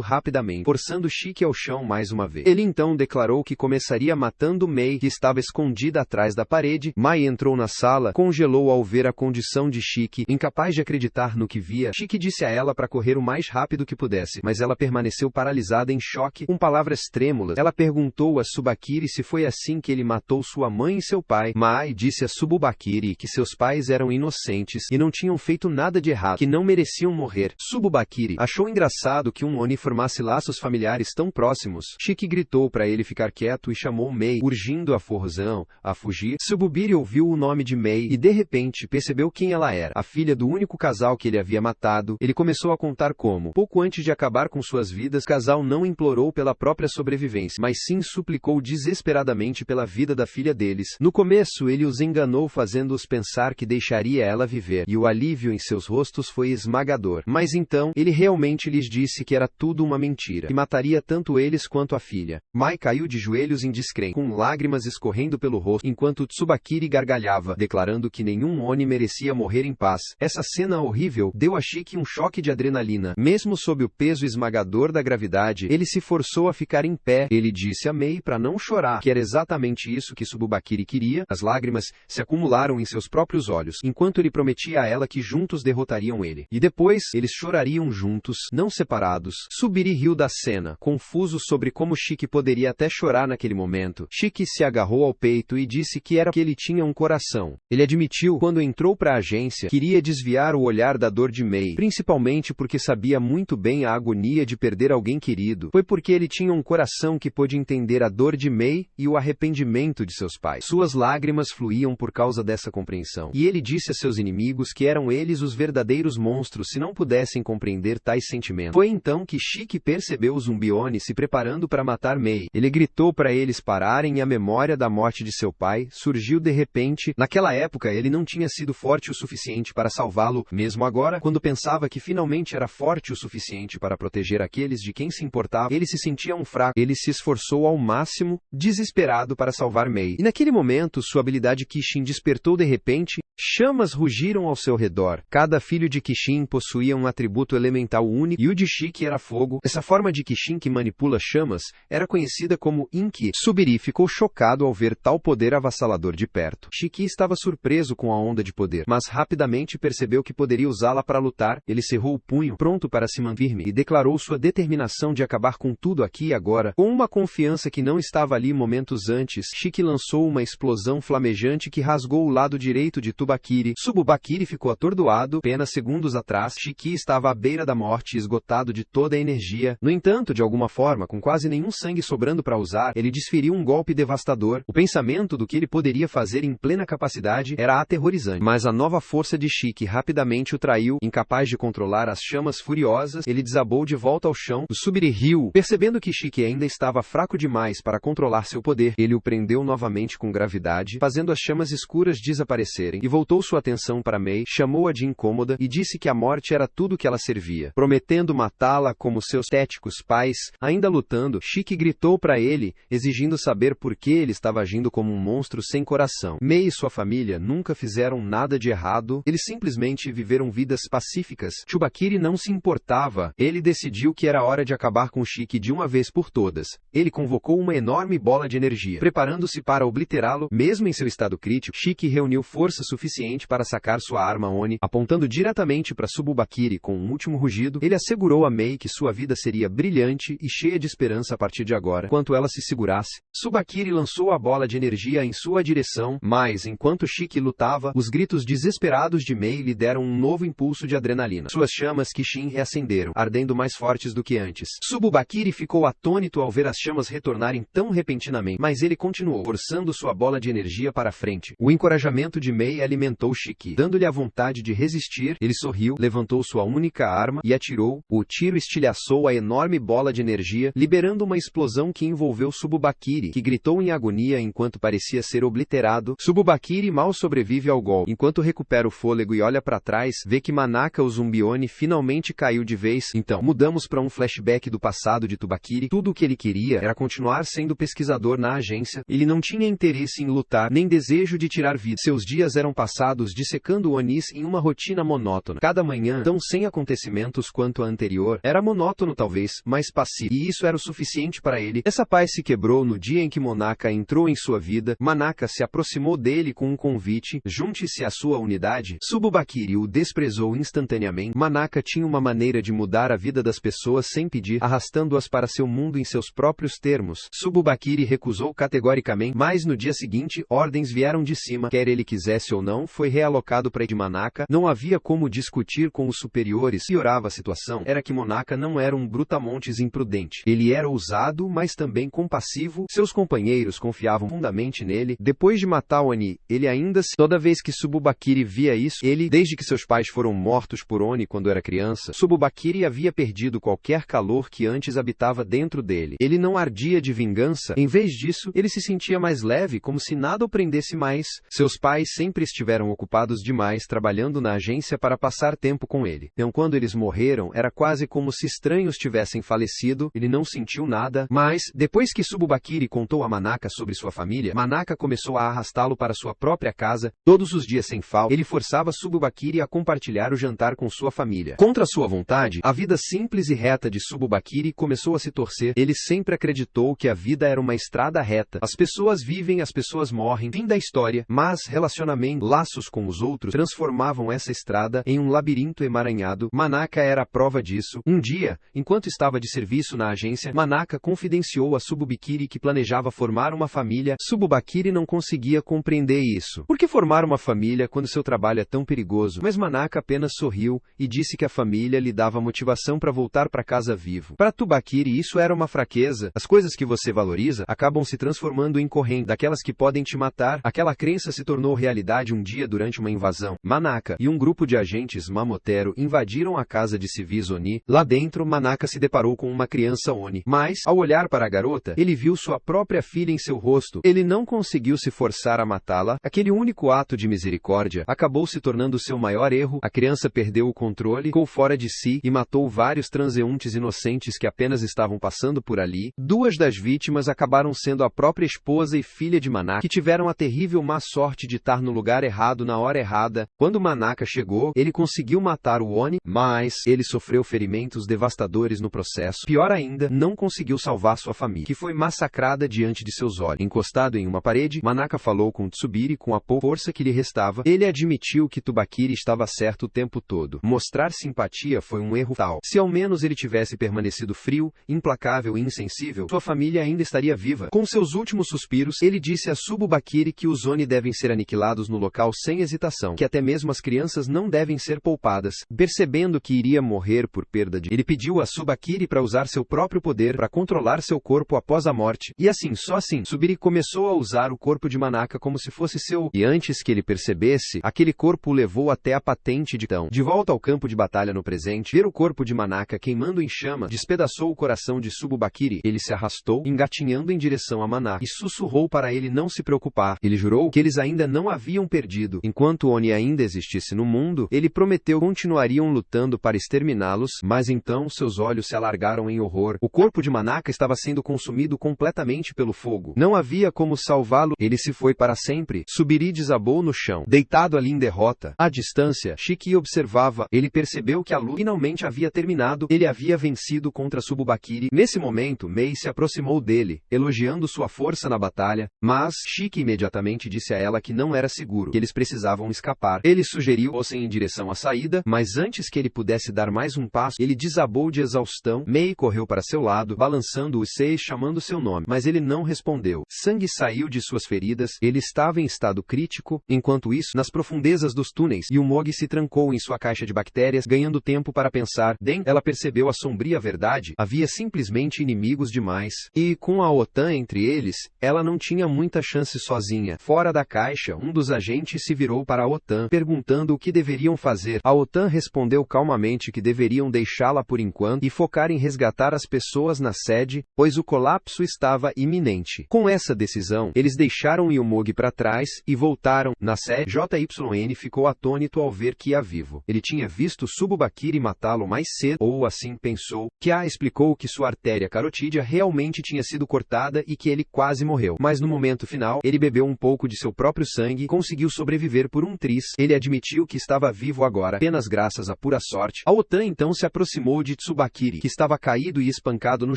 rapidamente, forçando Shiki ao chão mais uma vez. Ele então declarou que começaria matando Mei, que estava escondida atrás da parede. Mai entrou na sala, congelou ao ver a condição de Shiki. Incapaz de acreditar no que via, Shiki disse a ela para correr o mais rápido que pudesse, mas ela permaneceu paralisada em choque. Com palavras trêmulas, ela perguntou a Tsubakiri se foi assim que ele matou sua mãe e seu pai. Mai disse a Tsubakiri que seus pais eram inocentes e não tinham feito nada de errado, que não mereciam morrer. Tsubakiri achou engraçado que um Oni formasse laços familiares tão próximos. Shiki gritou para ele ficar quieto e chamou Mei, urgindo a forrozão a fugir. Tsubiri ouviu o nome de Mei e de repente percebeu quem ela era, a filha do único casal que ele havia matado. Ele começou a contar como, pouco antes de acabar com suas vidas, o casal não implorou pela própria sobrevivência, mas sim suplicou desesperadamente pela vida da filha deles. No começo, ele os enganou fazendo-os pensar que deixaria ela viver, e o alívio em seus rostos foi esmagador. Mas então, ele realmente lhes disse que era tudo uma mentira, que mataria tanto eles quanto a filha. Mai caiu de joelhos em descrença, com lágrimas escorrendo pelo rosto, enquanto Tsubakiri gargalhava, declarando que nenhum Oni merecia morrer em paz. Essa cena horrível deu a Shiki um choque de adrenalina. Mesmo sob o peso esmagador da gravidade, ele se forçou a ficar em pé. Ele disse a Mei para não chorar, que era exatamente isso que Tsubakiri queria. As lágrimas se acumularam em seus próprios olhos, enquanto ele prometia a ela que juntos derrotariam ele. E depois, eles chorariam juntos, não separados. Subiri riu da cena, confuso sobre como Shiki poderia até chorar naquele momento. Shiki se agarrou ao peito e disse que era que ele tinha um coração. Ele admitiu, quando entrou para a agência, queria desviar o olhar da dor de Mei, principalmente porque sabia muito bem a agonia de perder alguém querido. Foi porque ele tinha um coração que pôde entender a dor de Mei e o arrependimento de seus pais. Suas lágrimas fluíam por causa dessa compreensão. E ele disse a seus inimigos que eram eles os verdadeiros monstros se não pudessem compreender tais sentimentos. Foi então que Shiki percebeu os Zumbioni se preparando para matar Mei. Ele gritou para eles pararem e a memória da morte de seu pai surgiu de repente. Naquela época, ele não tinha sido forte o suficiente para salvá-lo. Mesmo agora, quando pensava que finalmente era forte o suficiente para proteger aqueles de quem se importava, ele se sentia um fraco. Ele se esforçou ao máximo, desesperado para salvar Mei. E naquele momento, sua habilidade Qixin despertou de repente. Chamas rugiram ao seu redor. Cada filho de Qixin possuía um atributo elemental único, e o de Shiki era fogo. Essa forma de Qixin que manipula chamas era conhecida como Inki. Subiri ficou chocado ao ver tal poder avassalador de perto. Shiki estava surpreso com a onda de poder, mas rapidamente percebeu que poderia usá-la para lutar. Ele cerrou o punho, pronto para se manter firme e declarou sua determinação de acabar com tudo aqui e agora, com uma confiança que não estava ali momentos antes. Shiki lançou uma explosão flamejante que rasgou o lado direito de Tsubakiri. Tsubakiri ficou atordoado. Apenas segundos atrás, Shiki estava à beira da morte, esgotado de toda a energia. No entanto, de alguma forma, com quase nenhum sangue sobrando para usar, ele desferiu um golpe devastador. O pensamento do que ele poderia fazer em plena capacidade era aterrorizante. Mas a nova força de Shiki rapidamente o traiu. Incapaz de controlar as chamas furiosas, ele desabou de volta ao chão. O Subiri riu. Percebendo que Shiki ainda estava fraco demais para controlar seu poder, ele o prendeu novamente com gravidade, fazendo as chamas escuras desaparecerem, e voltou sua atenção para Mei, chamou-a de incômoda e disse que a morte era tudo que ela servia, prometendo matá-la como seus téticos pais. Ainda lutando, Shiki gritou para ele, exigindo saber por que ele estava agindo como um monstro sem coração. Mei e sua família nunca fizeram nada de errado, eles simplesmente viveram vidas pacíficas. Tsubakiri não se importava. Ele decidiu que era hora de acabar com Shiki de uma vez por todas. Ele convocou uma enorme bola de energia, preparando-se para obliterá-lo. Mesmo em seu estado crítico, Shiki reuniu força suficiente para sacar sua arma Oni, apontando diretamente para Tsubakiri com um último rugido. Ele assegurou a Mei que sua vida seria brilhante e cheia de esperança a partir de agora, enquanto ela se segurasse. Tsubakiri lançou a bola de energia em sua direção, mas enquanto Shiki lutava, os gritos desesperados de Mei lhe deram um novo impulso de adrenalina. Suas chamas Kishin reacenderam, ardendo mais fortes do que antes. Tsubakiri ficou atônito ao ver as chamas retornarem tão repentinamente, mas ele continuou, forçando sua bola de energia para frente. O encorajamento de Mei alimentou Shiki, dando-lhe a vontade de resistir. Ele sorriu, levantou sua única arma e atirou. O tiro estilhaçou a enorme bola de energia, liberando uma explosão que envolveu Tsubakiri, que gritou em agonia enquanto parecia ser obliterado. Tsubakiri mal sobrevive ao golpe. Enquanto recupera o fôlego e olha para trás, vê que Manaka, o zumbi Oni, finalmente caiu de vez. Então, mudamos para um flashback do passado de Tsubakiri. Tudo o que ele queria era continuar sendo pesquisador na agência. Ele não tinha interesse em lutar, nem desejo de tirar vida. Seus dias eram passados dissecando Onis em uma rotina monótona. Cada manhã, tão sem acontecimentos quanto a anterior, era monótono talvez, mas passivo. E isso era o suficiente para ele. Essa paz se quebrou no dia em que Manaka entrou em sua vida. Manaka se aproximou dele com um convite: junte-se à sua unidade. Tsubakiri o desprezou instantaneamente. Manaka tinha uma maneira de mudar a vida das pessoas sem pedir, arrastando-as para seu mundo em seus próprios termos. Tsubakiri recusou categoricamente, mas no dia seguinte, ordens vieram de cima. Quer ele quisesse ou não, foi realocado para Manaka. Não havia como discutir com os superiores. Piorava a situação era que Manaka não era um brutamontes imprudente. Ele era ousado, mas também compassivo. Seus companheiros confiavam profundamente nele. Depois de matar Oni, ele ainda se... Toda vez que Tsubakiri via isso, desde que seus pais foram mortos por Oni quando era criança, Tsubakiri havia perdido qualquer calor que antes habitava dentro dele. Ele não ardia de vingança. Em vez disso, ele se sentia mais leve, como se nada o prendesse mais. Seus pais sempre estiveram ocupados demais trabalhando na agência para passar tempo com ele. Então, quando eles morreram, era quase como se estranhos tivessem falecido. Ele não sentiu nada, mas, depois que Tsubakiri contou a Manaka sobre sua família, Manaka começou a arrastá-lo para sua própria casa. Todos os dias sem falta, ele forçava Tsubakiri a compartilhar o jantar com sua família. Contra sua vontade, a vida simples e reta de Tsubakiri começou a se torcer. Ele sempre acreditou que a vida era uma estrada reta. As pessoas vivem, as pessoas morrem. Fim da história. Mas relacionamento, laços com os outros, transformavam essa estrada em um labirinto emaranhado. Manaka era a prova disso. Um dia, enquanto estava de serviço na agência, Manaka confidenciou a Tsubakiri que planejava formar uma família. Tsubakiri não conseguia compreender isso. Por que formar uma família quando seu trabalho é tão perigoso? Mas Manaka apenas sorriu e disse que a família lhe dava motivação para voltar para casa vivo. Para Tsubakiri isso era uma fraqueza. As coisas que você valoriza acabam se transformando em corrente, daquelas que podem te matar. Aquela crença se tornou realidade um dia durante uma invasão. Manaka e um grupo de agentes Mamotero invadiram a casa de civis Oni. Lá dentro, Manaka se deparou com uma criança Oni. Mas, ao olhar para a garota, ele viu sua própria filha em seu rosto. Ele não conseguiu se forçar a matá-la. Aquele único ato de misericórdia acabou se tornando seu maior erro. A criança perdeu o controle, ficou fora de si e matou vários transeuntes inocentes que apenas estavam passando por ali. Duas das vítimas acabaram sendo a própria esposa e filha de Manaka, que tiveram a terrível má sorte de estar no lugar errado na hora errada. Quando Manaka chegou, ele conseguiu matar o Oni, mas ele sofreu ferimentos devastadores no processo. Pior ainda, não conseguiu salvar sua família, que foi massacrada diante de seus olhos. Encostado em uma parede, Manaka falou com Tsubiri com a pouca força que lhe restava. Ele admitiu que Tsubakiri estava certo o tempo todo. Mostrar simpatia foi um erro tal. Se ao menos ele tivesse permanecido frio, implacável e insensível, sua família ainda estaria viva. Com seus últimos suspiros, ele disse a Tsubakiri que os Oni devem ser aniquilados no local sem hesitação, que até mesmo as crianças não devem ser poupadas. Percebendo que iria morrer por perda de... Ele pediu a Tsubakiri para usar seu próprio poder para controlar seu corpo após a morte. E assim, só assim, Tsubiri começou a usar o corpo de Manaka como se fosse seu... E antes que ele percebesse, aquele corpo o levou até a patente de Tão. De volta ao campo de batalha no presente, ver o corpo de Manaka queimando em chama despedaçou o coração de Tsubakiri. Ele se arrastou, engatinhando em direção a Manaka, e sussurrou para ele não se preocupar. Ele jurou que eles ainda não haviam perdido. Enquanto Oni ainda existisse no mundo, ele prometeu que continuariam lutando para exterminá-los, mas então seus olhos se alargaram em horror. O corpo de Manaka estava sendo consumido completamente pelo fogo. Não havia como salvá-lo. Ele se foi para sempre. Tsubiri desabou no chão, deitado ali em derrota. À distância, Shiki observava. Ele percebeu que a luta finalmente havia terminado. Ele havia vencido contra Tsubakiri. Nesse momento, Mei se aproximou dele, elogiando sua força na batalha, mas Shiki imediatamente disse a ela que não era seguro, que eles precisavam escapar. Ele sugeriu que fossem em direção à saída, mas antes que ele pudesse dar mais um passo, ele desabou de exaustão. Mei correu para seu lado, balançando os seios chamando seu nome, mas ele não respondeu. Sangue saiu de suas feridas. Ele estava em estado crítico. Enquanto isso, nas profundezas dos túneis, Yumogi se trancou em sua caixa de bactérias, ganhando tempo para pensar. Ela percebeu a sombria verdade. Havia simplesmente inimigos demais. E, com a OTAN entre eles, ela não tinha muita chance sozinha. Fora da caixa, um dos agentes se virou para a OTAN, perguntando o que deveriam fazer. A OTAN respondeu calmamente que deveriam deixá-la por enquanto e focar em resgatar as pessoas na sede, pois o colapso estava iminente. Com essa decisão, eles deixaram Yumogi para trás e voltaram. Na sede, JYN ficou atônito ao ver que ia vivo. Ele tinha visto Tsubakiri matá-lo mais cedo, ou assim pensou. Kya explicou que sua artéria carotídea realmente tinha sido cortada e que ele quase morreu. Mas no momento final, ele bebeu um pouco de seu próprio sangue e conseguiu sobreviver por um tris. Ele admitiu que estava vivo agora, apenas graças à pura sorte. A OTAN então se aproximou de Tsubakiri, que estava caído e espancado no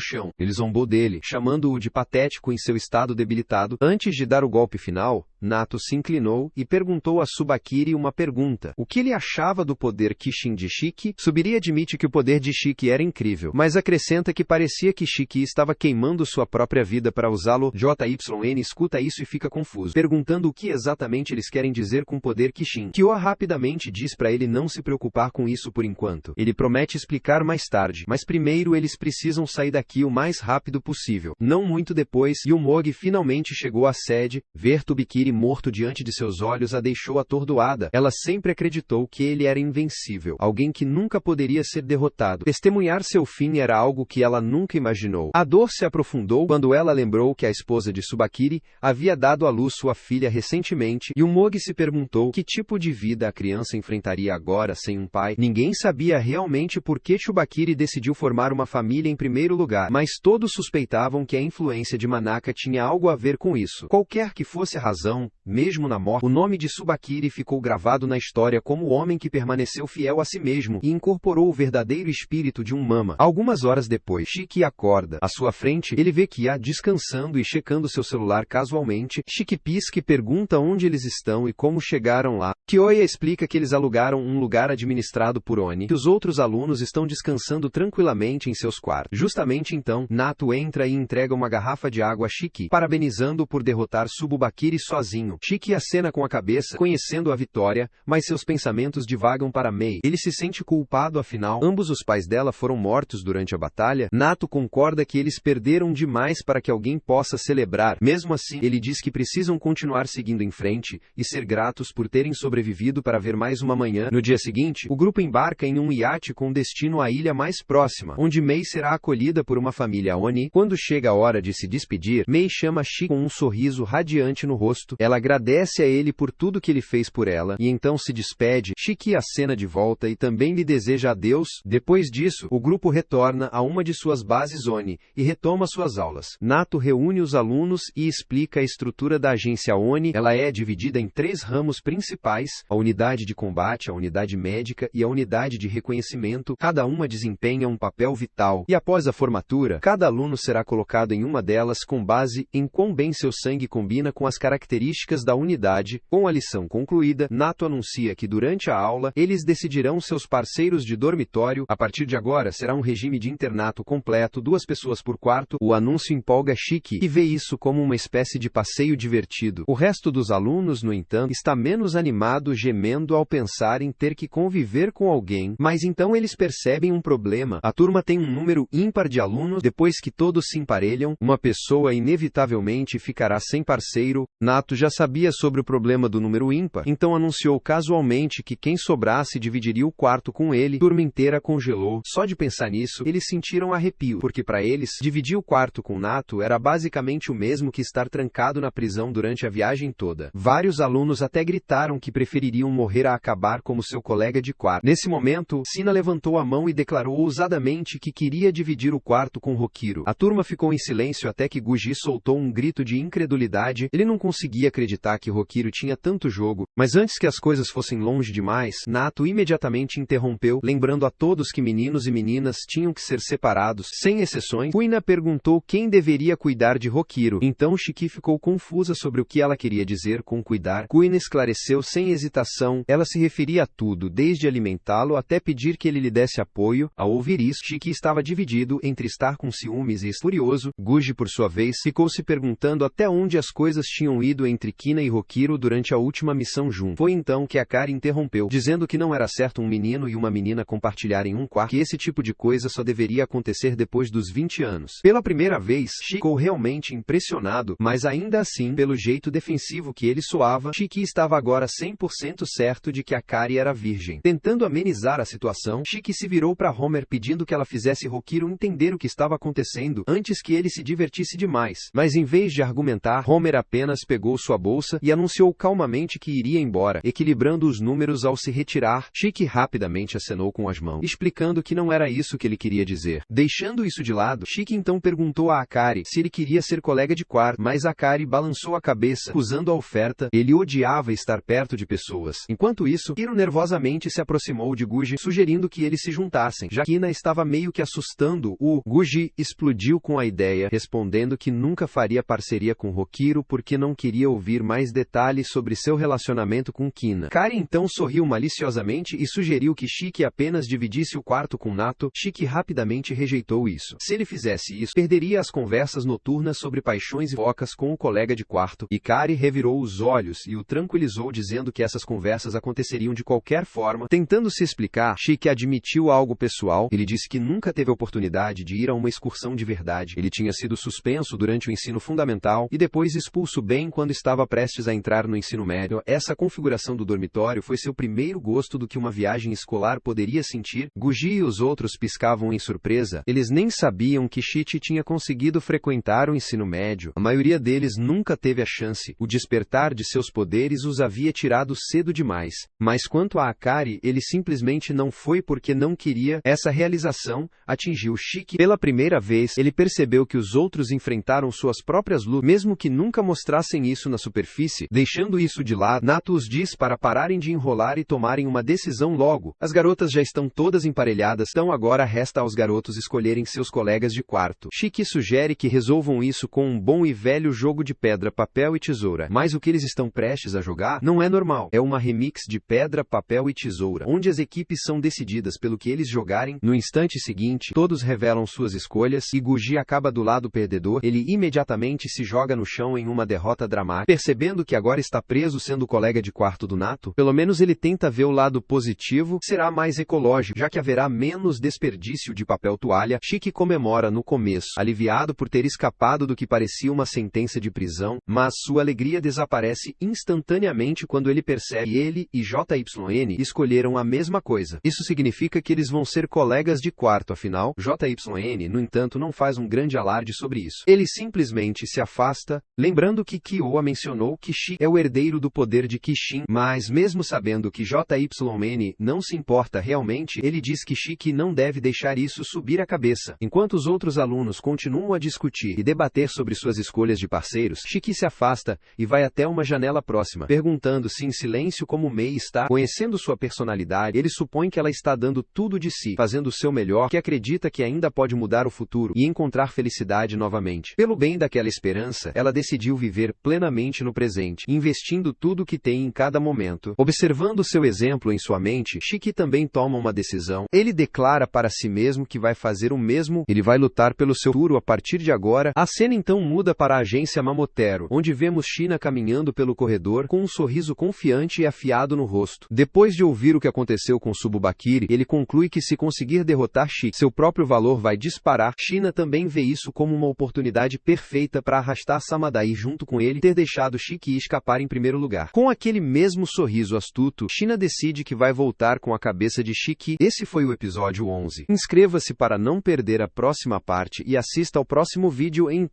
chão. Ele zombou dele, chamando-o de patético em seu estado debilitado. Antes de dar o golpe final, Nato se inclinou e perguntou a Tsubakiri uma pergunta. O que ele achava do poder Kishin de Shiki? Tsubiri admite que o poder de Shiki era incrível, mas acrescenta que parecia que Shiki estava queimando sua própria vida para usá-lo. JYN escuta isso e fica confuso, perguntando o que exatamente eles querem dizer com poder Kishin. Kyo rapidamente diz para ele não se preocupar com isso por enquanto. Ele promete explicar mais tarde, mas primeiro eles precisam sair daqui o mais rápido possível. Não muito depois, Yumogi finalmente chegou à sede. Ver Tsubakiri morto diante de seus olhos a deixou atordoada. Ela sempre acreditou que ele era invencível, alguém que nunca poderia ser derrotado. Testemunhar seu fim era algo que ela nunca imaginou. A dor se aprofundou quando ela lembrou que a esposa de Tsubakiri havia dado à luz sua filha recentemente. Yumogi se perguntou que tipo de vida a criança enfrentaria agora sem um pai. Ninguém sabia realmente por que Tsubakiri decidiu formar uma família em primeiro lugar, mas todos suspeitavam que a influência de Manaka tinha algo a ver com isso. Qualquer que fosse a razão, mesmo na morte, o nome de Tsubakiri ficou gravado na história como o homem que permaneceu fiel a si mesmo e incorporou o verdadeiro espírito de um Mama. Algumas horas depois, Shiki acorda. À sua frente, ele vê Kya descansando e checando seu celular casualmente. Shiki pisca e pergunta onde eles estão e como chegaram lá. Kyoya explica que eles alugaram um lugar administrado por Oni, que os outros alunos estão descansando tranquilamente em seus quartos. Justamente então, Nato entra e entrega uma garrafa de água a Shiki, parabenizando-o por derrotar Tsubakiri sozinho. Shiki acena com a cabeça, conhecendo a vitória, mas seus pensamentos divagam para Mei. Ele se sente culpado, afinal, ambos os pais dela foram mortos durante a batalha. Nato concorda que eles perderam demais para que alguém possa celebrar. Mesmo assim, ele diz que precisam continuar seguindo em frente e ser gratos por terem sobrevivido para ver mais uma manhã. No dia seguinte, o grupo embarca em um iate com destino à ilha mais próxima, onde Mei será acolhida por uma família Oni. Quando chega a hora de se despedir, Mei chama Shiki com um sorriso radiante no rosto. Ela agradece a ele por tudo que ele fez por ela, e então se despede. Shiki acena de volta e também lhe deseja adeus. Depois disso, o grupo retorna a uma de suas bases Oni e retoma suas aulas. Nato reúne os alunos e explica a estrutura da agência Oni. Ela é dividida em 3 ramos principais: a unidade de combate, a unidade médica e a unidade de reconhecimento. Cada uma desempenha um papel vital, e após a formatura, cada aluno será colocado em uma delas com base em quão bem seu sangue combina com as características da unidade. Com a lição concluída, Nato anuncia que durante a aula, eles decidirão seus parceiros de dormitório, a partir de agora será um regime de internato completo, 2 pessoas por quarto. O anúncio empolga Chique, e vê isso como uma espécie de passeio divertido. O resto dos alunos, no entanto, está menos animado, gemendo ao pensar em ter que conviver com alguém, mas então eles percebem um problema. A turma tem um número ímpar de alunos. Depois que todos se emparelham, uma pessoa inevitavelmente ficará sem parceiro. Nato já sabia sobre o problema do número ímpar, então anunciou casualmente que quem sobrasse dividiria o quarto com ele. A turma inteira congelou. Só de pensar nisso, eles sentiram arrepio, porque para eles, dividir o quarto com Nato era basicamente o mesmo que estar trancado na prisão durante a viagem toda. Vários alunos até gritaram que prefeririam morrer a acabar como seu colega de quarto. Nesse momento, Sina levantou a mão e declarou ousadamente que queria dividir o quarto com Rokiro. A turma ficou em silêncio até que Guji soltou um grito de incredulidade. Ele não conseguia acreditar que Rokiro tinha tanto jogo, mas antes que as coisas fossem longe demais, Nato imediatamente interrompeu, lembrando a todos que meninos e meninas tinham que ser separados, sem exceções. Kuina perguntou quem deveria cuidar de Rokiro. Então Shiki ficou confusa sobre o que ela queria dizer com cuidar. Kuina esclareceu sem hesitação. Ela se referia a tudo, desde alimentá-lo até pedir que ele lhe desse apoio. Ao ouvir isso, Shiki estava dividido entre estar com ciúmes e furioso. Guji, por sua vez, ficou se perguntando até onde as coisas tinham ido entre Kina e Rokiro durante a última missão junto. Foi então que Akari interrompeu, dizendo que não era certo um menino e uma menina compartilharem um quarto, que esse tipo de coisa só deveria acontecer depois dos 20 anos. Pela primeira vez, Shiki ficou realmente impressionado, mas ainda assim, pelo jeito defensivo que ele soava, Shiki estava agora 100% certo de que Akari era virgem. Tentando amenizar a situação, Shiki se virou para Homer pedindo que ela fizesse Rokiro entender o que estava acontecendo antes que ele se divertisse demais. Mas em vez de argumentar, Homer apenas pegou sua bolsa e anunciou calmamente que iria embora, equilibrando os números ao se retirar. Shiki rapidamente acenou com as mãos, explicando que não era isso que ele queria dizer. Deixando isso de lado, Shiki então perguntou a Akari se ele queria ser colega de quarto, mas Akari balançou a cabeça, usando a oferta. Ele odiava estar perto de pessoas. Enquanto isso, Hiro nervosamente se aproximou de Guji, sugerindo que eles se juntassem, já que Kina estava meio que assustando-o. Guji explodiu com a ideia, respondendo que nunca faria parceria com Rokiro porque não queria ouvir mais detalhes sobre seu relacionamento com Kina. Kari então sorriu maliciosamente e sugeriu que Shiki apenas dividisse o quarto com Nato. Shiki rapidamente rejeitou isso. Se ele fizesse isso, perderia as conversas noturnas sobre paixões e focas com o colega de quarto, e Kari revirou os olhos e o tranquilizou dizendo que essas conversas aconteceriam de qualquer forma. Tentando se explicar, Shiki admitiu algo pessoal. Ele disse que nunca teve a oportunidade de ir a uma excursão de verdade. Ele tinha sido suspenso durante o ensino fundamental e depois expulso bem quando estava prestes a entrar no ensino médio. Essa configuração do dormitório foi seu primeiro gosto do que uma viagem escolar poderia sentir. Guji e os outros piscavam em surpresa. Eles nem sabiam que Shiki tinha conseguido frequentar o ensino médio. A maioria deles nunca teve a chance. O despertar de seus poderes os havia tirado cedo demais. Mas quanto a Akari, ele simplesmente não foi porque não queria. Essa realização atingiu Shiki. Pela primeira vez, ele percebeu que os outros enfrentaram suas próprias lutas, mesmo que nunca mostrassem isso na superfície. Deixando isso de lado, Nato os diz para pararem de enrolar e tomarem uma decisão logo. As garotas já estão todas emparelhadas, então agora resta aos garotos escolherem seus colegas de quarto. Shiki sugere que resolvam isso com um bom e velho jogo de pedra, papel e tesoura. Mas o que eles estão prestes a jogar não é normal. É uma remix de pedra, papel e tesoura, onde as equipes são decididas pelo que eles jogarem. No instante seguinte, todos revelam suas escolhas e Guji acaba do lado perdedor. Ele imediatamente se joga no chão em uma derrota dramática. Percebendo que agora está preso sendo colega de quarto do Nato, pelo menos ele tenta ver o lado positivo. Será mais ecológico, já que haverá menos desperdício de papel toalha. Shiki comemora no começo, aliviado por ter escapado do que parecia uma sentença de prisão, mas sua alegria desaparece instantaneamente quando ele percebe que ele e JYN escolheram a mesma coisa. Isso significa que eles vão ser colegas de quarto, afinal, JYN, no entanto, não faz um grande alarde sobre isso. Ele simplesmente se afasta, lembrando que Kyoa mencionou que Shiki é o herdeiro do poder de Kishin, mas mesmo sabendo que JYN não se importa realmente, ele diz que Shiki não deve deixar isso subir a cabeça. Enquanto os outros alunos continuam a discutir e debater sobre suas escolhas de parceiros, Shiki se afasta e vai até uma janela próxima, perguntando-se em silêncio como Mei está. Conhecendo sua personalidade, ele supõe que ela está dando tudo de si, fazendo o seu melhor, que acredita que ainda pode mudar o futuro e encontrar felicidade novamente. Pelo bem daquela esperança, ela decidiu viver plenamente no presente, investindo tudo que tem em cada momento. Observando seu exemplo em sua mente, Shiki também toma toma uma decisão. Ele declara para si mesmo que vai fazer o mesmo, ele vai lutar pelo seu futuro a partir de agora. A cena então muda para a agência Mamotero, onde vemos China caminhando pelo corredor com um sorriso confiante e afiado no rosto. Depois de ouvir o que aconteceu com Tsubakiri, ele conclui que se conseguir derrotar Shiki, seu próprio valor vai disparar. China também vê isso como uma oportunidade perfeita para arrastar Samadai junto com ele, ter deixado Shiki escapar em primeiro lugar. Com aquele mesmo sorriso astuto, China decide que vai voltar com a cabeça de Shiki. Esse foi o episódio 11. Inscreva-se para não perder a próxima parte e assista ao próximo vídeo em